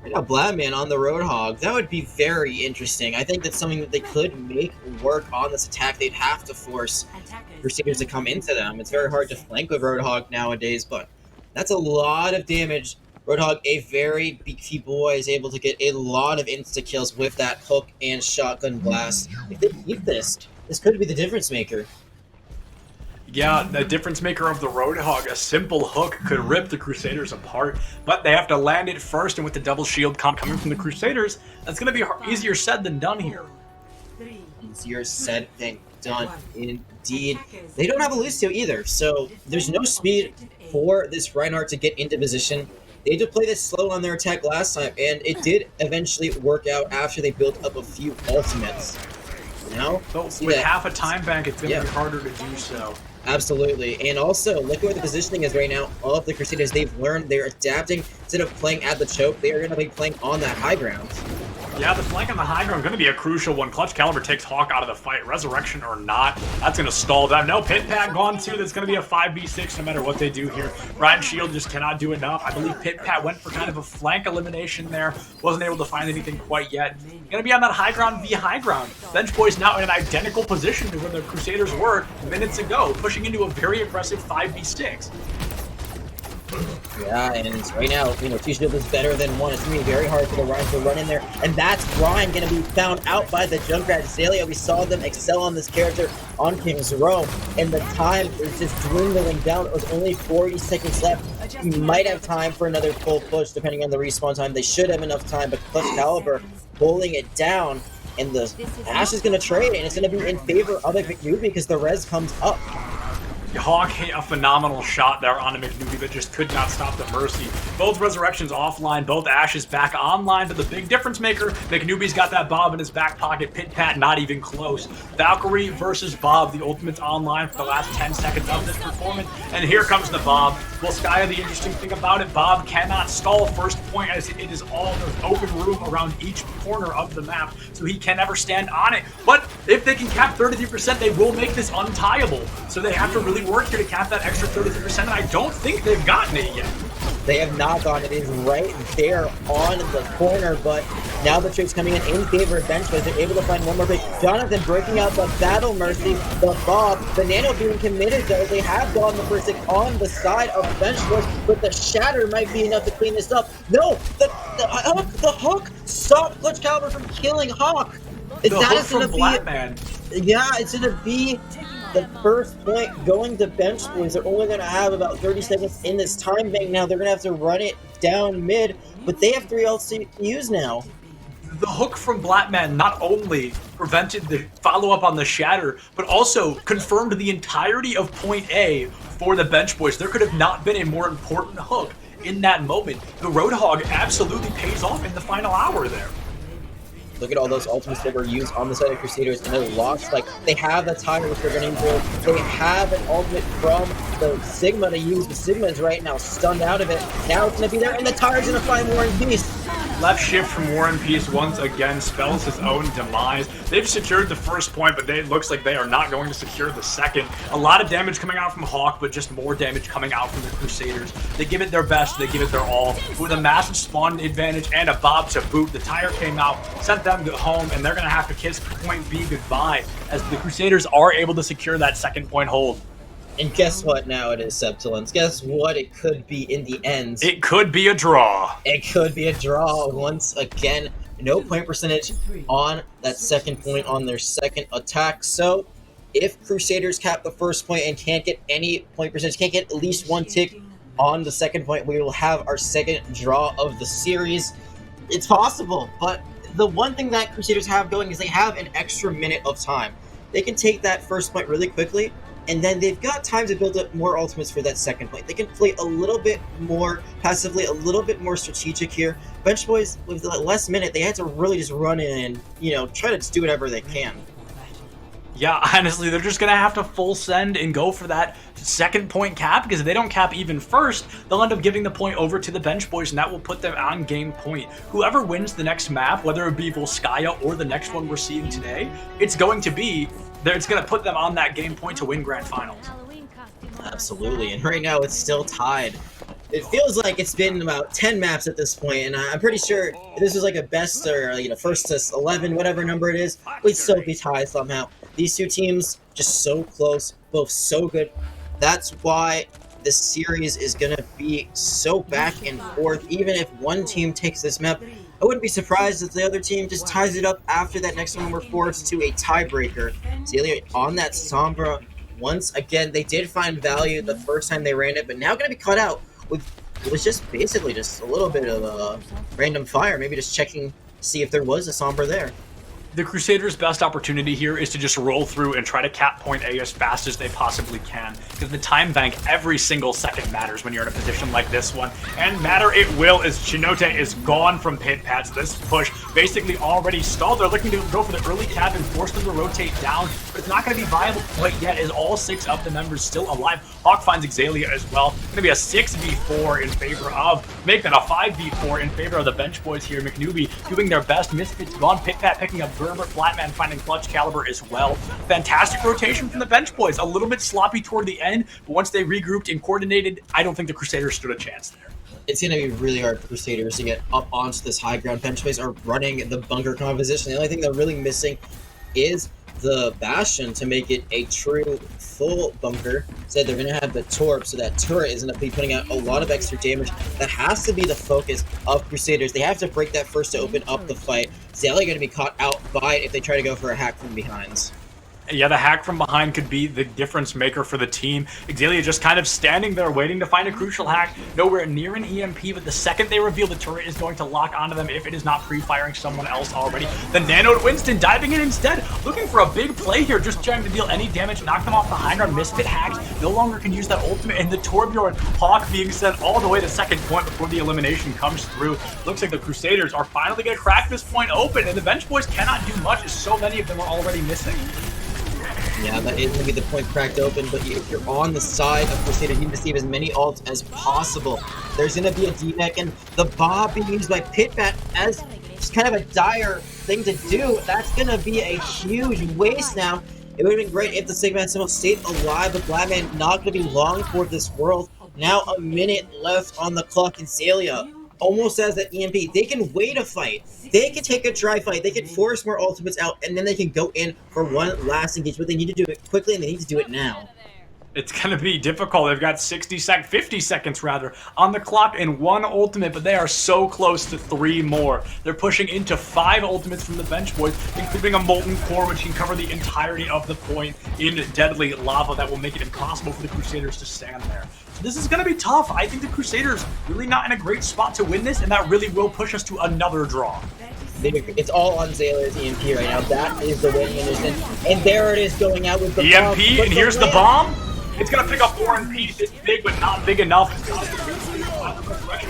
Right now, Bladman on the Roadhog. That would be very interesting. I think that's something that they could make work on this attack. They'd have to force Crusaders to come into them. It's very hard to flank with Roadhog nowadays, but that's a lot of damage. Roadhog, a very beefy boy, is able to get a lot of insta-kills with that hook and shotgun blast. If they keep this could be the difference maker. Yeah, the difference maker of the Roadhog, a simple hook could rip the Crusaders apart, but they have to land it first, and with the double shield comp coming from the Crusaders, that's going to be easier said than done here. Easier said than done, indeed. They don't have a Lucio either, so there's no speed for this Reinhardt to get into position. They did play this slow on their attack last time, and it did eventually work out after they built up a few ultimates. Now, with half a time bank, it's going to be harder to do so. Absolutely, and also, look at what the positioning is right now of the Crusaders. They've learned, they're adapting. Instead of playing at the choke, they are going to be playing on that high ground. Yeah, the flank on the high ground going to be a crucial one. Clutch Caliber takes Hawk out of the fight. Resurrection or not, that's going to stall them. No, Pit Pat gone too. That's going to be a 5v6 no matter what they do here. Ryan Shield just cannot do enough. I believe Pit Pat went for kind of a flank elimination there. Wasn't able to find anything quite yet. Going to be on that high ground v high ground. Bench Boys now in an identical position to where the Crusaders were minutes ago, pushing into a very aggressive 5v6. Yeah, and right now, you know, two shield is better than one. It's going to be very hard for the Ryan to run in there. And that's Ryan going to be found out by the Junkrat Azalea. We saw them excel on this character on King's Row. And the time is just dwindling down. It was only 40 seconds left. You might have time for another full push, depending on the respawn time. They should have enough time, but Clutch Caliber pulling it down. And the Ash is going to trade, and it's going to be in favor of a McNewbie because the res comes up. Hawk hit a phenomenal shot there on a McNewbie, but just could not stop the Mercy. Both Resurrections offline, both Ashes back online, but the big difference maker, McNewbie's got that Bob in his back pocket. Pit Pat not even close. Valkyrie versus Bob, the ultimate's online for the last 10 seconds of this performance, and here comes the Bob. Well, Skya, the interesting thing about it, Bob cannot stall first point as it is all the open room around each corner of the map, so he can never stand on it. But if they can cap 33%, they will make this untieable, so they have to really work here to cap that extra 33%, and I don't think they've gotten it yet. They have not gone. It is right there on the corner, but now the trade's coming in favor of Bench Boys. They're able to find one more break. Jonathan breaking out the Battle Mercy, the Bob, the Nano being committed though. They have gone the first 6 on the side of Bench Boys, but the Shatter might be enough to clean this up. No, the hook stopped Clutch Caliber from killing Hawk. The hook from Blackman. Yeah, it's gonna be the first point going to Bench Boys. They're only going to have about 30 seconds in this time bank now. They're going to have to run it down mid, but they have 3 ults to use now. The hook from Blackman not only prevented the follow-up on the Shatter, but also confirmed the entirety of point A for the Bench Boys. There could have not been a more important hook in that moment. The Roadhog absolutely pays off in the final hour there. Look at all those ultimates that were used on the side of Crusaders, and they're lost. Like, they have the time which they're going to use. They have an ultimate from the Sigma to use. The Sigma is right now stunned out of it. Now it's going to be there, and the Tire's going to find War and Peace. Left shift from War and Peace once again spells his own demise. They've secured the first point, but it looks like they are not going to secure the second. A lot of damage coming out from Hawk, but just more damage coming out from the Crusaders. They give it their best, they give it their all. With a massive spawn advantage and a Bob to boot, the Tire came out, sent them home, and they're going to have to kiss point B goodbye as the Crusaders are able to secure that second point hold. And guess what now it is, Septilence? Guess what it could be in the end? It could be a draw. It could be a draw once again. No point percentage on that second point on their second attack. So if Crusaders cap the first point and can't get any point percentage, can't get at least one tick on the second point, we will have our second draw of the series. It's possible, but the one thing that Crusaders have going is they have an extra minute of time. They can take that first point really quickly, and then they've got time to build up more ultimates for that second point. They can play a little bit more passively, a little bit more strategic here. Bench Boys, with the less minute, they had to really just run in and, you know, try to just do whatever they can. Yeah, honestly, they're just going to have to full send and go for that second point cap, because if they don't cap even first, they'll end up giving the point over to the Bench Boys, and that will put them on game point. Whoever wins the next map, whether it be Volskaya or the next one we're seeing today, it's going to put them on that game point to win Grand Finals. Absolutely, and right now it's still tied. It feels like it's been about 10 maps at this point, and I'm pretty sure if this was like a best or, you know, first to 11, whatever number it is, we'd still be tied somehow. These two teams just so close, both so good. That's why this series is going to be so back and forth. Even if one team takes this map, I wouldn't be surprised if the other team just ties it up after that next one we're forced to a tiebreaker. Zelia on that Sombra. Once again, they did find value the first time they ran it, but now going to be cut out. It was just basically just a little bit of a random fire, maybe just checking to see if there was a Sombra there. The Crusaders' best opportunity here is to just roll through and try to cap point A as fast as they possibly can, because the time bank, every single second matters when you're in a position like this one, and matter it will as Chinote is gone from Pit Pats. This push basically already stalled. They're looking to go for the early cap and force them to rotate down, but it's not going to be viable quite yet as all 6 of the members still alive. Hawk finds Exalia as well. Going to be a 6v4 in favor of, make that a 5v4 in favor of the bench boys here. McNewbie doing their best. Misfits gone. Pitpat picking up Gerbert. Flatman finding Clutch Caliber as well. Fantastic rotation from the bench boys. A little bit sloppy toward the end, but once they regrouped and coordinated, I don't think the Crusaders stood a chance there. It's going to be really hard for Crusaders to get up onto this high ground. Bench boys are running the bunker composition. The only thing they're really missing is the Bastion to make it a true full bunker. Instead, they're going to have the Torp, so that turret is going to be putting out a lot of extra damage. That has to be the focus of Crusaders. They have to break that first to open up the fight. Zayla going to be caught out by it if they try to go for a hack from behind. Yeah, the hack from behind could be the difference maker for the team. Exalia just kind of standing there waiting to find a crucial hack. Nowhere near an EMP, but the second they reveal the turret is going to lock onto them if it is not pre-firing someone else already. The Nanoed Winston diving in instead, looking for a big play here, just trying to deal any damage, knock them off the high ground. Misfit hacks, no longer can use that ultimate, and the Torbjorn Hawk being sent all the way to second point before the elimination comes through. Looks like the Crusaders are finally going to crack this point open, and the bench boys cannot do much as so many of them are already missing. Yeah, that is going to be the point cracked open, but if you're on the side of Crusaders, you need to save as many ults as possible. There's going to be a D-Neck, and the Bob being used by Pitbat as just kind of a dire thing to do. That's going to be a huge waste now. It would have been great if the Sigma had somehow stayed alive, but Blackman not going to be long for this world. Now a minute left on the clock, and Celia almost has that EMP. They can wait a fight. They can take a dry fight. They can force more ultimates out, and then they can go in for one last engagement. They need to do it quickly, and they need to do it now. It's going to be difficult. They've got 50 seconds rather on the clock and 1 ultimate, but they are so close to 3 more. They're pushing into 5 ultimates from the bench boys, including a Molten Core, which can cover the entirety of the point in Deadly Lava that will make it impossible for the Crusaders to stand there. So this is going to be tough. I think the Crusaders really not in a great spot to win this, and that really will push us to another draw. It's all on Zayla's EMP right now. That is the winning position. And there it is going out with the EMP, bomb. and here's the bomb. It's going to pick up 4 in piece. It's big, but not big enough.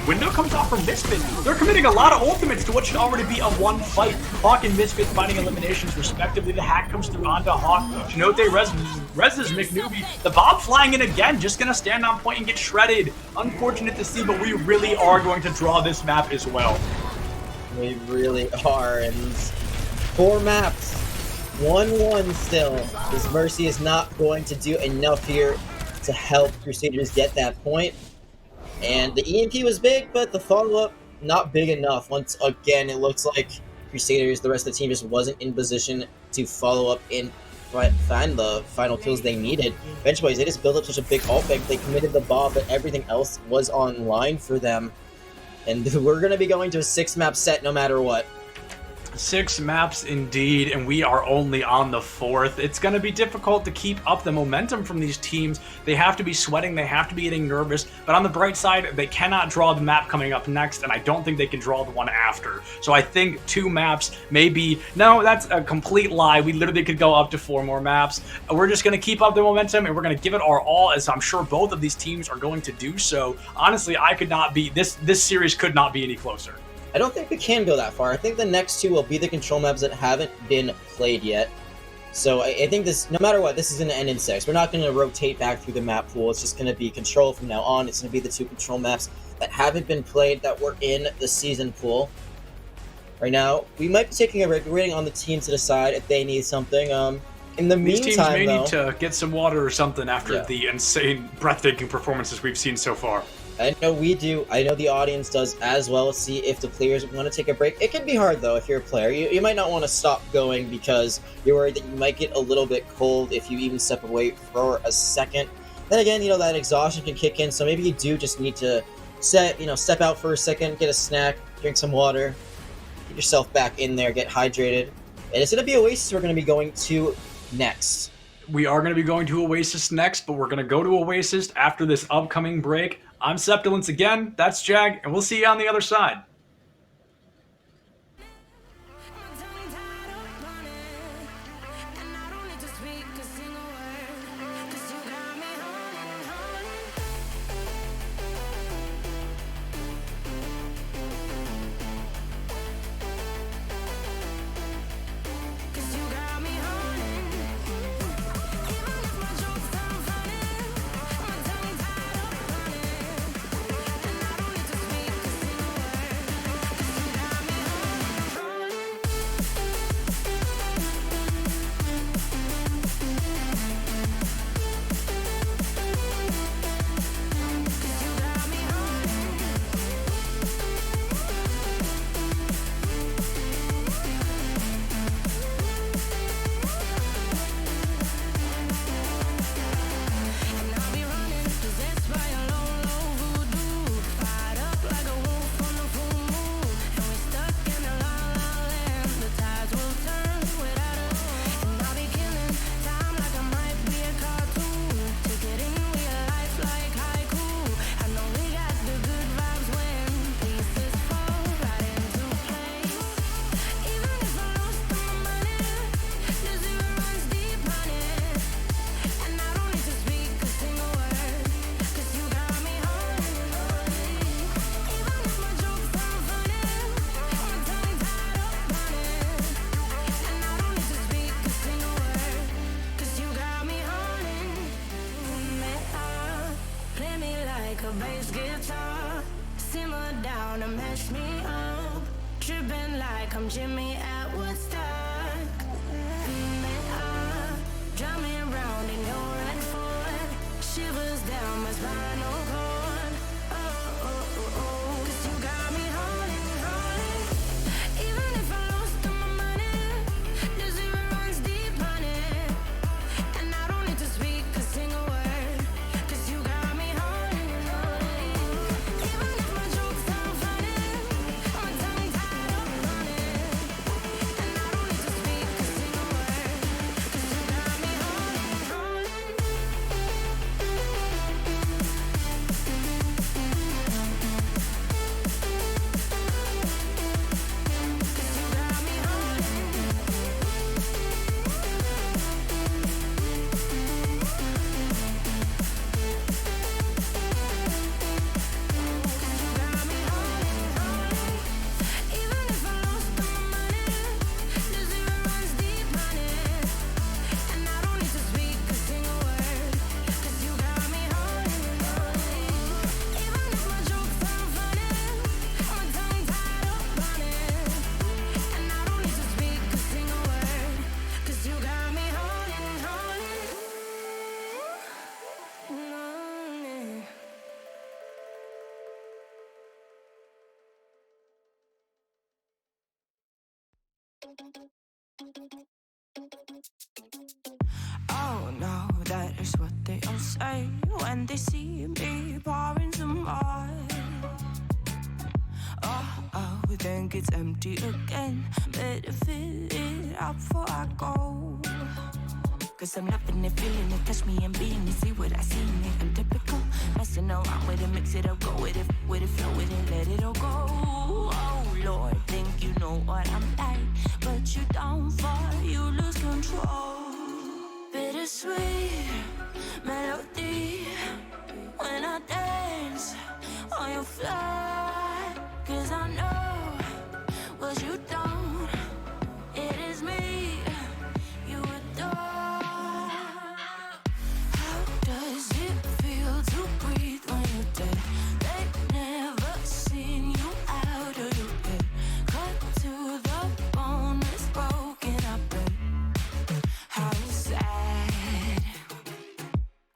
Window comes off from Misfit. They're committing a lot of ultimates to what should already be a 1 fight. Hawk and Misfit finding eliminations respectively. The hack comes through onto Hawk. Chinote reses McNewbie. The Bob flying in again, just going to stand on point and get shredded. Unfortunate to see, but we really are going to draw this map as well. We really are, and 4 maps. 1-1 still. This Mercy is not going to do enough here to help Crusaders get that point. And the EMP was big, but the follow-up, not big enough. Once again, it looks like Crusaders, the rest of the team just wasn't in position to follow up and find the final kills they needed. Bench boys, they just built up such a big ult bank. They committed the bomb, but everything else was online for them. And we're going to be going to a 6-map set no matter what. 6 maps indeed, and we are only on the 4th. It's going to be difficult to keep up the momentum from these teams. They have to be sweating, they have to be getting nervous, but on the bright side, they cannot draw the map coming up next, and I don't think they can draw the one after. So I think 2 maps maybe... No, that's a complete lie. We literally could go up to 4 more maps. We're just going to keep up the momentum, and we're going to give it our all, as I'm sure both of these teams are going to do so. Honestly, I could not be... This series could not be any closer. I don't think we can go that far. I think the next 2 will be the control maps that haven't been played yet. So I think this, no matter what, this is going to end in 6. We're not going to rotate back through the map pool. It's just going to be control from now on. It's going to be the 2 control maps that haven't been played that were in the season pool. Right now, we might be taking a break. We're waiting on the team to decide if they need something. In the These teams meantime, may though, need to get some water or something after the insane, breathtaking performances we've seen so far. I know we do. I know the audience does as well. Let's see if the players want to take a break. It can be hard, though, if you're a player. You might not want to stop going because you're worried that you might get a little bit cold if you even step away for a second. Then again, that exhaustion can kick in, so maybe you do just need to step out for a second, get a snack, drink some water, get yourself back in there, get hydrated. And it's going to be Oasis we're going to be going to next. We are going to be going to Oasis next, but we're going to go to Oasis after this upcoming break. I'm Septilence again, that's Jag, and we'll see you on the other side. guitar, simmer down and mash me up. Tripping like I'm Jimmy at Woodstock. Drive me around in your red Ford, shivers down my spinal cord. Oh, 'cause you got me holding, holding. Even if I lost all my money, the zero runs deep on it. And I don't need to speak a single word, 'cause you got me holding, holding. Even if my jokes sound funny, my tongue tied up on it. And I don't need to speak a single word, 'cause you got me holding, holding. Even if I lost all my money, the zero runs deep on it. And I don't need to speak a single word, 'cause you got me holding, holding. Even if my jokes sound funny, my tongue tied up on it. And I don't need to speak a single word, 'cause you got me holding, holding. Holding. Oh no, that is what they all say when they see me pouring some more. Oh, think it's empty again. Better fill it up before I go. 'Cause I'm loving it, feeling it, touch me and being it. See what I see in it, I'm typical. Messing around with it, mix it up, go with it, flow with it, let it all go. Oh Lord, think you know what I'm like, but you don't fall, you lose control. Bittersweet melody when I dance on your fly. 'Cause I know what you don't, it is me you adore. How does it feel to breathe when you're dead? They never seen you out of your head. Cut to the bone, it's broken up. How sad.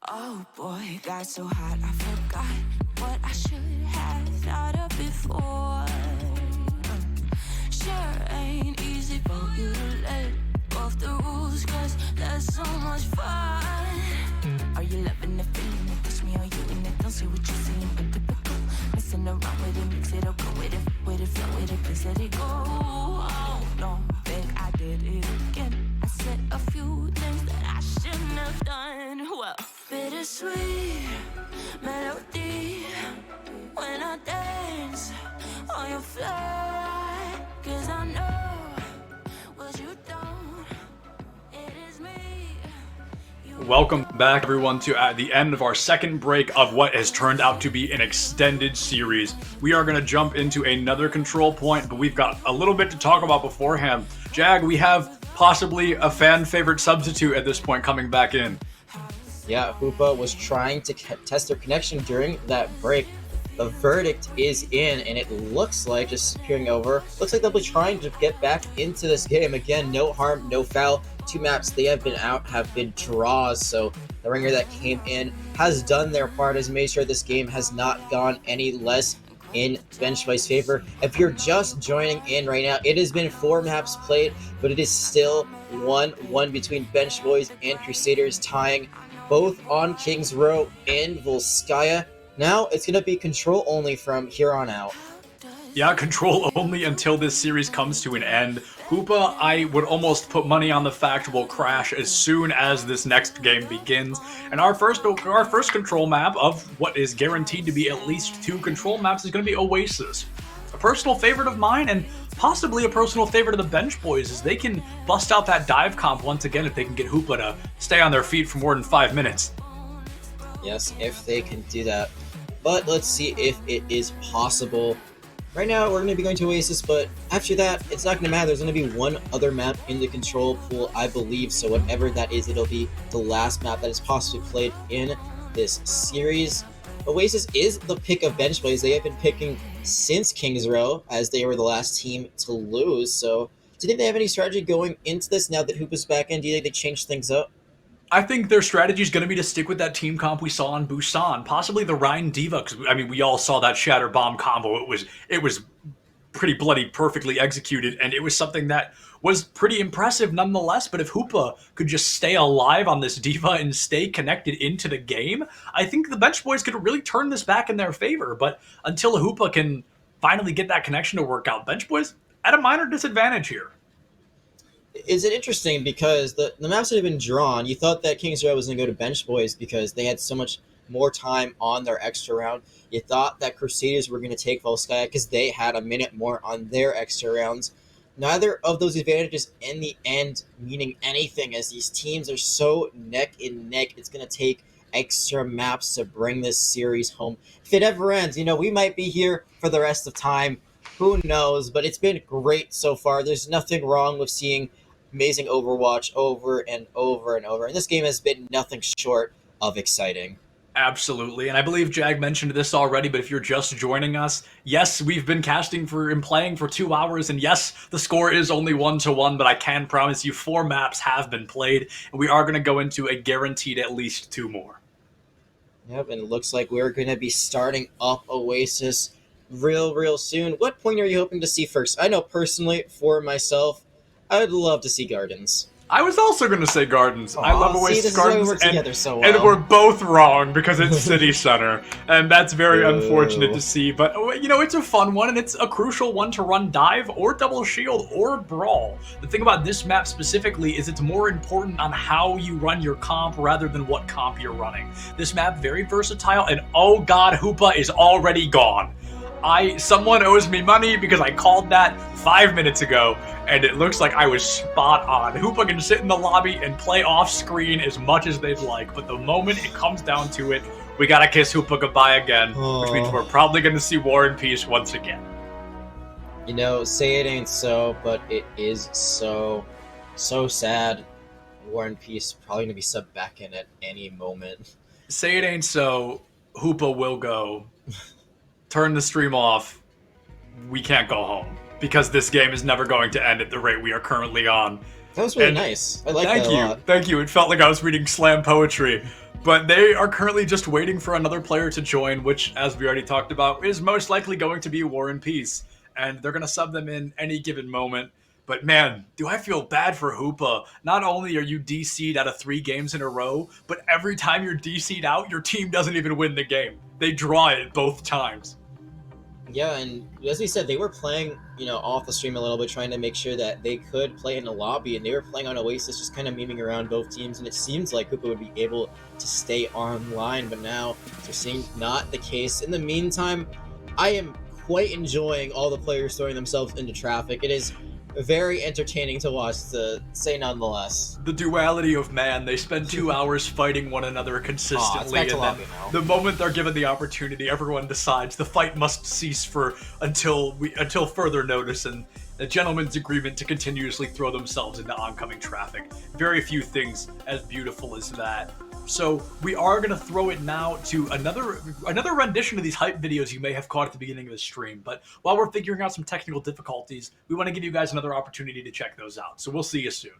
Oh boy, got so hot I forgot what I should have thought of before. Sure ain't easy for you to let go of the rules, 'cause that's so much fun. Are you loving the feeling it? Touch me, are you in it? Don't say what you're saying, but typical. Messing around with it, mix it up, go with it, flow with it, please let it go. Oh no, think I did it again. I said a few things that I shouldn't have done. Well, bittersweet melody when I dance on your fly. 'Cause I know what you don't, it is me. Welcome back, everyone, to at the end of our second break of what has turned out to be an extended series. We are going to jump into another control point, but we've got a little bit to talk about beforehand. Jag, we have possibly a fan favorite substitute at this point coming back in. Yeah, Hoopa was trying to test their connection during that break. The verdict is in, and it looks like, just peering over, looks like they'll be trying to get back into this game. Again, no harm, no foul. 2 maps they have been out have been draws, so the ringer that came in has done their part, has made sure this game has not gone any less in Bench Boys' favor. If you're just joining in right now, it has been 4 maps played, but it is still 1-1 between Bench Boys and Crusaders, tying both on Kings Row and Volskaya. Now it's going to be control only from here on out. Yeah, control only until this series comes to an end. Hoopa, I would almost put money on the fact will crash as soon as this next game begins. And our first control map of what is guaranteed to be at least 2 control maps is going to be Oasis. A personal favorite of mine, and possibly a personal favorite of the Bench Boys, is they can bust out that dive comp once again if they can get Hoopa to stay on their feet for more than 5 minutes. Yes, if they can do that. But let's see if it is possible. Right now, we're going to be going to Oasis, but after that, it's not going to matter. There's going to be one other map in the control pool, I believe. So whatever that is, it'll be the last map that is possibly played in this series. Oasis is the pick of bench plays. They have been picking since Kings Row, as they were the last team to lose. So, do you think they have any strategy going into this now that Hoopa's back in? Do you think they changed things up? I think their strategy is going to be to stick with that team comp we saw on Busan, possibly the Rhine Diva, because I mean we all saw that Shatter Bomb combo. It was pretty bloody perfectly executed, and it was something that was pretty impressive nonetheless. But if Hoopa could just stay alive on this Diva and stay connected into the game, I think the bench boys could really turn this back in their favor. But until Hoopa can finally get that connection to work out, bench boys at a minor disadvantage here. Is it interesting because the maps that have been drawn, you thought that Kings Row was going to go to bench boys because they had so much more time on their extra round. You thought that Crusaders were going to take Volskaya because they had a minute more on their extra rounds. Neither of those advantages in the end meaning anything, as these teams are so neck and neck. It's going to take extra maps to bring this series home. If it ever ends, we might be here for the rest of time. Who knows? But it's been great so far. There's nothing wrong with seeing amazing Overwatch over and over and over. And this game has been nothing short of exciting. Absolutely, and I believe Jag mentioned this already, but if you're just joining us, yes, we've been casting for and playing for 2 hours, and yes, the score is only 1-1, but I can promise you 4 maps have been played, and we are going to go into a guaranteed at least 2 more. Yep, and it looks like we're going to be starting up Oasis real soon. What point are you hoping to see first? I know personally, for myself, I would love to see Gardens. I was also going to say Gardens. I love Oasis Gardens, and we're both wrong because it's City Center, and that's very unfortunate to see. But it's a fun one, and it's a crucial one to run dive or double shield or brawl. The thing about this map specifically is it's more important on how you run your comp rather than what comp you're running. This map very versatile, and oh god, Hoopa is already gone. Someone owes me money because I called that 5 minutes ago, and it looks like I was spot on. Hoopa can sit in the lobby and play off screen as much as they'd like, but the moment it comes down to it, we gotta kiss Hoopa goodbye again, which means we're probably gonna see War and Peace once again. Say it ain't so, but it is so sad. War and Peace probably gonna be subbed back in at any moment. Say it ain't so, Hoopa will go. Turn the stream off. We can't go home because this game is never going to end at the rate we are currently on. That was really nice. I like that a lot. Thank you. It felt like I was reading slam poetry. But they are currently just waiting for another player to join, which, as we already talked about, is most likely going to be War and Peace. And they're going to sub them in any given moment. But man, do I feel bad for Hoopa. Not only are you DC'd out of 3 games in a row, but every time you're DC'd out, your team doesn't even win the game. They draw it both times. Yeah, and as we said, they were playing, off the stream a little bit, trying to make sure that they could play in the lobby, and they were playing on Oasis, just kind of memeing around both teams, and it seems like Hoopa would be able to stay online, but now we're seeing not the case. In the meantime, I am quite enjoying all the players throwing themselves into traffic. It is very entertaining to watch, to say nonetheless. The duality of man. They spend 2 hours fighting one another consistently, and then the moment they're given the opportunity, everyone decides the fight must cease until further notice, and a gentleman's agreement to continuously throw themselves into oncoming traffic. Very few things as beautiful as that. So we are going to throw it now to another rendition of these hype videos you may have caught at the beginning of the stream. But while we're figuring out some technical difficulties, we want to give you guys another opportunity to check those out. So we'll see you soon.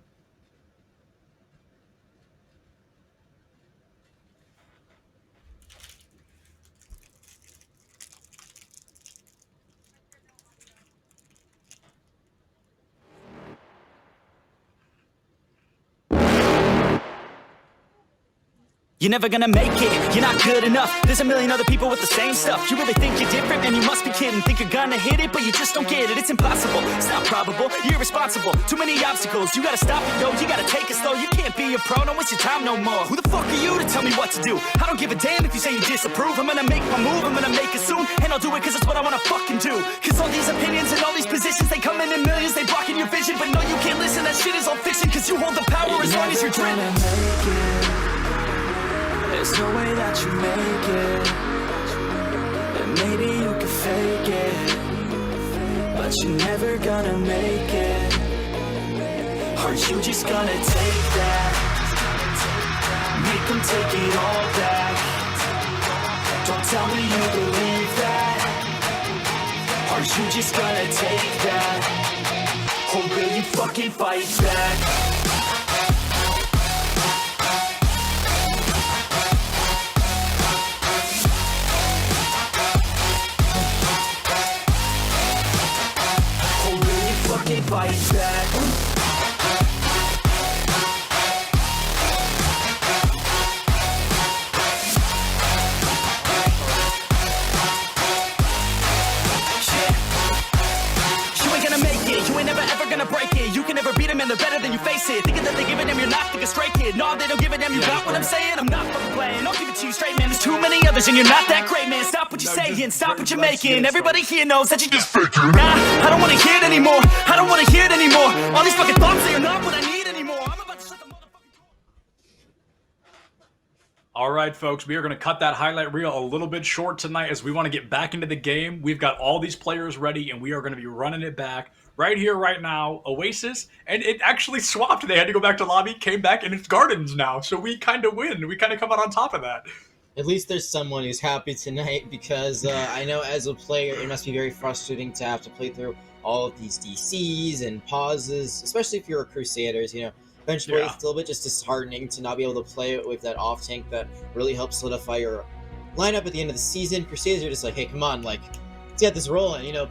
You're never gonna make it, you're not good enough. There's a million other people with the same stuff. You really think you're different, man, you must be kidding. Think you're gonna hit it, but you just don't get it. It's impossible, it's not probable, you're irresponsible. Too many obstacles, you gotta stop it, yo. You gotta take it slow, you can't be a pro, don't waste your time no more. Who the fuck are you to tell me what to do? I don't give a damn if you say you disapprove. I'm gonna make my move, I'm gonna make it soon. And I'll do it cause it's what I wanna fucking do. Cause all these opinions and all these positions, they come in millions, they blocking your vision. But no, you can't listen, that shit is all fiction. Cause you hold the power as long as you're driven. There's no way that you make it, and maybe you can fake it, but you're never gonna make it. Are you just gonna take that? Make them take it all back. Don't tell me you believe that. Are you just gonna take that? Or will you fucking fight back? Fight back. You ain't gonna make it, you ain't never ever gonna break it. You can never beat them and they're better than you face it. Thinking that they give it them, you're not, think a stray kid. No, they don't give it them, you got what I'm saying? I'm not fucking playing, I'll give it to you straight, man. There's too many others and you're not that great, man. Stop what you're saying, stop what you're making. Everybody here knows that you just faking. Nah, I don't wanna hear it anymore, I don't wanna hear it anymore. All these fucking thoughts, they are not what I need anymore. I'm about to shut the motherfucking door. All right, folks, we are going to cut that highlight reel a little bit short tonight as we want to get back into the game. We've got all these players ready, and we are going to be running it back right here, right now. Oasis, and it actually swapped. They had to go back to lobby, came back, and it's Gardens now. So we kind of win. We kind of come out on top of that. At least there's someone who's happy tonight, because I know as a player, it must be very frustrating to have to play through all of these DCs and pauses, especially if you're a Crusaders, you know. Bench play, it's a little bit just disheartening to not be able to play it with that off tank that really helps solidify your lineup at the end of the season. Crusaders are just like, hey, come on, like, let's get this rolling. You know,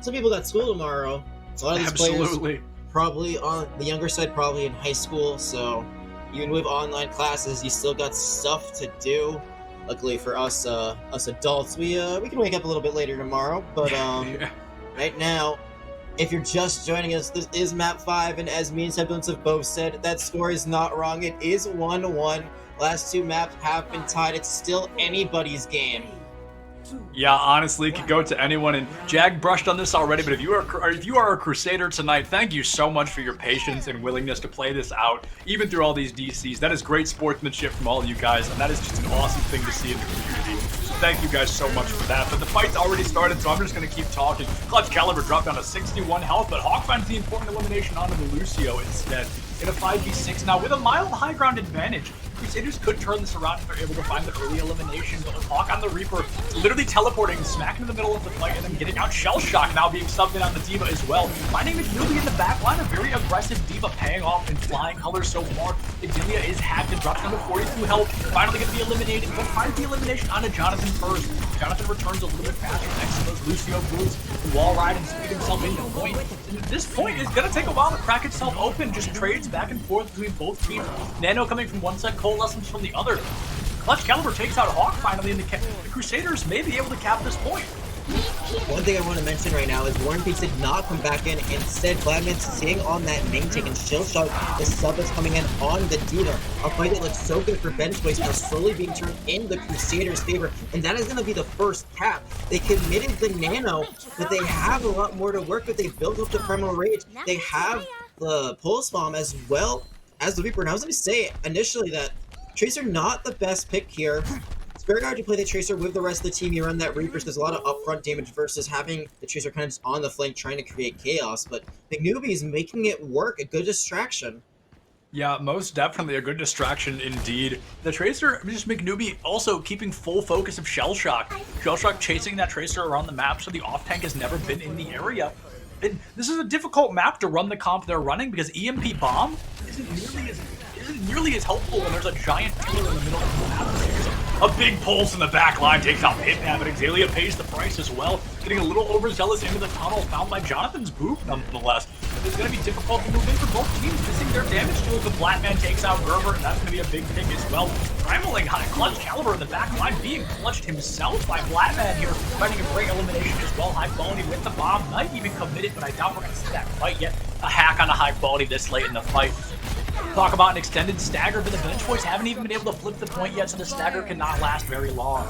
some people got school tomorrow. So a lot of these players probably on the younger side, probably in high school. So even with online classes, you still got stuff to do. Luckily for us, us adults, we can wake up a little bit later tomorrow. But right now, if you're just joining us, this is map 5, and as me and Septilence have both said, that score is not wrong. It is 1-1. Last two maps have been tied. It's still anybody's game. Yeah, honestly, it could go to anyone, and Jag brushed on this already, but if you are a Crusader tonight, thank you so much for your patience and willingness to play this out, even through all these DCs. That is great sportsmanship from all of you guys, and that is just an awesome thing to see in the community. So thank you guys so much for that. But the fight's already started, so I'm just going to keep talking. Clutch Caliber dropped down to 61 health, but Hawk finds the important elimination onto the Lucio instead. In a 5v6 now with a mild high ground advantage. Crusaders could turn this around if they're able to find the early elimination, but with Hawk on the Reaper literally teleporting smack in the middle of the fight and then getting out Shell Shock, now being subbed in on the D.Va as well. Finding McNewby in the back line, a very aggressive D.Va paying off in flying colors so far. Idilia is hacked and drops down to 42 health, finally going to be eliminated, but finds the elimination onto Jonathan first. Jonathan returns a little bit faster next to those Lucio boots, wall ride and speed himself into point. And at this point, it's going to take a while to crack itself open, just trades back and forth between both teams. Nano coming from one side, Coalescence from the other. Clutch Caliber takes out Hawk finally, and the Crusaders may be able to cap this point. One thing I want to mention right now is Warren Peace did not come back in. Instead, Vladman's sitting on that main tank and Shell Shock, the sub is coming in on the D.Va. A fight that looks so good for bench plays now slowly being turned in the Crusaders' favor, and that is going to be the first cap. They committed the Nano, but they have a lot more to work with. They built up the Primal Rage. They have the Pulse Bomb as well as the Reaper. And I was going to say initially that Tracer not the best pick here. It's very hard to play the Tracer with the rest of the team. You run that Reaper, so there's a lot of upfront damage versus having the Tracer kind of just on the flank trying to create chaos. But McNewby is making it work, a good distraction. Yeah, most definitely a good distraction indeed. The Tracer, just McNewby also keeping full focus of Shell Shock. Shell Shock chasing that Tracer around the map, so the off tank has never been in the area. And this is a difficult map to run the comp they're running because EMP Bomb isn't nearly as helpful when there's a giant pillar in the middle of the map. A big pulse in the back line takes out Hitman, but Exalia pays the price as well. Getting a little overzealous into the tunnel, found by Jonathan's boop nonetheless. It's going to be difficult to move in for both teams, missing their damage tools. The Blackman takes out Gerber, and that's going to be a big pick as well. Primaling high Clutch Caliber in the back line, being clutched himself by Blackman here, finding a great elimination as well. High quality with the bomb, not even committed, but I doubt we're going to see that fight yet. A hack on a high quality this late in the fight. Talk about an extended stagger, but the bench boys haven't even been able to flip the point yet, so the stagger cannot last very long.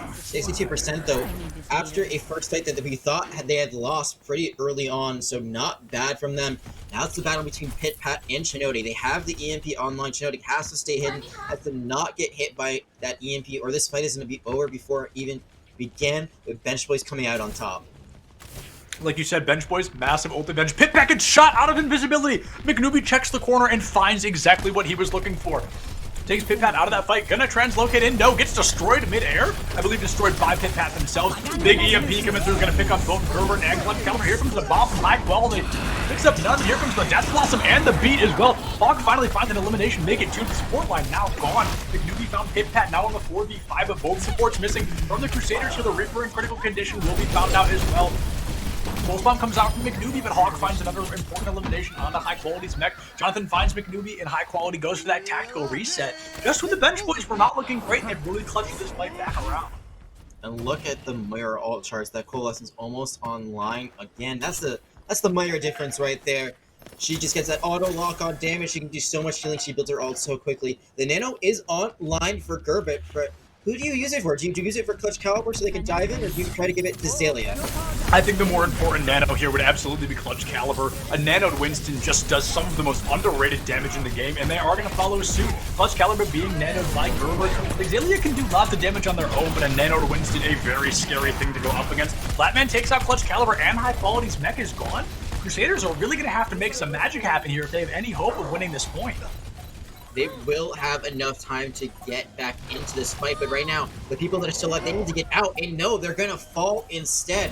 62% though, after a first fight that we thought they had lost pretty early on, so not bad from them. Now it's the battle between Pit, Pat, and Shinoda. They have the EMP online. Shinoda has to stay hidden, has to not get hit by that EMP, or this fight is going to be over before it even began, with bench boys coming out on top. Like you said, bench boys, massive ult bench. Pit package shot out of invisibility. McNewby checks the corner and finds exactly what he was looking for. takes Pit Pat out of that fight. Gonna translocate in, no, gets destroyed mid-air. I believe destroyed by Pit Pat themselves. Big EMP coming through, gonna pick up both Gerber and Clutch Caliber. Here comes the bomb from high quality. Picks up none. Here comes the Death Blossom and the beat as well. Hawk finally finds an elimination, make it to the support line. Now gone. McNuby found Pit Pat now on the 4v5 of both supports missing from the Crusaders. So the Reaper in critical condition will be found out as well. Pulse Bomb comes out from McNuby, but Hawk finds another important elimination on the High Quality's mech. Jonathan finds McNuby, and High Quality goes for that tactical reset. Just when the bench boys were not looking great, they really clutched this fight back around. And look at the Moira ult charts. That Coalescence almost online again. That's the Moira difference right there. She just gets that auto lock on damage. She can do so much healing. She builds her ult so quickly. The Nano is online for Gerbit, but who do you use it for? Do you use it for Clutch Caliber so they can dive in, or do you try to give it to Zalia? I think the more important Nano here would absolutely be Clutch Caliber. A Nanoed Winston just does some of the most underrated damage in the game, and they are going to follow suit. Clutch Caliber being Nanoed by Gerber. Zalia can do lots of damage on their own, but a Nanoed Winston, a very scary thing to go up against. Flatman takes out Clutch Caliber, and High Quality's mech is gone. Crusaders are really going to have to make some magic happen here if they have any hope of winning this point. They will have enough time to get back into this fight, but right now, the people that are still alive, they need to get out, and no, they're gonna fall instead.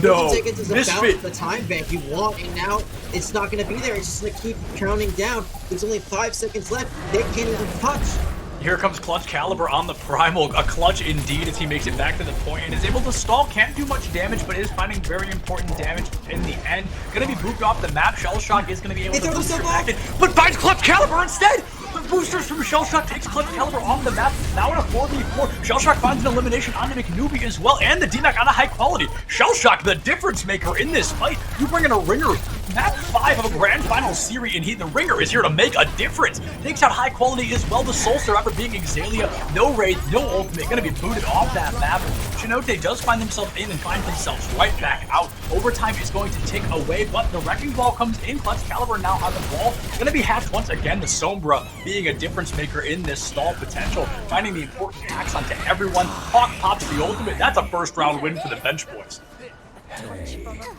No, 50 seconds is about the time bank you want, and now it's not gonna be there. It's just gonna keep counting down. There's only 5 seconds left. They can't even touch. Here comes Clutch Caliber on the Primal, a clutch indeed as he makes it back to the point and is able to stall. Can't do much damage, but is finding very important damage in the end. Gonna be booped off the map. Shell Shock is gonna be able to boost back in, but finds Clutch Caliber instead! The boosters from Shell Shock takes Clutch Caliber off the map. Now in a 4v4. Shell Shock finds an elimination onto McNuby as well, and the D-Mac on a High Quality. Shell Shock, the difference maker in this fight. You bring in a Ringer. Map 5 of a Grand Final series, and the Ringer is here to make a difference. Takes out High Quality as well. The Soulster, after being Exalia, no Wraith, no Ultimate, gonna be booted off that map. Chinote does find himself in and finds themselves right back out. Overtime is going to tick away, but the Wrecking Ball comes in. Clutch Caliber now on the ball. Gonna be hacked once again. The Sombra being a difference maker in this stall potential. Finding the important hacks onto everyone. Hawk pops the ultimate. That's a first round win for the bench boys.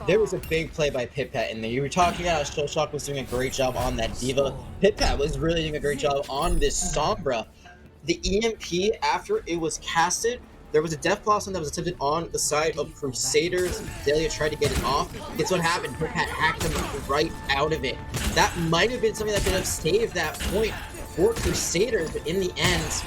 There was a big play by Pit Pat in there. You were talking about Shell Shock was doing a great job on that Diva. Pit Pat was really doing a great job on this Sombra. The EMP, after it was casted, there was a Death Blossom that was attempted on the side of Crusaders. Zalia tried to get it off. Guess what happened? Pit Pat hacked him right out of it. That might have been something that could have saved that point for Crusaders, but in the end,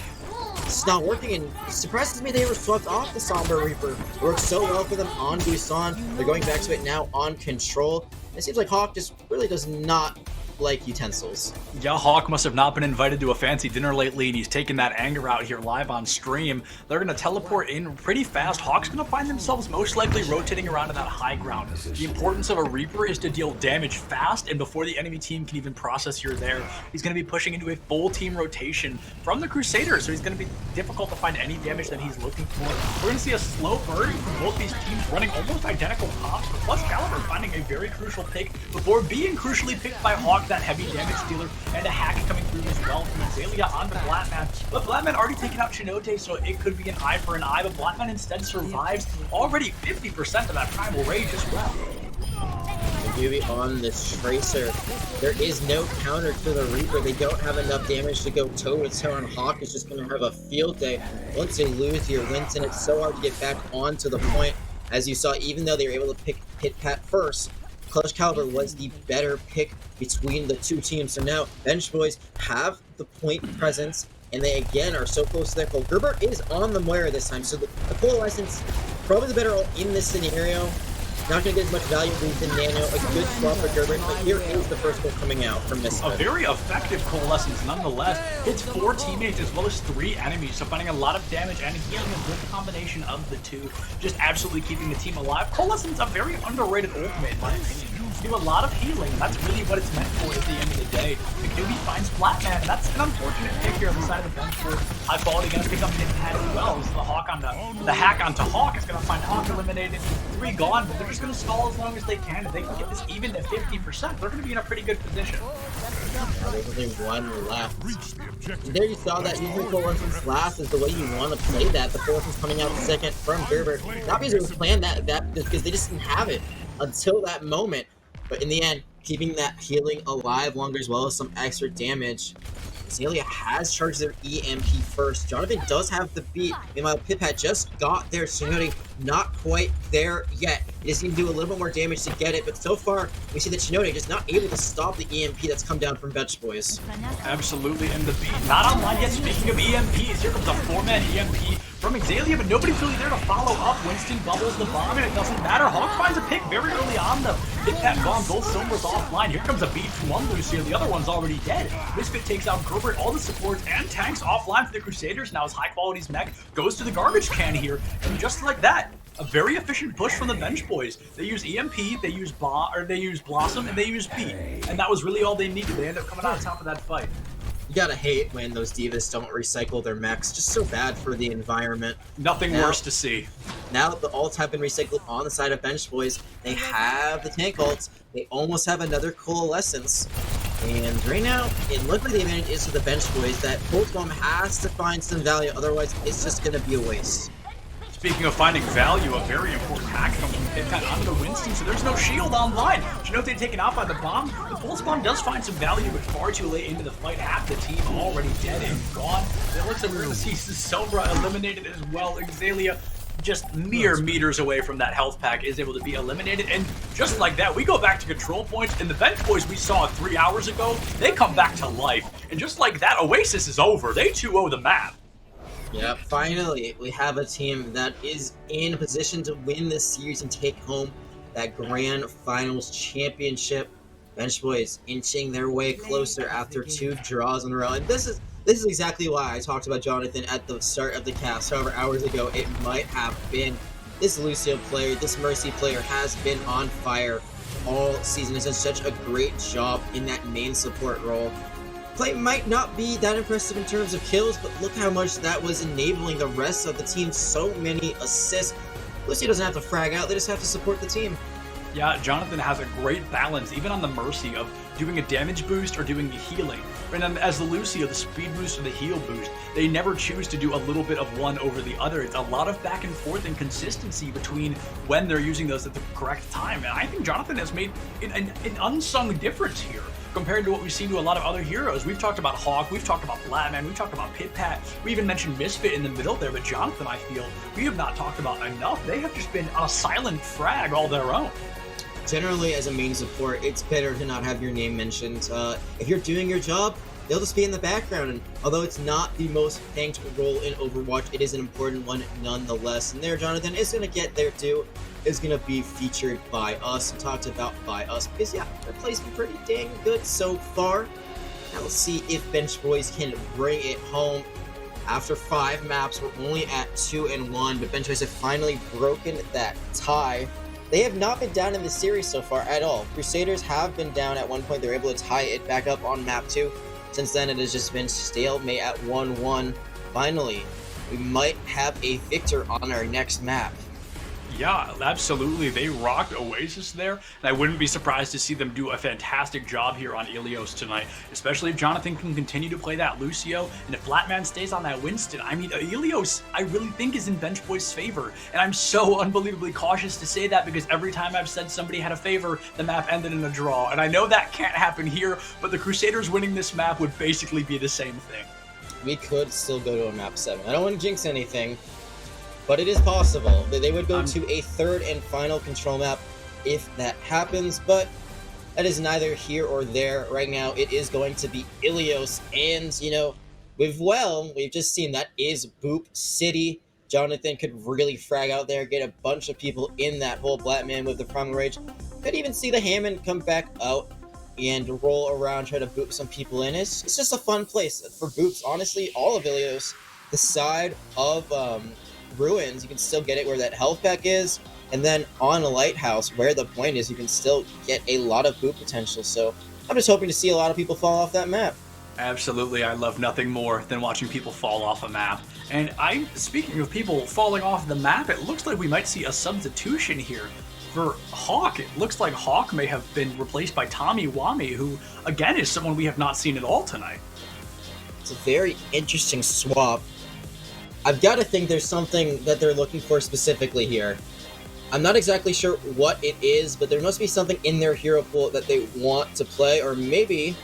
it's not working, and it surprises me they were swept off the Sombra Reaper. It worked so well for them on Busan. They're going back to it now on Control. It seems like Hawk just really does not like utensils. Yeah, Hawk must have not been invited to a fancy dinner lately, and he's taking that anger out here live on stream. They're going to teleport in pretty fast. Hawk's going to find themselves most likely rotating around to that high ground. The importance of a Reaper is to deal damage fast, and before the enemy team can even process you're there, he's going to be pushing into a full team rotation from the Crusaders, so he's going to be difficult to find any damage that he's looking for. We're going to see a slow burn from both these teams running almost identical pops, but Clutch Caliber finding a very crucial pick before being crucially picked by Hawk, that heavy damage dealer, and a hack coming through as well from Zalia onto Blackman. But Blackman already taken out Chinote, so it could be an eye for an eye, but Blackman instead survives already 50% of that Primal Rage as well. Maybe on this Tracer, there is no counter to the Reaper. They don't have enough damage to go toe-to-toe, and Hawk is just going to have a field day. Once they lose your Winston, it's so hard to get back onto the point. As you saw, even though they were able to pick Pit Pat first, Clutch Caliber was the better pick between the two teams. So now, Bench Boys have the point presence, and they again are so close to their goal. Gerber is on the Moira this time, so the Coalescence, probably the better ult in this scenario. Not going to get as much value with the Nano. A good swap for Gerber, but here is the first goal coming out from this. A very effective Coalescence nonetheless. Hits 4 teammates as well as 3 enemies, so finding a lot of damage and healing, a good combination of the two. Just absolutely keeping the team alive. Coalescence, a very underrated ultimate in my opinion. Do a lot of healing. That's really what it's meant for at the end of the day. McNuby finds Flatman. That's an unfortunate pick here on the side of the bench for High Quality. Going to pick up Pit Pat as well. So the Hawk on the hack onto Hawk is going to find Hawk eliminated. 3 gone, but they're just going to stall as long as they can. If they can get this even to 50%, they're going to be in a pretty good position. There's only 1 left. And there you saw that using Coalescence last is the way you want to play that. The Coalescence coming out second from Gerber. Not because it was planned that because they just didn't have it until that moment. But in the end, keeping that healing alive longer as well as some extra damage. Azalea has charged their EMP first. Jonathan does have the beat. Meanwhile, Piphat just got there. Shinoda not quite there yet. He just needs to do a little bit more damage to get it, but so far, we see that Shinoda just not able to stop the EMP that's come down from Bench Boys. Absolutely, and the beat not online yet. Speaking of EMPs, here comes a 4-man EMP from Azalea, but nobody's really there to follow up. Winston bubbles the bomb, and it doesn't matter. Hawk finds a pick very early on, though. Hit that bomb, both Silver's offline. Here comes a beat from one Lucio, the other one's already dead. Misfit takes out Gerbert, all the supports and tanks offline for the Crusaders. Now his high-quality mech goes to the garbage can here, and just like that, a very efficient push from the Bench Boys. They use EMP, they use Blossom, and they use Beat. And that was really all they needed. They end up coming out on top of that fight. You gotta hate when those divas don't recycle their mechs. Just so bad for the environment. Nothing worse to see. Now that the ults have been recycled on the side of Bench Boys, they have the tank ults. They almost have another Coalescence. And right now, it looks like the advantage is to the Bench Boys that Pulse Bomb has to find some value, otherwise it's just gonna be a waste. Speaking of finding value, a very important hack comes from Piphat onto the Winston, so there's no shield online. Shinote taken out by the bomb. The Pulse Bomb does find some value, but far too late into the fight. Half the team already dead and gone. It looks like we're going to see Sombra eliminated as well. Azalea, just mere meters away from that health pack, is able to be eliminated. And just like that, we go back to control points. And the Bench Boys we saw 3 hours ago, they come back to life. And just like that, Oasis is over. They 2-0 the map. Yeah, finally, we have a team that is in a position to win this series and take home that Grand Finals championship. Bench Boys inching their way closer after 2 draws in a row. And this is exactly why I talked about Jonathan at the start of the cast. However, hours ago, it might have been. This Lucio player, this Mercy player has been on fire all season. He's done such a great job in that main support role. Play might not be that impressive in terms of kills, but look how much that was enabling the rest of the team. So many assists. Lucio doesn't have to frag out, they just have to support the team. Yeah, Jonathan has a great balance, even on the Mercy, of doing a damage boost or doing the healing. And then as the Lucio, the speed boost or the heal boost, they never choose to do a little bit of one over the other. It's a lot of back and forth and consistency between when they're using those at the correct time. And I think Jonathan has made an unsung difference here compared to what we've seen to a lot of other heroes. We've talked about Hawk, we've talked about Blatman, we've talked about Piphat, we even mentioned Misfit in the middle there, but Jonathan, I feel, we have not talked about enough. They have just been a silent frag all their own. Generally, as a main support, it's better to not have your name mentioned. If you're doing your job, they'll just be in the background. And although it's not the most thanked role in Overwatch, it is an important one nonetheless. And there, Jonathan is going to get there too. Is going to be featured by us and talked about by us because, yeah, their play's been pretty dang good so far. Now let's see if Bench Boys can bring it home. After 5 maps, we're only at 2-1, but Bench Boys have finally broken that tie. They have not been down in the series so far at all. Crusaders have been down at one point. They're able to tie it back up on map 2. Since then, it has just been stalemate at 1-1. Finally, we might have a victor on our next map. Yeah, absolutely. They rocked Oasis there, and I wouldn't be surprised to see them do a fantastic job here on Ilios tonight, especially if Jonathan can continue to play that Lucio, and if Flatman stays on that Winston. I mean, Ilios, I really think, is in Bench Boys' favor, and I'm so unbelievably cautious to say that because every time I've said somebody had a favor, the map ended in a draw, and I know that can't happen here, but the Crusaders winning this map would basically be the same thing. We could still go to a map 7. I don't want to jinx anything, but it is possible that they would go to a 3rd and final control map if that happens, but that is neither here or there. Right now, it is going to be Ilios, and, you know, we've just seen that is Boop City. Jonathan could really frag out there, get a bunch of people in that whole Blatman with the Primal Rage. Could even see the Hammond come back out and roll around, try to boop some people in. It's just a fun place for boops. Honestly, all of Ilios, the side of Ruins, you can still get it where that health pack is, and then on a Lighthouse, where the point is, you can still get a lot of boop potential. So I'm just hoping to see a lot of people fall off that map. Absolutely, I love nothing more than watching people fall off a map. And speaking of people falling off the map, it looks like we might see a substitution here. For Hawk, it looks like Hawk may have been replaced by Tommy Wami, who, again, is someone we have not seen at all tonight. It's a very interesting swap. I've got to think there's something that they're looking for specifically here. I'm not exactly sure what it is, but there must be something in their hero pool that they want to play, or maybe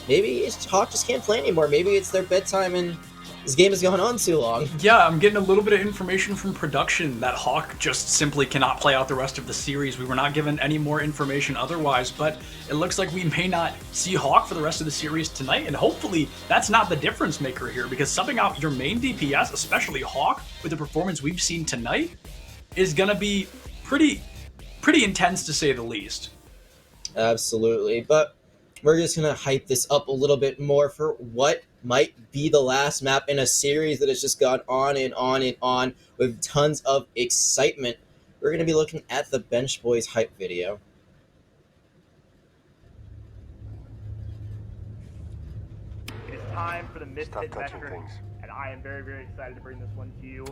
maybe Hawk just can't play anymore. Maybe it's their bedtime and this game has gone on too long. Yeah, I'm getting a little bit of information from production that Hawk just simply cannot play out the rest of the series. We were not given any more information otherwise, but it looks like we may not see Hawk for the rest of the series tonight, and hopefully that's not the difference maker here, because subbing out your main DPS, especially Hawk, with the performance we've seen tonight, is going to be pretty intense to say the least. Absolutely, but we're just going to hype this up a little bit more for what might be the last map in a series that has just gone on and on and on with tons of excitement. We're going to be looking at the Bench Boys hype video. It is time for the Misfit Veteran, and I am very, very excited to bring this one to you.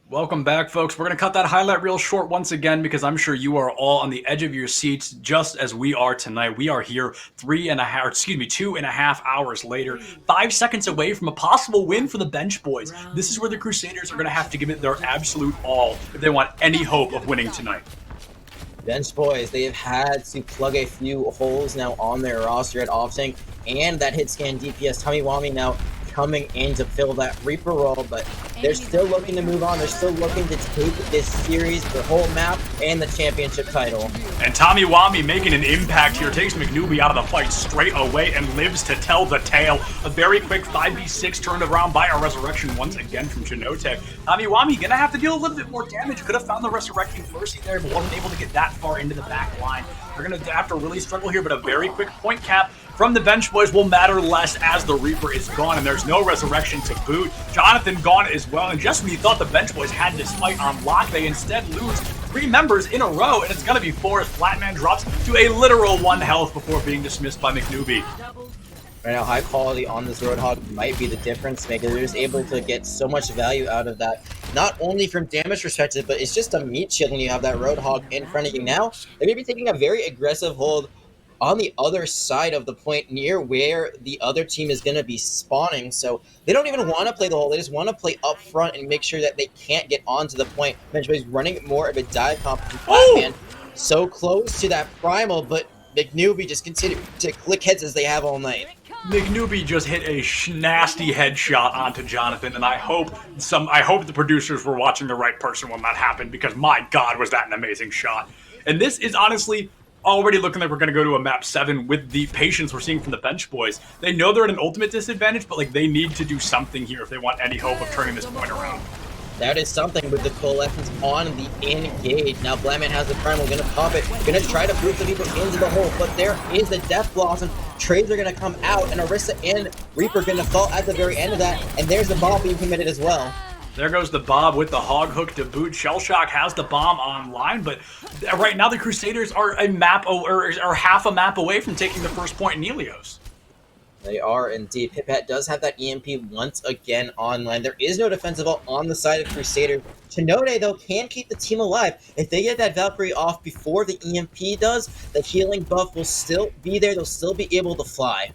Welcome back, folks. We're going to cut that highlight reel short once again because I'm sure you are all on the edge of your seats just as we are tonight. We are here 2.5 hours later, 5 seconds away from a possible win for the Bench Boys. This is where the Crusaders are going to have to give it their absolute all if they want any hope of winning tonight. Bench Boys, they have had to plug a few holes now on their roster at offtank, and that hit scan DPS Tamiwami now coming in to fill that Reaper role, but they're still looking to move on. They're still looking to take this series, the whole map, and the championship title. And Tamiwami making an impact here, takes McNewby out of the fight straight away and lives to tell the tale. A very quick 5v6 turned around by a Resurrection once again from Genotek. Tamiwami gonna have to deal a little bit more damage. Could have found the Resurrecting Mercy there, but wasn't able to get that far into the back line. They're gonna have to really struggle here, but a very quick point cap from the Bench Boys will matter less as the Reaper is gone and there's no Resurrection to boot. Jonathan gone as well, and just when you thought the Bench Boys had this fight on lock, they instead lose 3 members in a row, and it's going to be 4 as Flatman drops to a literal 1 health before being dismissed by McNewby. Right now, high quality on this Roadhog might be the difference maker. They're just able to get so much value out of that, not only from damage perspective, but it's just a meat shield when you have that Roadhog in front of you. Now, they may be taking a very aggressive hold on the other side of the point near where the other team is going to be spawning. So they don't even want to play the hole. They just want to play up front and make sure that they can't get onto the point. Bench Boys running more of a dive comp than Flatman. So close to that primal, but McNewbie just continue to click heads as they have all night. McNewbie just hit a nasty headshot onto Jonathan, and I hope the producers were watching the right person when that happened, because my God, was that an amazing shot. And this is honestly already looking like we're going to go to a map 7 with the patience we're seeing from the bench boys. They know they're at an ultimate disadvantage, but like they need to do something here if they want any hope of turning this point around. That is something with the Coalescence on the engage. Now Bladman has the primal, gonna pop it, gonna try to boost the people into the hole, but there is the Death Blossom. Trades are gonna come out, and Orisa and Reaper gonna fall at the very end of that, and there's the bomb being committed as well. There goes the Bob with the hog hook to boot. Shellshock has the bomb online, but right now the Crusaders are are half a map away from taking the first point in Helios. They are indeed. Pippat does have that EMP once again online. There is no defensive ult on the side of Crusaders. Chinode, though, can keep the team alive. If they get that Valkyrie off before the EMP does, the healing buff will still be there. They'll still be able to fly.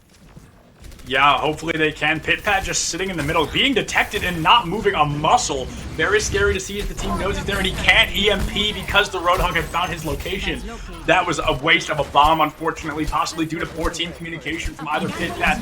Yeah, hopefully they can. Pitpat just sitting in the middle, being detected and not moving a muscle. Very scary to see as the team knows he's there, and he can't EMP because the Roadhog had found his location. That was a waste of a bomb, unfortunately, possibly due to poor team communication from either Pitpat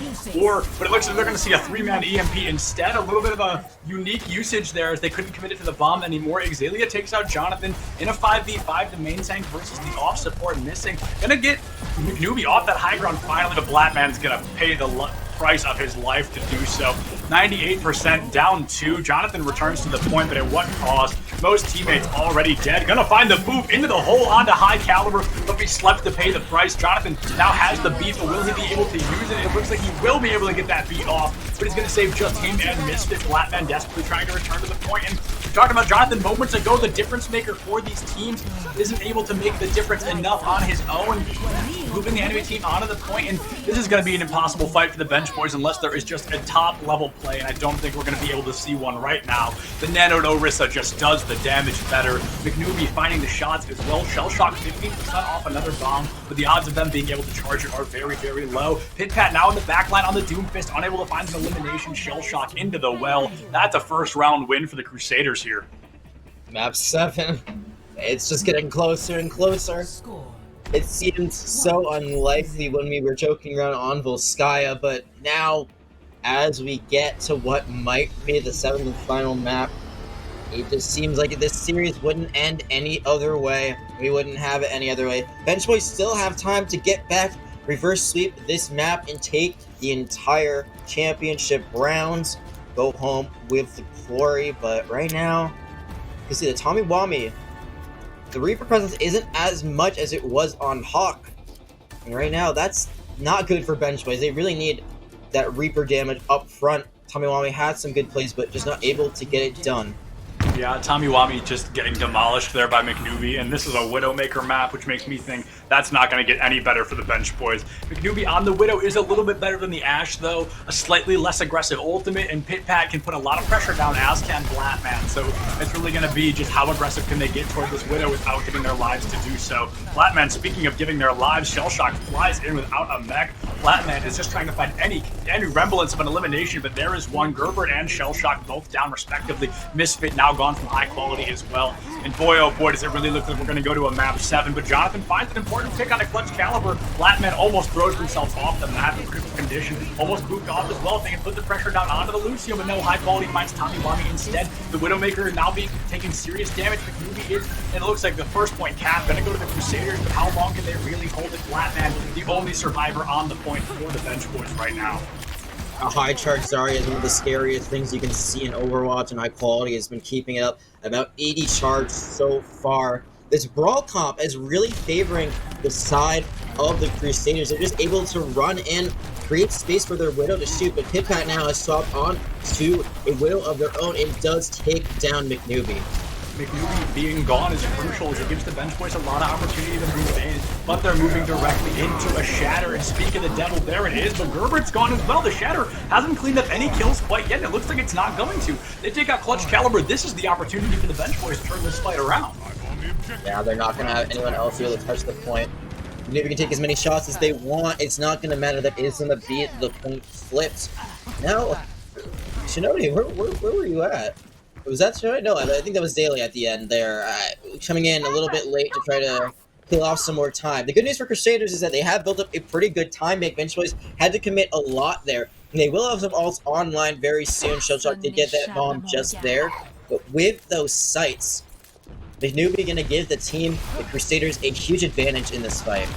but it looks like they're going to see a 3-man EMP instead. A little bit of a unique usage there as they couldn't commit it to the bomb anymore. Exalia takes out Jonathan in a 5v5. The main tank versus the off support missing. Gonna get McNewbie off that high ground finally, but Blackman's gonna pay the price of his life to do so. 98% down 2. Jonathan returns to the point, but at what cost? Most teammates already dead. Gonna find the move into the hole onto High Caliber, but be slept to pay the price. Jonathan now has the beat, but will he be able to use it? It looks like he will be able to get that beat off, but he's gonna save just him and Misfit. Blackman desperately trying to return to the point. And we talked about Jonathan moments ago, the difference maker for these teams isn't able to make the difference enough on his own, moving the enemy team onto the point, and this is gonna be an impossible fight for the bench boys unless there is just a top level play, and I don't think we're going to be able to see one right now. The Nanoed Orisa just does the damage better. McNewbie finding the shots as well. Shellshock 15% off another bomb, but the odds of them being able to charge it are very, very low. Pitpat now in the backline on the Doomfist, unable to find an elimination. Shellshock into the well. That's a first round win for the Crusaders here. Map 7. It's just getting closer and closer. It seemed so unlikely when we were joking around on Volskaya, but now, as we get to what might be the 7th and final map, it just seems like this series wouldn't end any other way. We wouldn't have it any other way. Bench boys still have time to get back, reverse sweep this map, and take the entire championship rounds. Go home with the glory, but right now, you can see the Tommy Wami. The Reaper presence isn't as much as it was on Hawk. And right now, that's not good for bench boys. They really need that Reaper damage up front. Tomiwami had some good plays, but just not able to get it done. Yeah, Tomiwami just getting demolished there by McNewbie, and this is a Widowmaker map, which makes me think that's not going to get any better for the bench boys. McNewbie on the Widow is a little bit better than the Ashe, though. A slightly less aggressive ultimate, and Pitpat can put a lot of pressure down, as can Blackman. So it's really going to be just how aggressive can they get toward this Widow without giving their lives to do so. Blackman, speaking of giving their lives, Shellshock flies in without a mech. Blackman is just trying to find any remnants of an elimination, but there is one. Gerbert and Shellshock both down respectively. Misfit now gone from high quality as well. And boy, oh boy, does it really look like we're going to go to a map 7. But Jonathan finds an important pick on a clutch caliber. Blackman almost throws himself off the map in critical condition. Almost moved off as well. They can put the pressure down onto the Lucio, but no, high quality finds Tomiwami instead. The Widowmaker now taking serious damage. McNewbie is, and it looks like the first point cap going to go to the Crusaders, but how long can they really hold it? Blackman, the only survivor on the point for the bench boys right now. A high charge Zarya is one of the scariest things you can see in Overwatch, and high quality has been keeping it up. About 80 charge so far. This Brawl comp is really favoring the side of the Crusaders. They're just able to run in, create space for their Widow to shoot, but Pitpat now has swapped on to a Widow of their own and does take down McNewbie. McNewbie being gone is crucial as it gives the bench boys a lot of opportunity to move in, but they're moving directly into a Shatter, and speak of the devil, there it is, but Gerbert's gone as well. The Shatter hasn't cleaned up any kills quite yet, and it looks like it's not going to. They take out Clutch Caliber. This is the opportunity for the bench boys to turn this fight around. Yeah, they're not going to have anyone else be able to touch the point. McNewbie can take as many shots as they want. It's not going to matter. That is going to be the point flipped. Now, Shinobi, where were you at? Was that Shinobi? No, I think that was Daly at the end there. Coming in a little bit late to try to kill off some more time. The good news for Crusaders is that they have built up a pretty good time bank. Bench Boys had to commit a lot there. And they will have some ults online very soon. Shellshock did get that bomb just there. But with those sights, the newbie going to give the team, the Crusaders, a huge advantage in this fight.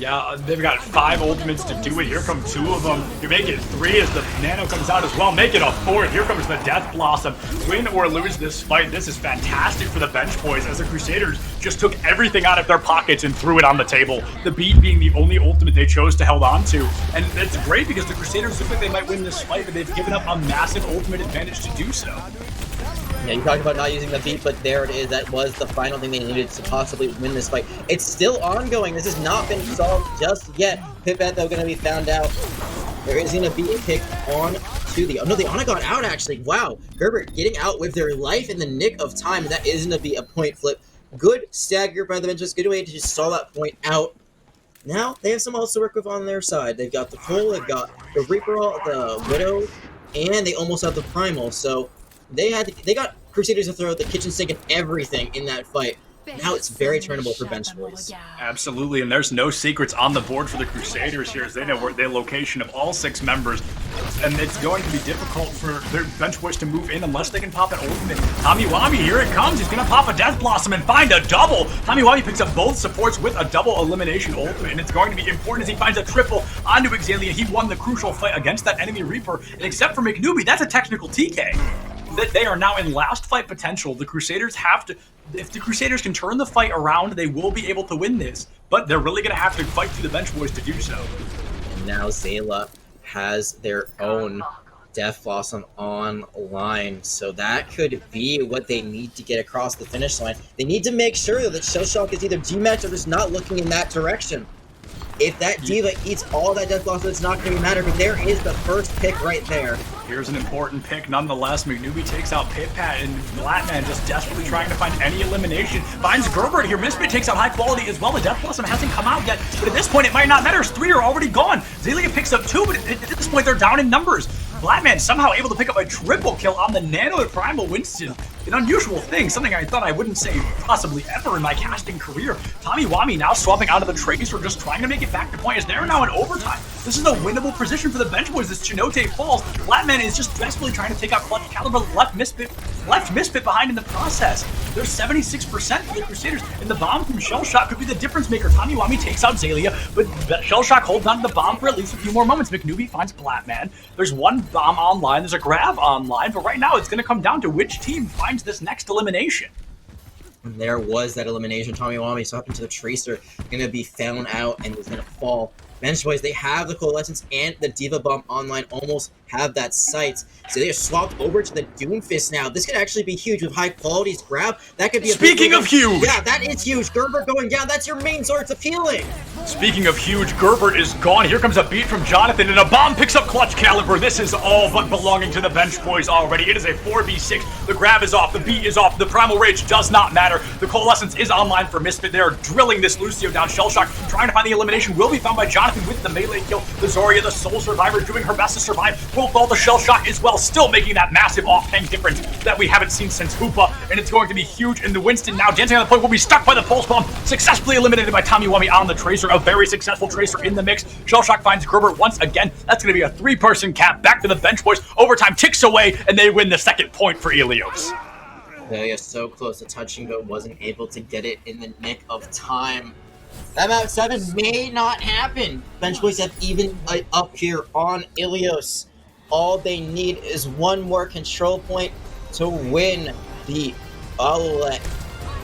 Yeah, they've got 5 ultimates to do it. Here come 2 of them. You make it 3 as the Nano comes out as well. Make it a 4th. Here comes the Death Blossom. Win or lose this fight, this is fantastic for the Bench Boys as the Crusaders just took everything out of their pockets and threw it on the table. The Beat being the only ultimate they chose to hold on to. And it's great because the Crusaders look like they might win this fight, but they've given up a massive ultimate advantage to do so. Yeah, you talked about not using the beat, but there it is. That was the final thing they needed to possibly win this fight. It's still ongoing. This has not been solved just yet. Pipette, though, going to be found out. There is going to be a pick on to the... Oh, no, the Ana got out, actually. Wow. Gerbert getting out with their life in the nick of time. That is going to be a point flip. Good stagger by the Ventures. Good way to just stall that point out. Now, they have some else to work with on their side. They've got the Cole, they've got the Reaper, the Widow, and they almost have the Primal, so... They got Crusaders to throw the kitchen sink and everything in that fight. Now it's very turnable for Bench Boys. Absolutely, and there's no secrets on the board for the Crusaders here as they know where the location of all 6 members. And it's going to be difficult for their Bench Boys to move in unless they can pop an ultimate. Tamiwami, here it comes. He's going to pop a Death Blossom and find a double. Tamiwami picks up both supports with a double elimination ultimate, and it's going to be important as he finds a triple onto Xalia. He won the crucial fight against that enemy Reaper, and except for McNewbie, that's a technical TK. That they are now in last fight potential. The Crusaders have to, if the Crusaders can turn the fight around, they will be able to win this, but they're really going to have to fight through the Bench Boys to do so. And now Zayla has their own Death Blossom online, so that could be what they need to get across the finish line. They need to make sure that Shellshock is either G-matched or just not looking in that direction. If that D.Va eats all that Death Blossom, it's not going to matter, but there is the first pick right there. Here's an important pick nonetheless. McNewbie takes out Pit-Pat, and Flatman just desperately trying to find any elimination. Finds Gerbert here. Misfit takes out High Quality as well. The Death Blossom hasn't come out yet, but at this point it might not matter. 3 are already gone. Zelia picks up 2, but at this point they're down in numbers. Flatman somehow able to pick up a triple kill on the Nano and Primal Winston. An unusual thing, something I thought I wouldn't say possibly ever in my casting career. Tamiwami now swapping out of the Tracer, just trying to make it back to point as they're now in overtime. This is a winnable position for the Bench Boys as Chinote falls. Flatman is just desperately trying to take out Clutch Caliber, left Misfit behind in the process. There's 76% for the Crusaders, and the bomb from Shellshock could be the difference maker. Tamiwami takes out Zalia, but Shellshock holds on to the bomb for at least a few more moments. McNewbie finds Flatman. There's one bomb online, there's a grab online, but right now it's going to come down to which team finds this next elimination. And there was that elimination. Tamiwami swapped into the Tracer, going to be found out and is going to fall. Bench Boys, they have the Coalescence and the D.Va Bomb online, almost have that sight. So they are swapped over to the Doomfist now. This could actually be huge with High Quality's grab. That could be a Speaking of huge! Yeah, that is huge. Gerbert going down. That's your main source of healing. Speaking of huge, Gerbert is gone. Here comes a beat from Jonathan, and a bomb picks up Clutch Caliber. This is all but belonging to the Bench Boys already. It is a 4v6. The grab is off. The beat is off. The Primal Rage does not matter. The Coalescence is online for Misfit. They are drilling this Lucio down. Shellshock trying to find the elimination. Will be found by Jonathan with the melee kill. The Zarya, the sole survivor, doing her best to survive. Will fall the Shellshock as well, still making that massive off-tank difference that we haven't seen since Hoopa, and it's going to be huge. And the Winston now dancing on the point will be stuck by the Pulse Bomb, successfully eliminated by Tamiwami on the Tracer, a very successful Tracer in the mix. Shellshock finds Gerbert once again. That's going to be a 3-person cap back to the Bench Boys. Overtime ticks away, and they win the second point for Ilios. They are so close to touching, but wasn't able to get it in the nick of time. That map 7 may not happen. Bench Boys have even up here on Ilios. All they need is one more control point to win the Owlet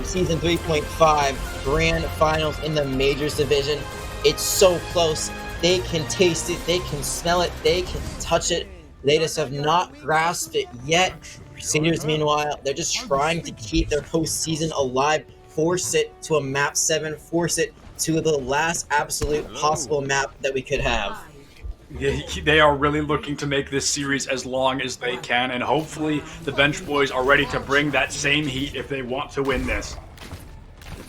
Season 3.5 Grand Finals in the Majors Division. It's so close. They can taste it, they can smell it, they can touch it. They just have not grasped it yet. Crusaders, meanwhile, they're just trying to keep their postseason alive, force it to a map 7, force it to the last absolute possible map that we could have. They are really looking to make this series as long as they can, and hopefully the Bench Boys are ready to bring that same heat if they want to win this.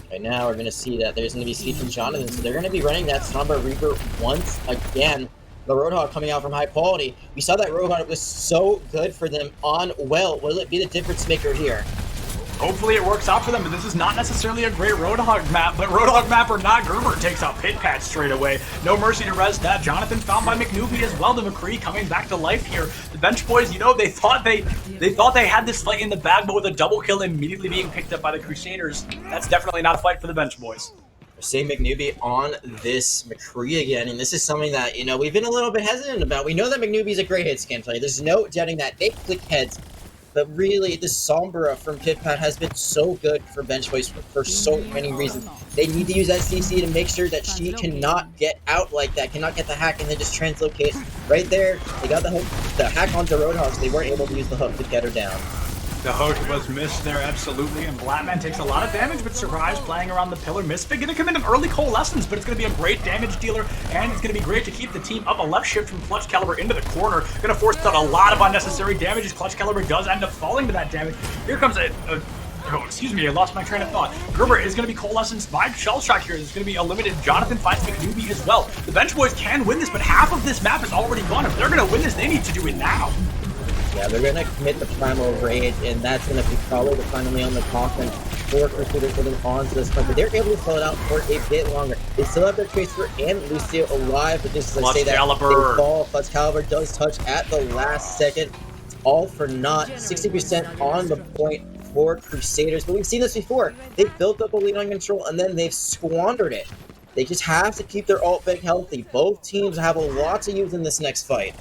Right now, we're going to see that there's going to be speed from Jonathan, so they're going to be running that Sombra Reaper once again. The Roadhog coming out from High Quality. We saw that Roadhog was so good for them on Well. Will it be the difference maker here? Hopefully it works out for them, but this is not necessarily a great Roadhog map, but Roadhog map or not, Gerber takes out Pit Pat straight away. No mercy to res that. Jonathan found by McNoobie as well. The McCree coming back to life here. The bench boys, you know, they thought they had this fight in the bag, but with a double kill immediately being picked up by the Crusaders, that's definitely not a fight for the bench boys. Say McNoobie on this McCree again, and this is something that, you know, we've been a little bit hesitant about. We know that McNoobie's a great hit scan player. There's no doubting that. They click heads. But really, the Sombra from Pit-Pat has been so good for bench boys for so many reasons. They need to use that CC to make sure that she cannot get out like that, cannot get the hack, and then just translocate right there. They got the hook, the hack onto Roadhog, so they weren't able to use the hook to get her down. The hook was missed there, absolutely, and Blackman takes a lot of damage, but survives playing around the pillar. Misfit gonna come in an early coalescence, but it's gonna be a great damage dealer, and it's gonna be great to keep the team up. A left shift from Clutch Caliber into the corner, gonna force out a lot of unnecessary damage as Clutch Caliber does end up falling to that damage. Here comes oh, excuse me, I lost my train of thought. Gerber is going to be coalesced by Shell Shock here. It's going to be eliminated. Jonathan finds McNoobie as well. The bench boys can win this, but half of this map is already gone. If they're going to win this, they need to do it now. Yeah, they're going to commit the Primal Rage, and that's going to be probably the final nail in the coffin for Crusaders getting onto this fight. But they're able to slow it out for a bit longer. They still have their Tracer and Lucio alive, but just to say that they fall. Clutch Caliber does touch at the last second. It's all for naught. 60% on the point for Crusaders, but we've seen this before. They've built up a lead on control, and then they've squandered it. They just have to keep their ult bank healthy. Both teams have a lot to use in this next fight.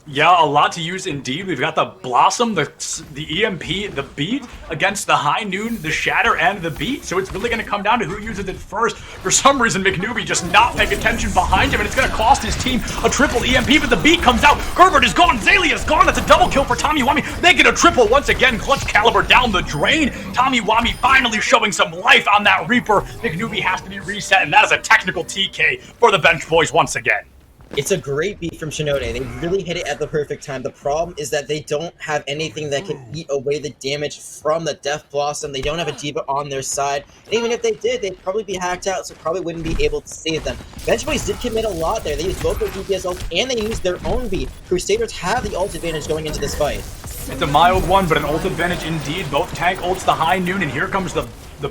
Yeah, a lot to use indeed. We've got the Blossom, the EMP, the Beat against the High Noon, the Shatter, and the Beat. So it's really going to come down to who uses it first. For some reason, McNoobie just not paying attention behind him, and it's going to cost his team a triple EMP, but the Beat comes out. Herbert is gone. Zalia is gone. That's a double kill for Tommy Wami. They get a triple once again. Clutch Caliber down the drain. Tommy Wami finally showing some life on that Reaper. McNoobie has to be reset, and that is a technical TK for the bench boys once again. It's a great beat from Shinode. They really hit it at the perfect time. The problem is that they don't have anything that can eat away the damage from the Death Blossom. They don't have a D.Va on their side. And even if they did, they'd probably be hacked out, so probably wouldn't be able to save them. Bench Boys did commit a lot there. They used both their DPS ults and they used their own beat. Crusaders have the ult advantage going into this fight. It's a mild one, but an ult advantage indeed. Both tank ults the High Noon, and here comes the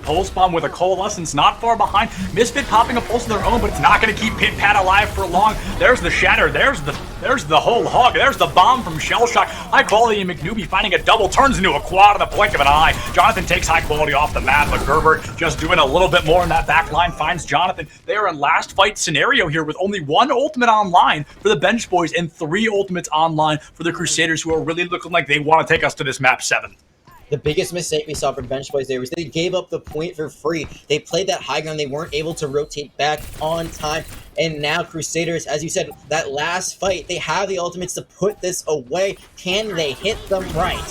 Pulse Bomb with a Coalescence not far behind. Misfit popping a Pulse of their own, but it's not going to keep Pit Pat alive for long. There's the Shatter. There's the whole hog. There's the bomb from Shell Shock. High Quality and McNoobie finding a double. Turns into a quad in the blink of an eye. Jonathan takes High Quality off the map, but Gerber just doing a little bit more in that back line finds Jonathan. They are in last fight scenario here with only one ultimate online for the bench boys and 3 ultimates online for the Crusaders, who are really looking like they want to take us to this map 7. The biggest mistake we saw from bench boys there was they gave up the point for free. They played that high ground. They weren't able to rotate back on time. And now Crusaders, as you said, that last fight, they have the ultimates to put this away. Can they hit them right?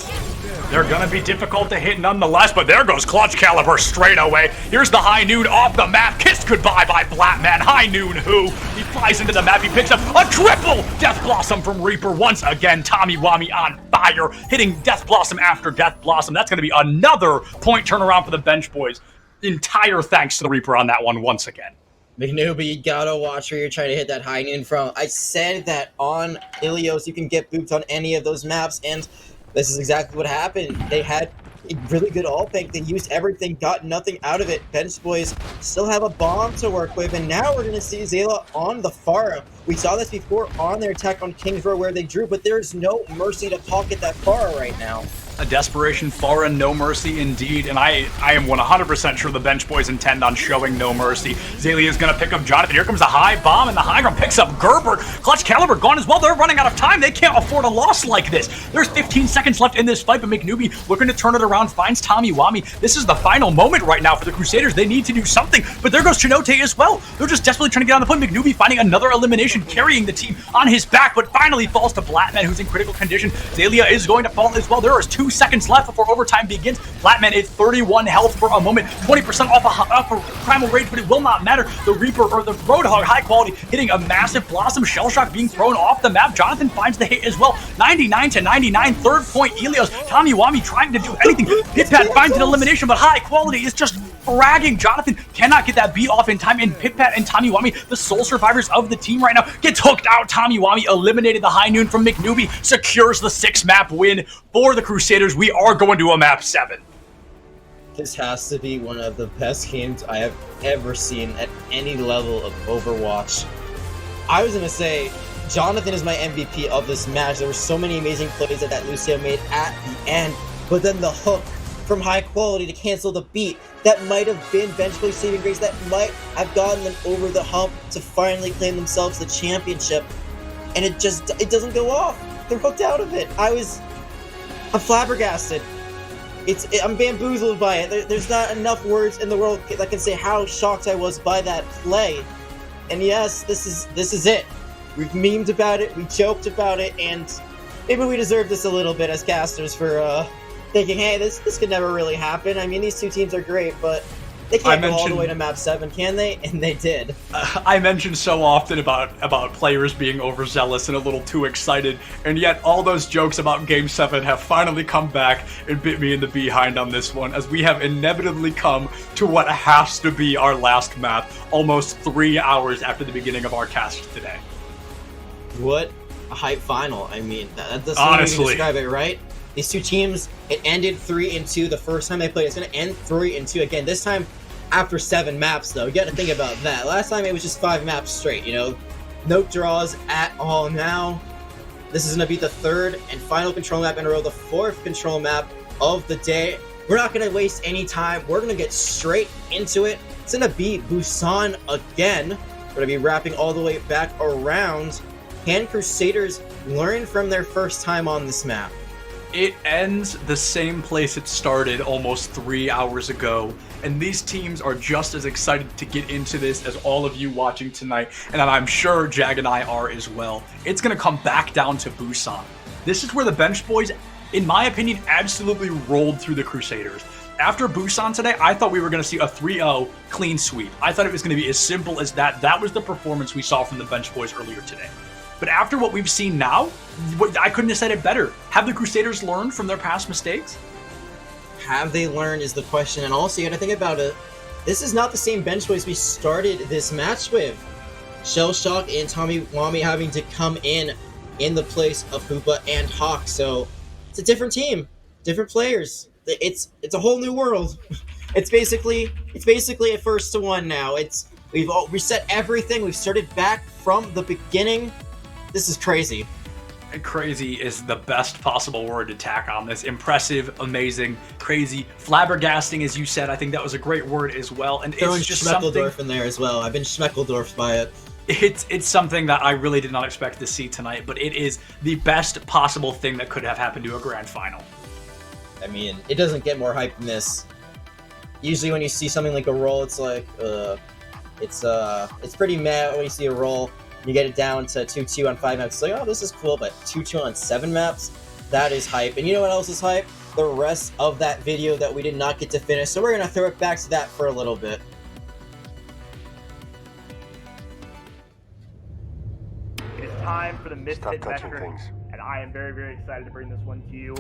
They're going to be difficult to hit nonetheless, but there goes Clutch Caliber straight away. Here's the High Noon off the map. Kissed goodbye by Blackman. High Noon who? He flies into the map. He picks up a triple Death Blossom from Reaper. Once again, Tommy Wami on fire, hitting Death Blossom after Death Blossom. That's going to be another point turnaround for the bench boys. Entire thanks to the Reaper on that one once again. McNoobie, you gotta watch where you're trying to hit that High Noon from. I said that on Ilios you can get booped on any of those maps, and this is exactly what happened. They had a really good ult bank. They used everything, got nothing out of it. Bench boys still have a bomb to work with, and now we're going to see Zayla on the Pharah. We saw this before on their attack on King's Row where they drew, but there's no mercy to pocket that Pharah right now. A desperation Pharah, no mercy indeed, and I am 100% sure the bench boys intend on showing no mercy. Zalia is going to pick up Jonathan. Here comes a high bomb, and the high ground picks up Gerber. Clutch Caliber gone as well. They're running out of time. They can't afford a loss like this. There's 15 seconds left in this fight, but McNoobie looking to turn it around, finds Tommy Wami. This is the final moment right now for the Crusaders. They need to do something, but there goes Chinote as well. They're just desperately trying to get on the point. McNoobie finding another elimination, carrying the team on his back, but finally falls to Blackman, who's in critical condition. Zalia is going to fall as well. There is 2 seconds left before overtime begins. Blackman is 31 health for a moment, 20% off a Primal Rage, but it will not matter. The Reaper or the Roadhog, high quality, hitting a massive Blossom. Shell Shock being thrown off the map. Jonathan finds the hit as well. 99 to 99, third point Ilios. Tommy Wami trying to do anything. Pit-Pat finds an elimination, but high quality is just fragging. Jonathan cannot get that beat off in time, and Pit-Pat and Tommy Wami, the sole survivors of the team right now, gets hooked out. Tommy Wami eliminated the High Noon from McNoobie, secures the 6-map win for the Crusaders. We are going to a map 7. this has to be one of the best games I have ever seen at any level of Overwatch. I was gonna say, Jonathan is my MVP of this match. There were so many amazing plays that Lucio made at the end, but then the hook from high quality to cancel the beat, that might have been bench play saving grace, that might have gotten them over the hump to finally claim themselves the championship, and it doesn't go off. They're hooked out of it. I'm flabbergasted. I'm bamboozled by it. There's not enough words in the world that can say how shocked I was by that play. And yes, this is it. We've memed about it, we joked about it, and maybe we deserve this a little bit as casters for thinking, hey, this could never really happen. I mean, these two teams are great, but they can't go all the way to map 7, can they? And they did. I mentioned so often about players being overzealous and a little too excited, and yet all those jokes about Game 7 have finally come back and bit me in the behind on this one, as we have inevitably come to what has to be our last map, almost 3 hours after the beginning of our cast today. What a hype final. I mean, that's the way to describe it, right? These two teams, it ended 3-2 the first time they played. It's going to end 3-2 again. This time, after 7 maps, though. You got to think about that. Last time, it was just 5 maps straight, you know? No draws at all now. This is going to be the 3rd and final control map in a row, the 4th control map of the day. We're not going to waste any time. We're going to get straight into it. It's going to be Busan again. We're going to be wrapping all the way back around. Can Crusaders learn from their first time on this map? It ends the same place it started almost 3 hours ago, and these teams are just as excited to get into this as all of you watching tonight, and I'm sure Jag and I are as well. It's going to come back down to Busan. This is where the bench boys, in my opinion, absolutely rolled through the Crusaders. After Busan today, I thought we were going to see a 3-0 clean sweep. I thought it was going to be as simple as that. That was the performance we saw from the bench boys earlier today. But after what we've seen now, I couldn't have said it better. Have the Crusaders learned from their past mistakes? Have they learned is the question, and also you gotta think about it. This is not the same bench boys we started this match with. Shellshock and Tommy Wami having to come in the place of Hoopa and Hawk, so it's a different team, different players. It's a whole new world. It's basically a 1-1 now. We've all reset everything. We've started back from the beginning. This is crazy. Crazy is the best possible word to tack on this. Impressive, amazing, crazy, flabbergasting, as you said. I think that was a great word as well. And throwing it's just Schmeckledorf in there as well. I've been Schmeckledorfed by it. It's something that I really did not expect to see tonight, but it is the best possible thing that could have happened to a grand final. I mean, it doesn't get more hype than this. Usually when you see something like a roll, it's like, it's pretty meh when you see a roll. You get it down to 2-2 on 5 maps. It's like, oh, this is cool, but 2-2 on 7 maps? That is hype. And you know what else is hype? The rest of that video that we did not get to finish, so we're going to throw it back to that for a little bit. It is time for the Misfit Veterans, and I am very, very excited to bring this one to you.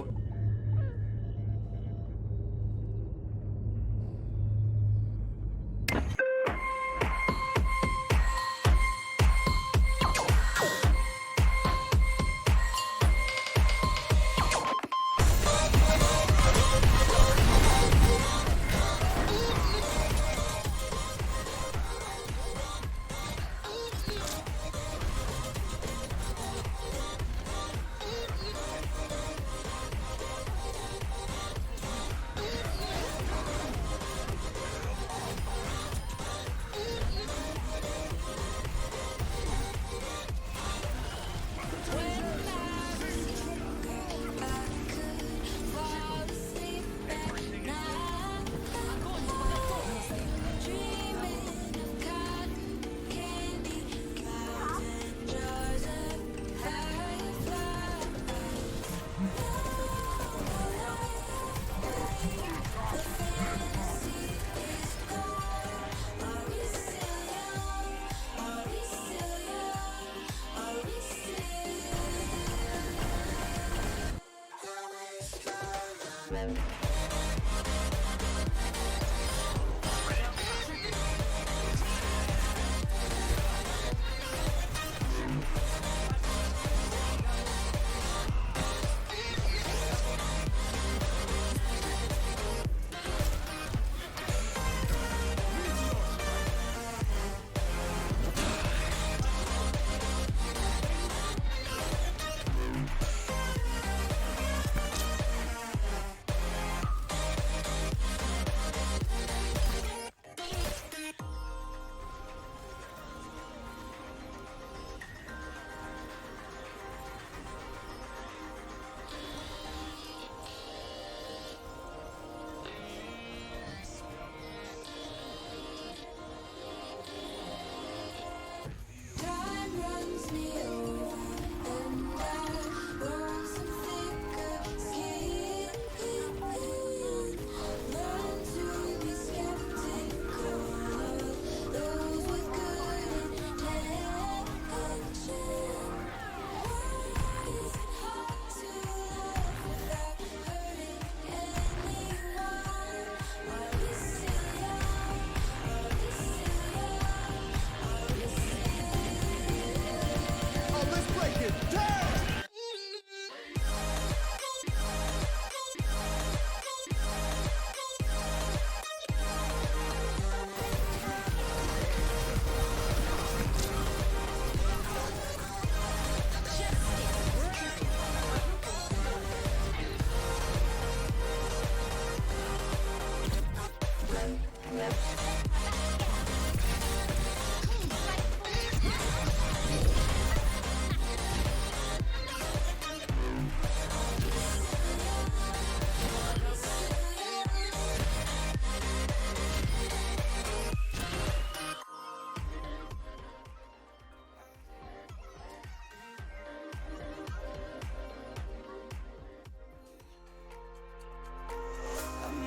I'm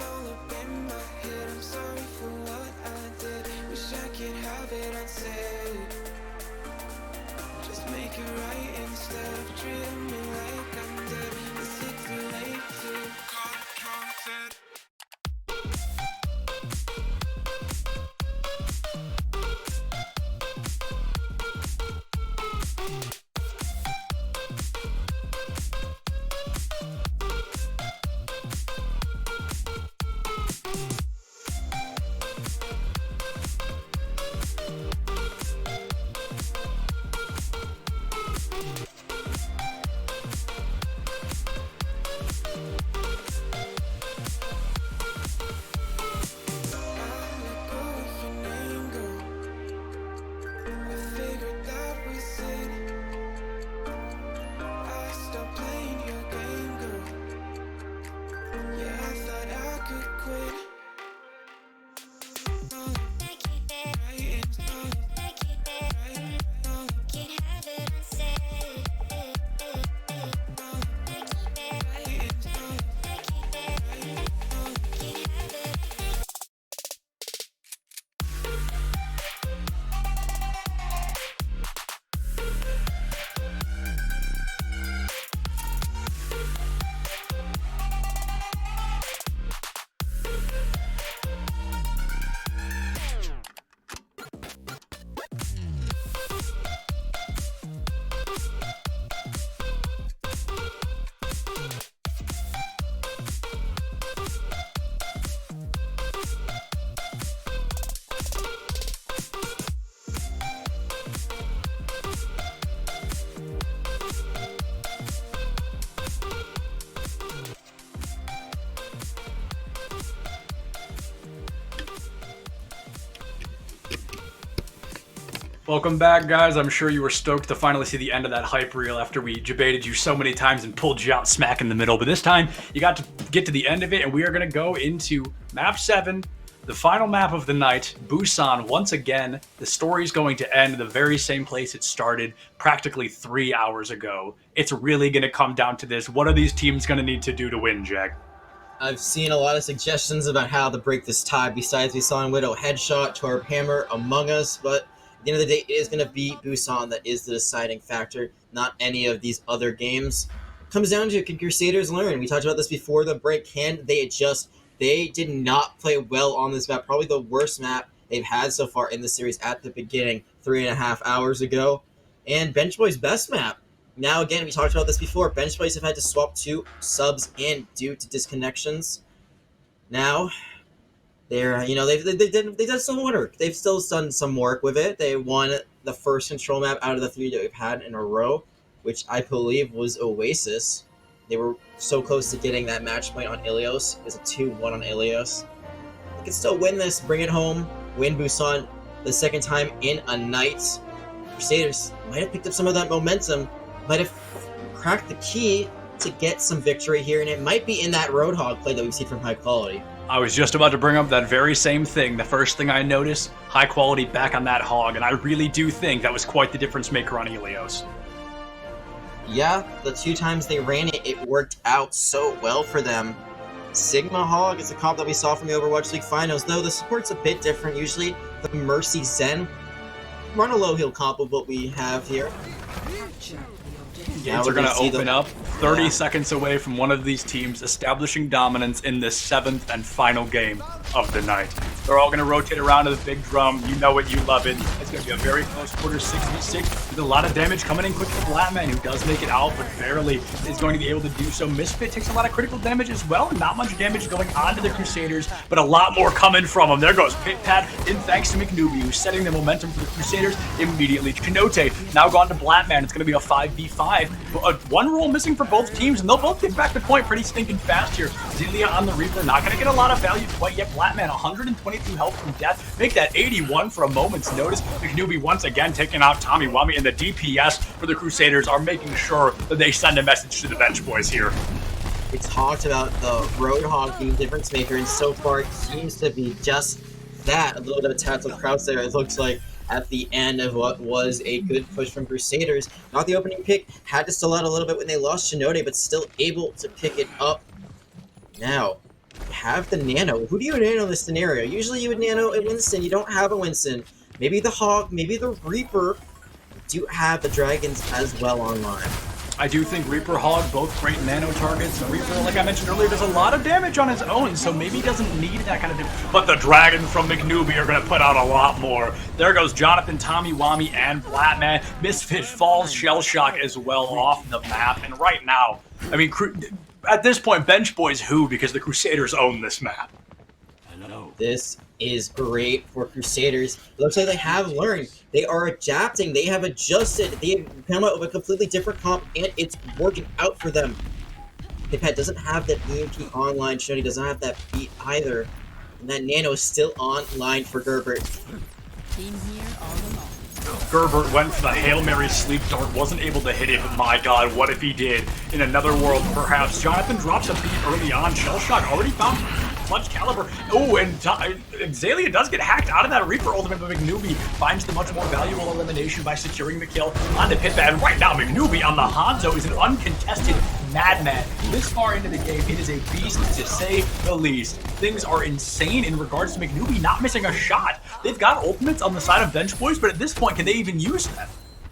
all up in my head, I'm sorry for what I did. Wish I could have it unsaid. Just make it right instead of treating me like I'm dead. Is it too late to call it? Welcome back, guys. I'm sure you were stoked to finally see the end of that hype reel after we debated you so many times and pulled you out smack in the middle. But this time, you got to get to the end of it, and we are going to go into Map 7, the final map of the night, Busan. Once again, the story's going to end the very same place it started practically 3 hours ago. It's really going to come down to this. What are these teams going to need to do to win, Jag? I've seen a lot of suggestions about how to break this tie. Besides, we saw in Widow Headshot, Torb Hammer, Among Us, but at the end of the day, it is going to be Busan that is the deciding factor, not any of these other games. It comes down to, can Crusaders learn? We talked about this before the break. Can they adjust? They did not play well on this map. Probably the worst map they've had so far in the series at the beginning, 3.5 hours ago. And Bench Boy's best map. Now, again, we talked about this before. Bench Boys have had to swap 2 subs in due to disconnections. Now, they've done some work. They've still done some work with it. They won the first control map out of the 3 that we've had in a row, which I believe was Oasis. They were so close to getting that match point on Ilios. It was a 2-1 on Ilios. They can still win this, bring it home, win Busan the second time in a night. Crusaders might have picked up some of that momentum, might have cracked the key to get some victory here, and it might be in that Roadhog play that we've seen from High Quality. I was just about to bring up that very same thing. The first thing I noticed, High Quality back on that Hog, and I really do think that was quite the difference maker on Ilios. Yeah, the 2 times they ran it, it worked out so well for them. Sigma Hog is a comp that we saw from the Overwatch League Finals, though the support's a bit different. Usually the Mercy Zen run a low heal comp of what we have here. Gates are going to open up 30 seconds away from one of these teams establishing dominance in this 7th and final game of the night. They're all going to rotate around to the big drum. You know it, you love it. It's going to be a very close quarter, 6v6, with a lot of damage coming in quick for Flatman, who does make it out, but barely is going to be able to do so. Misfit takes a lot of critical damage as well, and not much damage going on to the Crusaders, but a lot more coming from them. There goes Pit Pad, in thanks to McNooby, who's setting the momentum for the Crusaders immediately. Kanote now gone to Blatman. It's going to be a 5v5. One roll missing for both teams, and they'll both get back to point pretty stinking fast here. Zelia on the Reaper, not going to get a lot of value quite yet. Blackman, 122 health from death. Make that 81 for a moment's notice. McNewbie once again taking out Tommy Wami, and the DPS for the Crusaders are making sure that they send a message to the bench boys here. We talked about the Roadhog being difference maker, and so far it seems to be just that. A little bit of tactical crouch there, it looks like, at the end of what was a good push from Crusaders. Not the opening pick, had to still out a little bit when they lost Shinode, but still able to pick it up. Now, have the Nano. Who do you nano in this scenario? Usually you would nano a Winston. You don't have a Winston. Maybe the Hog, maybe the Reaper. You do have the Dragons as well online. I do think Reaper Hog, both great nano targets. Reaper, like I mentioned earlier, does a lot of damage on his own, so maybe he doesn't need that kind of thing. But the Dragons from McNewbie are going to put out a lot more. There goes Jonathan, Tommy Wami, and Blattman. Misfit falls, Shell Shock as well off the map. And right now, I mean, at this point, bench boys who? Because the Crusaders own this map. This is great for Crusaders. It looks like they have learned. They are adapting. They have adjusted. They have come out with a completely different comp, and it's working out for them. Pipette doesn't have that EMP online. Shoney doesn't have that beat either. And that Nano is still online for Gerbert. Team here all along. Gerbert went for the Hail Mary sleep dart, wasn't able to hit it, but my god, what if he did? In another world, perhaps. Jonathan drops a beat early on. Shell Shock already found Clutch Caliber. Oh, and Zalia does get hacked out of that Reaper ultimate, but McNewbie finds the much more valuable elimination by securing the kill on the Pitbat. And right now, McNewbie on the Hanzo is an uncontested madman. This far into the game, it is a beast to say the least. Things are insane in regards to McNewbie not missing a shot. They've got ultimates on the side of bench boys, but at this point, can they even use them?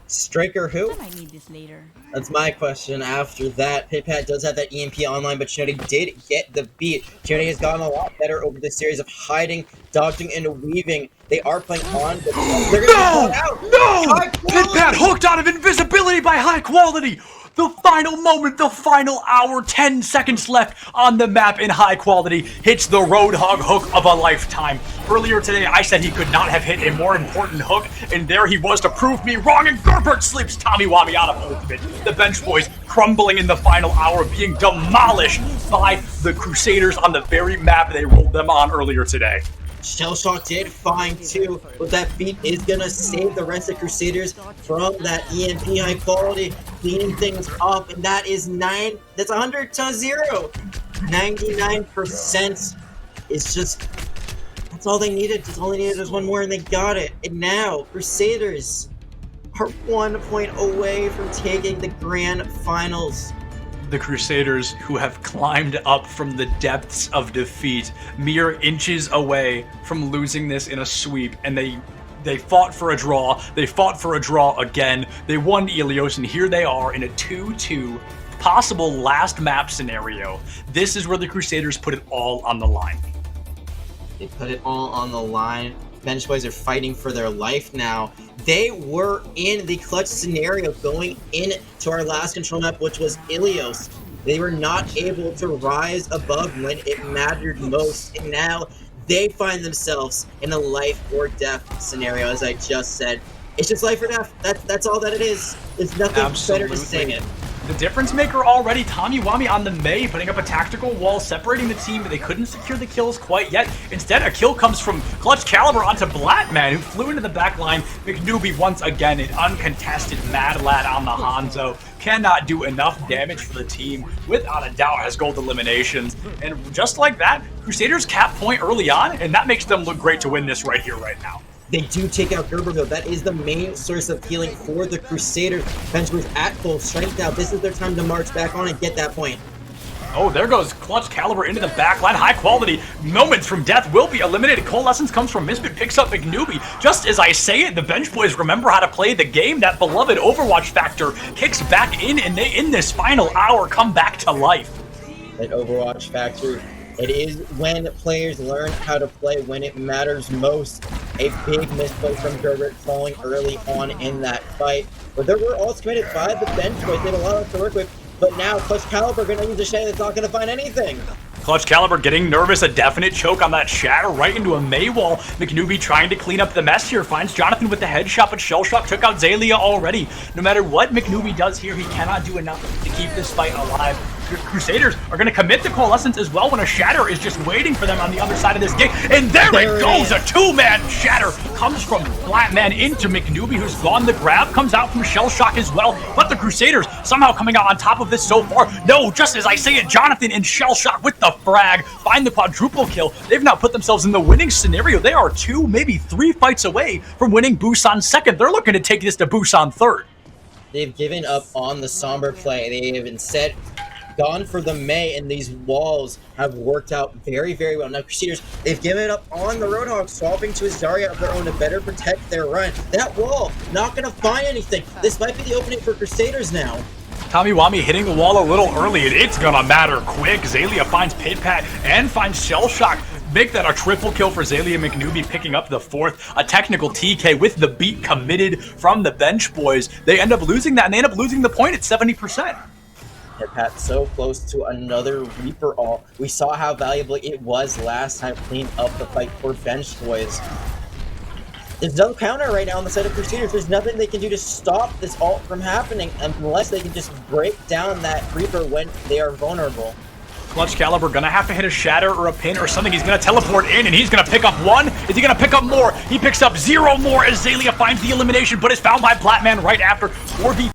Striker who? I might need this later. That's my question. After that, Pitpat does have that EMP online, but Shinoda did get the beat. Shinoda has gotten a lot better over the series of hiding, dodging, and weaving. They are playing on, but they're going to out. No! Pitpat hooked out of invisibility by high quality! The final moment, the final hour, 10 seconds left on the map in high quality, hits the Roadhog hook of a lifetime. Earlier today, I said he could not have hit a more important hook, and there he was to prove me wrong, and Gerbert sleeps Tommy Wami out of ultimate. The bench boys crumbling in the final hour, being demolished by the Crusaders on the very map they rolled them on earlier today. Shell Shock did fine too, but that beat is gonna save the rest of Crusaders from that EMP high quality, cleaning things up, and that is 100 to 0. 99% is just, that's all they needed. That's all they needed was one more, and they got it. And now Crusaders are 1 point away from taking the grand finals. The Crusaders, who have climbed up from the depths of defeat, mere inches away from losing this in a sweep, and they fought for a draw, they fought for a draw again, they won Ilios, and here they are in a 2-2 possible last map scenario. This is where the Crusaders put it all on the line. They put it all on the line. Bench boys are fighting for their life now. They were in the clutch scenario going into our last control map, which was Ilios. They were not able to rise above when it mattered most, and now they find themselves in a life or death scenario, as I just said. It's just life or death. That's all that it is. There's nothing better to say it. The difference maker already, Tommy Wami on the May, putting up a tactical wall, separating the team, but they couldn't secure the kills quite yet. Instead, a kill comes from Clutch Caliber onto Blattman, who flew into the back line. McNewbie, once again, an uncontested mad lad on the Hanzo. Cannot do enough damage for the team. Without a doubt, has gold eliminations. And just like that, Crusaders cap point early on, and that makes them look great to win this right here, right now. They do take out Gerber, though. That is the main source of healing for the Crusaders. Bench was at full strength now. This is their time to march back on and get that point. Oh, there goes Clutch Caliber into the backline. High quality moments from death will be eliminated. Coalescence comes from Misfit, picks up McNewbie. Just as I say it, the bench boys remember how to play the game. That beloved Overwatch factor kicks back in, and they, in this final hour, come back to life. That Overwatch factor. It is when players learn how to play when it matters most. A big misplay from Gerbert falling early on in that fight. But there were ults committed by the bench boys. They had a lot to work with. But now Clutch Caliber going to use a Shay that's not going to find anything. Clutch Caliber getting nervous, a definite choke on that shatter right into a May wall. McNewbie trying to clean up the mess here, finds Jonathan with the headshot, but Shellshock took out Zalia already. No matter what McNewbie does here, he cannot do enough to keep this fight alive. Crusaders are going to commit to Coalescence as well when a shatter is just waiting for them on the other side of this gate. And there it goes, a two-man shatter comes from Flatman into McNewbie, who's gone. The grab comes out from Shellshock as well, but the Crusaders somehow coming out on top of this so far. No, just as I say it, Jonathan and Shellshock with the frag find the quadruple kill. They've now put themselves in the winning scenario. They are 2, maybe 3 fights away from winning Busan second. They're looking to take this to Busan third. They've given up on the somber play. They have instead gone for the May, and these walls have worked out very, very well. Now, Crusaders, they've given up on the Roadhog, swapping to a Zarya of their own to better protect their run. That wall, not going to find anything. This might be the opening for Crusaders now. Tommy Wami hitting the wall a little early, and it's gonna matter quick. Zalia finds Pit-Pat and finds Shellshock. Make that a triple kill for Zalia McNewbie, picking up the 4th. A technical TK with the beat committed from the bench boys. They end up losing that, and they end up losing the point at 70%. Pit-Pat so close to another Reaper ult. We saw how valuable it was last time cleaning up the fight for bench boys. There's no counter right now on the side of Crusaders. There's nothing they can do to stop this ult from happening unless they can just break down that Reaper when they are vulnerable. Clutch Caliber gonna have to hit a shatter or a pin or something. He's gonna teleport in, and he's gonna pick up 1. Is he gonna pick up more? He picks up 0 more as Zalia finds the elimination, but is found by Platman right after 4v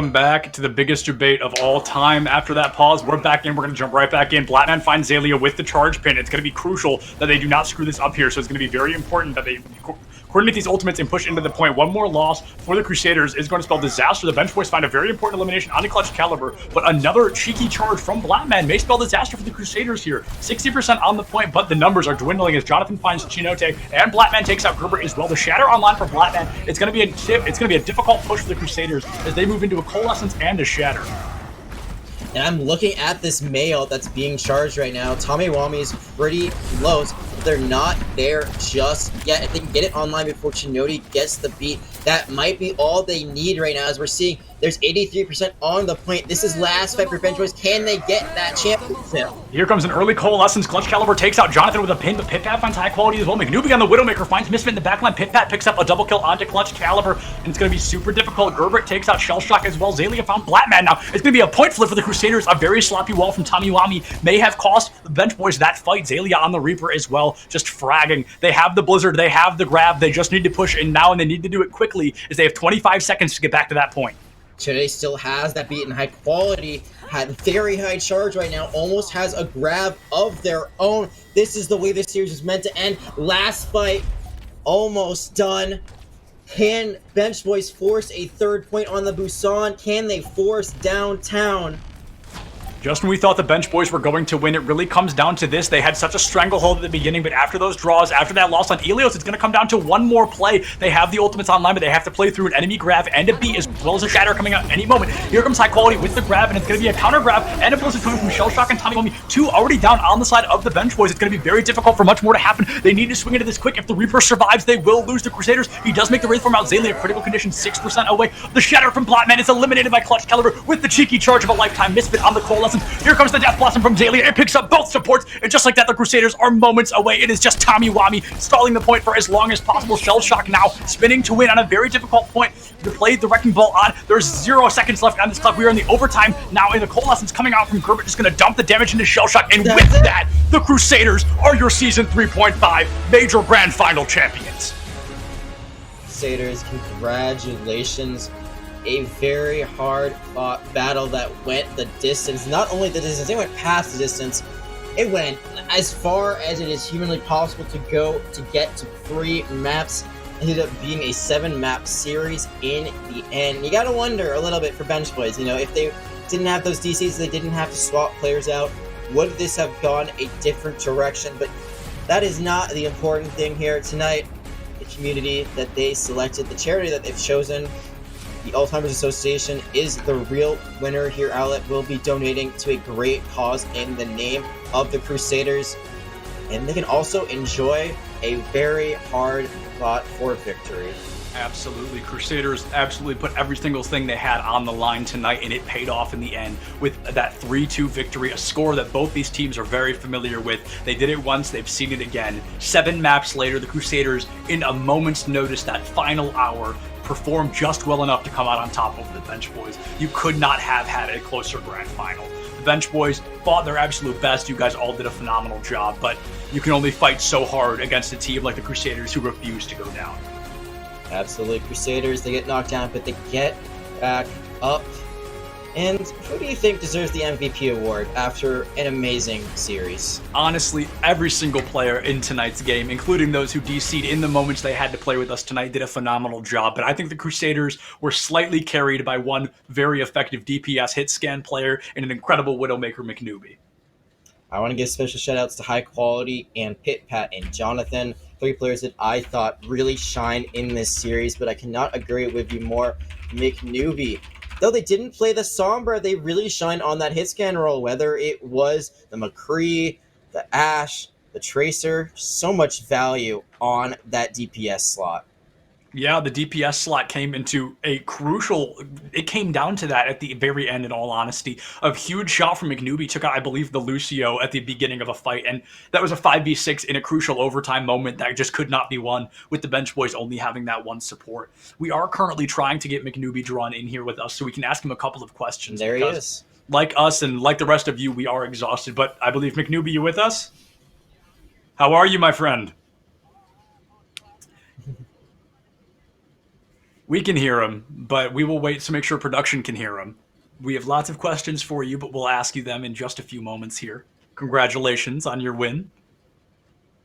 welcome back to the biggest debate of all time. After that pause, we're back in. We're going to jump right back in. Blackman finds Zalia with the charge pin. It's going to be crucial that they do not screw this up here, so it's going to be very important that they coordinate these ultimates and push into the point. One more loss for the Crusaders is going to spell disaster. The bench boys find a very important elimination on the clutch caliber, but another cheeky charge from Blackman may spell disaster for the Crusaders here. 60% on the point, but the numbers are dwindling as Jonathan finds Chinote and Blackman takes out Gerber as well. The Shatter online for Blackman. It's going to be a difficult push for the Crusaders as they move into a Coalescence and a Shatter. And I'm looking at this mail that's being charged right now. Tommy Wami is pretty close, but they're not there just yet. If they can get it online before Chinote gets the beat, that might be all they need right now. As we're seeing, there's 83% on the point. This is last fight for bench boys. Can they get that championship? Here comes an early Coalescence. Clutch Caliber takes out Jonathan with a pin, but Pitpat finds high quality as well. McNewby on the Widowmaker finds Misfit in the backline. Pitpat picks up a double kill onto Clutch Caliber, and it's going to be super difficult. Gerbert takes out Shellshock as well. Zalia found Blackman now. It's going to be a point flip for the Crusaders. A very sloppy wall from Tommy Wami may have cost the bench boys that fight. Zalia on the Reaper as well, just fragging. They have the Blizzard, they have the grab, they just need to push in now, and they need to do it quickly as they have 25 seconds to get back to that point. Chinote still has that beat in high quality, had very high charge right now, almost has a grab of their own. This is the way this series is meant to end. Last fight, almost done. Can bench boys force a third point on the Busan? Can they force downtown? Just when we thought the bench boys were going to win, it really comes down to this. They had such a stranglehold at the beginning, but after those draws, after that loss on Ilios, it's going to come down to one more play. They have the ultimates online, but they have to play through an enemy grab and a beat, as well as a Shatter coming out any moment. Here comes High Quality with the grab, and it's going to be a counter grab and a blizzard coming from Shellshock and Tommy Wami. Two already down on the side of the bench boys. It's going to be very difficult for much more to happen. They need to swing into this quick. If the Reaper survives, they will lose the Crusaders. He does make the Wraith form out. Zalia, critical condition, 6% away. The Shatter from Blackman is eliminated by Clutch Caliber with the cheeky charge of a lifetime Misfit on the Coalescence. Here comes the Death Blossom from Zalia. It picks up both supports, and just like that, the Crusaders are moments away. It is just Tommy Wami stalling the point for as long as possible. Shellshock now spinning to win on a very difficult point. They played the Wrecking Ball on. There's 0 seconds left on this clock. We are in the overtime now, and the Coalescence coming out from Gerbert just going to dump the damage into Shellshock, and with that, the Crusaders are your Season 3.5 Major Grand Final champions. Crusaders, congratulations. A very hard-fought battle that went the distance. Not only the distance, it went past the distance. It went as far as it is humanly possible to go to get to 3 maps. It ended up being a 7-map series in the end. You gotta wonder a little bit for bench boys. You know, if they didn't have those DCs, they didn't have to swap players out, would this have gone a different direction? But that is not the important thing here tonight. The community that they selected, the charity that they've chosen, the Alzheimer's Association, is the real winner here. Owlet will be donating to a great cause in the name of the Crusaders, and they can also enjoy a very hard-fought victory. Absolutely. Crusaders absolutely put every single thing they had on the line tonight, and it paid off in the end with that 3-2 victory, a score that both these teams are very familiar with. They did it once, they've seen it again. 7 maps later, the Crusaders, in a moment's notice, that final hour, performed just well enough to come out on top over the bench boys. You could not have had a closer grand final. The bench boys fought their absolute best. You guys all did a phenomenal job, but you can only fight so hard against a team like the Crusaders who refuse to go down. Absolutely. Crusaders, they get knocked down, but they get back up. And who do you think deserves the MVP award after an amazing series? Honestly, every single player in tonight's game, including those who DC'd in the moments they had to play with us tonight, did a phenomenal job. But I think the Crusaders were slightly carried by one very effective DPS hit scan player and an incredible Widowmaker McNewby. I want to give special shoutouts to High Quality and Pit Pat and Jonathan, 3 players that I thought really shine in this series, but I cannot agree with you more. McNewby, though they didn't play the Sombra, they really shined on that hit scan role, whether it was the McCree, the Ash, the Tracer, so much value on that DPS slot. Yeah, the DPS slot came into a crucial... It came down to that at the very end, in all honesty. A huge shot from McNewby took out, I believe, the Lucio at the beginning of a fight, and that was a 5v6 in a crucial overtime moment that just could not be won, with the bench boys only having that one support. We are currently trying to get McNewby drawn in here with us so we can ask him a couple of questions. There he is. Like us and like the rest of you, we are exhausted, but I believe, McNewby, you with us? How are you, my friend? We can hear him, but we will wait to make sure production can hear him. We have lots of questions for you, but we'll ask you them in just a few moments here. Congratulations on your win.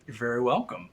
You're very welcome.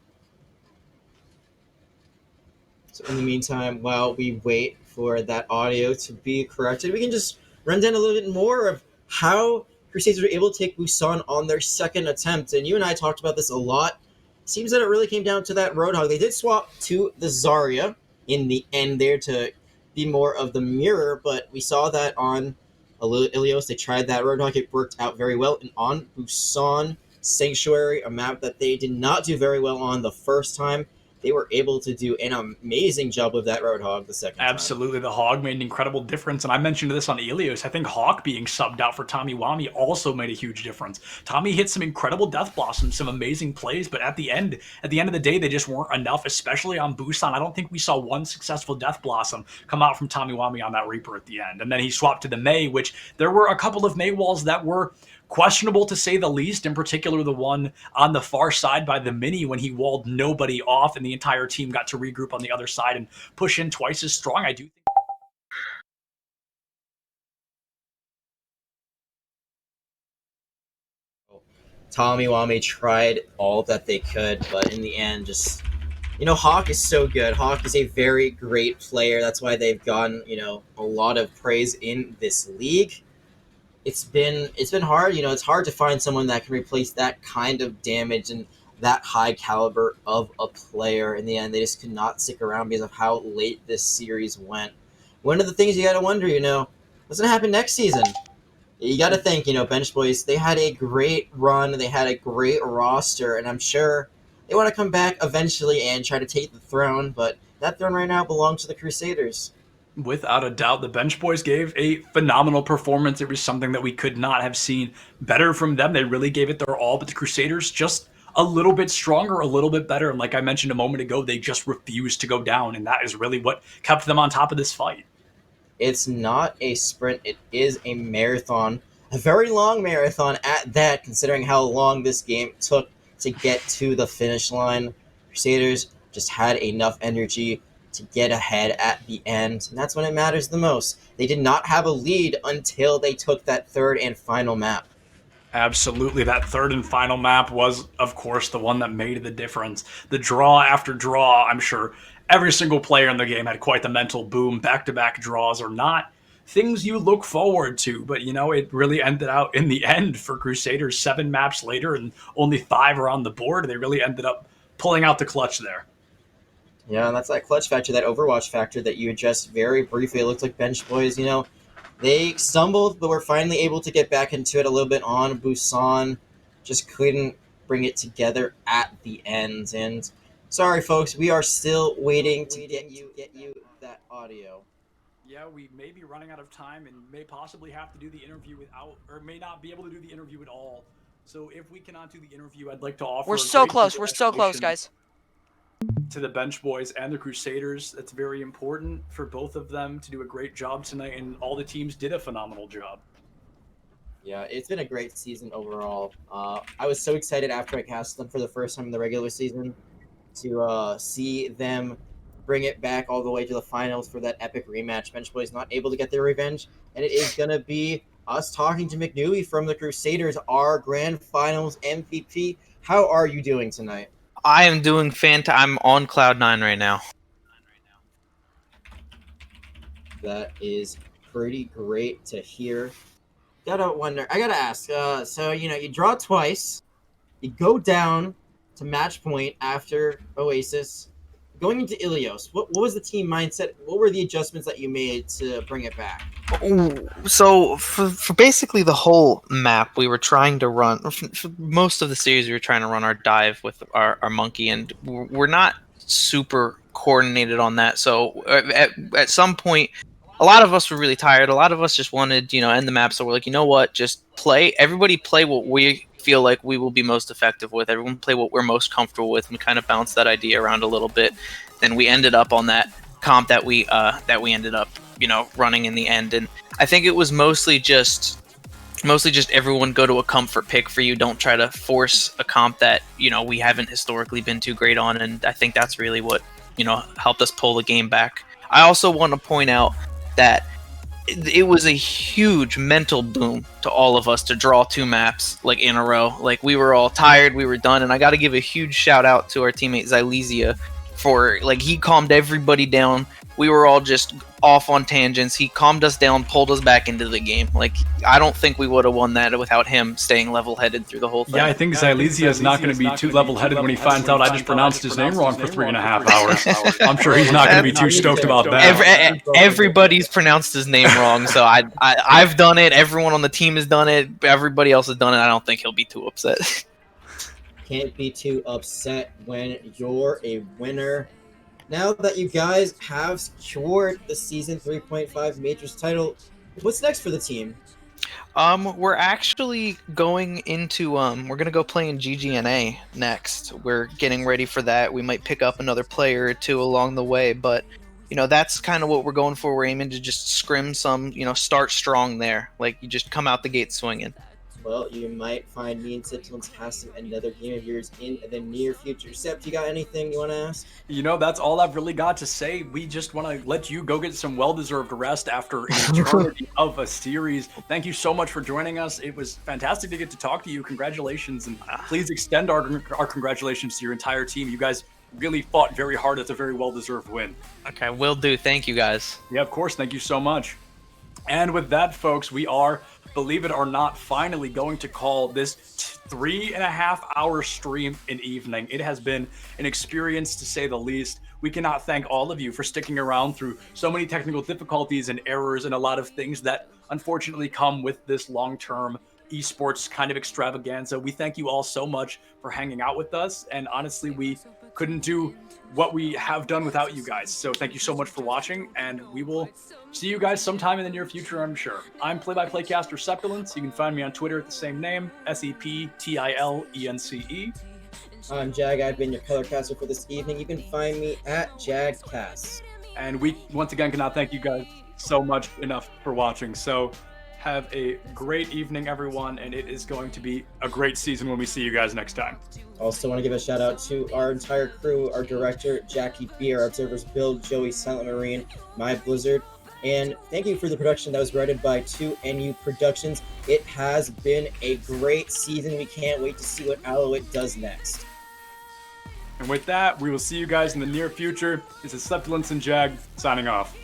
So in the meantime, while we wait for that audio to be corrected, we can just run down a little bit more of how Crusaders were able to take Busan on their second attempt. And you and I talked about this a lot. Seems that it really came down to that Roadhog. They did swap to the Zarya in the end there to be more of the mirror, but we saw that on Ilios. They tried that Roadhog. It worked out very well. And on Busan Sanctuary, a map that they did not do very well on the first time, they were able to do an amazing job with that Roadhog the second time. Absolutely, the Hog made an incredible difference, and I mentioned this on Ilios. I think Hawk being subbed out for Tommy Wami also made a huge difference. Tommy hit some incredible Death Blossoms, some amazing plays, but at the end of the day, they just weren't enough, especially on Busan. I don't think we saw one successful Death Blossom come out from Tommy Wami on that Reaper at the end. And then he swapped to the Mei, which there were a couple of Mei walls that were questionable to say the least, in particular the one on the far side by the Mini when he walled nobody off and the entire team got to regroup on the other side and push in twice as strong. I do think Tommy Wami tried all that they could, but in the end, just, Hawk is so good. Hawk is a very great player. That's why they've gotten, a lot of praise in this league. It's been hard. It's hard to find someone that can replace that kind of damage and that high caliber of a player. In the end, they just could not stick around because of how late this series went. One of the things you got to wonder, what's going to happen next season? You got to think, Bench Boys, they had a great run, they had a great roster, and I'm sure they want to come back eventually and try to take the throne, but that throne right now belongs to the Crusaders. Without a doubt, the Bench Boys gave a phenomenal performance. It was something that we could not have seen better from them. They really gave it their all, but the Crusaders just a little bit stronger, a little bit better, and like I mentioned a moment ago, they just refused to go down, and that is really what kept them on top of this fight. It's not a sprint, it is a marathon. A very long marathon at that, considering how long this game took to get to the finish line. Crusaders just had enough energy to get ahead at the end, and that's when it matters the most. They did not have a lead until they took that third and final map. Absolutely. That third and final map was, of course, the one that made the difference. The draw after draw, I'm sure every single player in the game had quite the mental boom. Back-to-back draws are not things you look forward to, but, it really ended out in the end for Crusaders 7 maps later and only 5 are on the board. They really ended up pulling out the clutch there. Yeah, and that's that clutch factor, that Overwatch factor that you addressed very briefly. It looked like Bench Boys, they stumbled, but were finally able to get back into it a little bit on Busan. Just couldn't bring it together at the end. And sorry, folks, we are still waiting to get you that audio. Yeah, we may be running out of time and may possibly have to do the interview without, or may not be able to do the interview at all. So if we cannot do the interview, I'd like to offer. We're so close. We're so close, guys. To the Bench Boys and the Crusaders. That's very important for both of them to do a great job tonight, and all the teams did a phenomenal job. Yeah, it's been a great season overall. I was so excited after I cast them for the first time in the regular season to see them bring it back all the way to the finals for that epic rematch. Bench Boys not able to get their revenge, and it is going to be us talking to McNewy from the Crusaders, our grand finals MVP. How are you doing tonight? I am doing fantastic. I'm on Cloud9 right now. That is pretty great to hear. I gotta ask, so, you draw twice, you go down to match point after Oasis, going into Ilios, what was the team mindset? What were the adjustments that you made to bring it back? So for basically the whole map, we were trying to run, for most of the series, we were trying to run our dive with our monkey, and we're not super coordinated on that. So at some point, a lot of us were really tired. A lot of us just wanted, end the map. So we're like, you know what, just play. Everybody play what we feel like we will be most effective with. Everyone play what we're most comfortable with, and we kind of bounced that idea around a little bit. Then we ended up on that comp that we ended up, running in the end. And I think it was mostly just everyone go to a comfort pick for you. Don't try to force a comp that, we haven't historically been too great on. And I think that's really what, helped us pull the game back. I also want to point out that it was a huge mental boom to all of us to draw 2 maps like in a row. Like, we were all tired, we were done, and I got to give a huge shout out to our teammate Xylesia for, like, he calmed everybody down. We were all just off on tangents. He calmed us down, pulled us back into the game. Like, I don't think we would have won that without him staying level-headed through the whole thing. Yeah, I think Xylesia is not going to be too level-headed when he finds out I just pronounced his name wrong for 3.5 hours. I'm sure he's not going to be too stoked about that. Everybody's pronounced his name wrong, so I've done it. Everyone on the team has done it. Everybody else has done it. I don't think he'll be too upset. Can't be too upset when you're a winner. Now that you guys have secured the Season 3.5 Majors title, what's next for the team? We're actually going into we're gonna go play in GGNA next. We're getting ready for that. We might pick up another player or 2 along the way, but you know, that's kind of what we're going for. We're aiming to just scrim some, you know, start strong there. Like, you just come out the gate swinging. Well, you might find me and Septilence passing another game of yours in the near future. Sept, you got anything you want to ask? You know, that's all I've really got to say. We just want to let you go get some well-deserved rest after an eternity of a series. Thank you so much for joining us. It was fantastic to get to talk to you. Congratulations, and please extend our congratulations to your entire team. You guys really fought very hard. It's a very well-deserved win. Okay, will do. Thank you, guys. Yeah, of course. Thank you so much. And with that, folks, we are, believe it or not, finally going to call this 3.5-hour stream an evening. It has been an experience, to say the least. We cannot thank all of you for sticking around through so many technical difficulties and errors and a lot of things that unfortunately come with this long-term esports kind of extravaganza. We thank you all so much for hanging out with us, and honestly, we couldn't do what we have done without you guys. So thank you so much for watching, and we will see you guys sometime in the near future, I'm sure. I'm play-by-play caster Septilence. You can find me on Twitter at the same name, SEPTILENCE. I'm Jag. I've been your color caster for this evening. You can find me at JagCast. And we once again cannot thank you guys so much enough for watching. So have a great evening, everyone, and it is going to be a great season when we see you guys next time. Also want to give a shout out to our entire crew, our director, Jackie B, our observers, Bill, Joey, Silent Marine, My Blizzard, and thank you for the production that was provided by 2NU Productions. It has been a great season. We can't wait to see what Owlet does next. And with that, we will see you guys in the near future. This is Septilence and Jag signing off.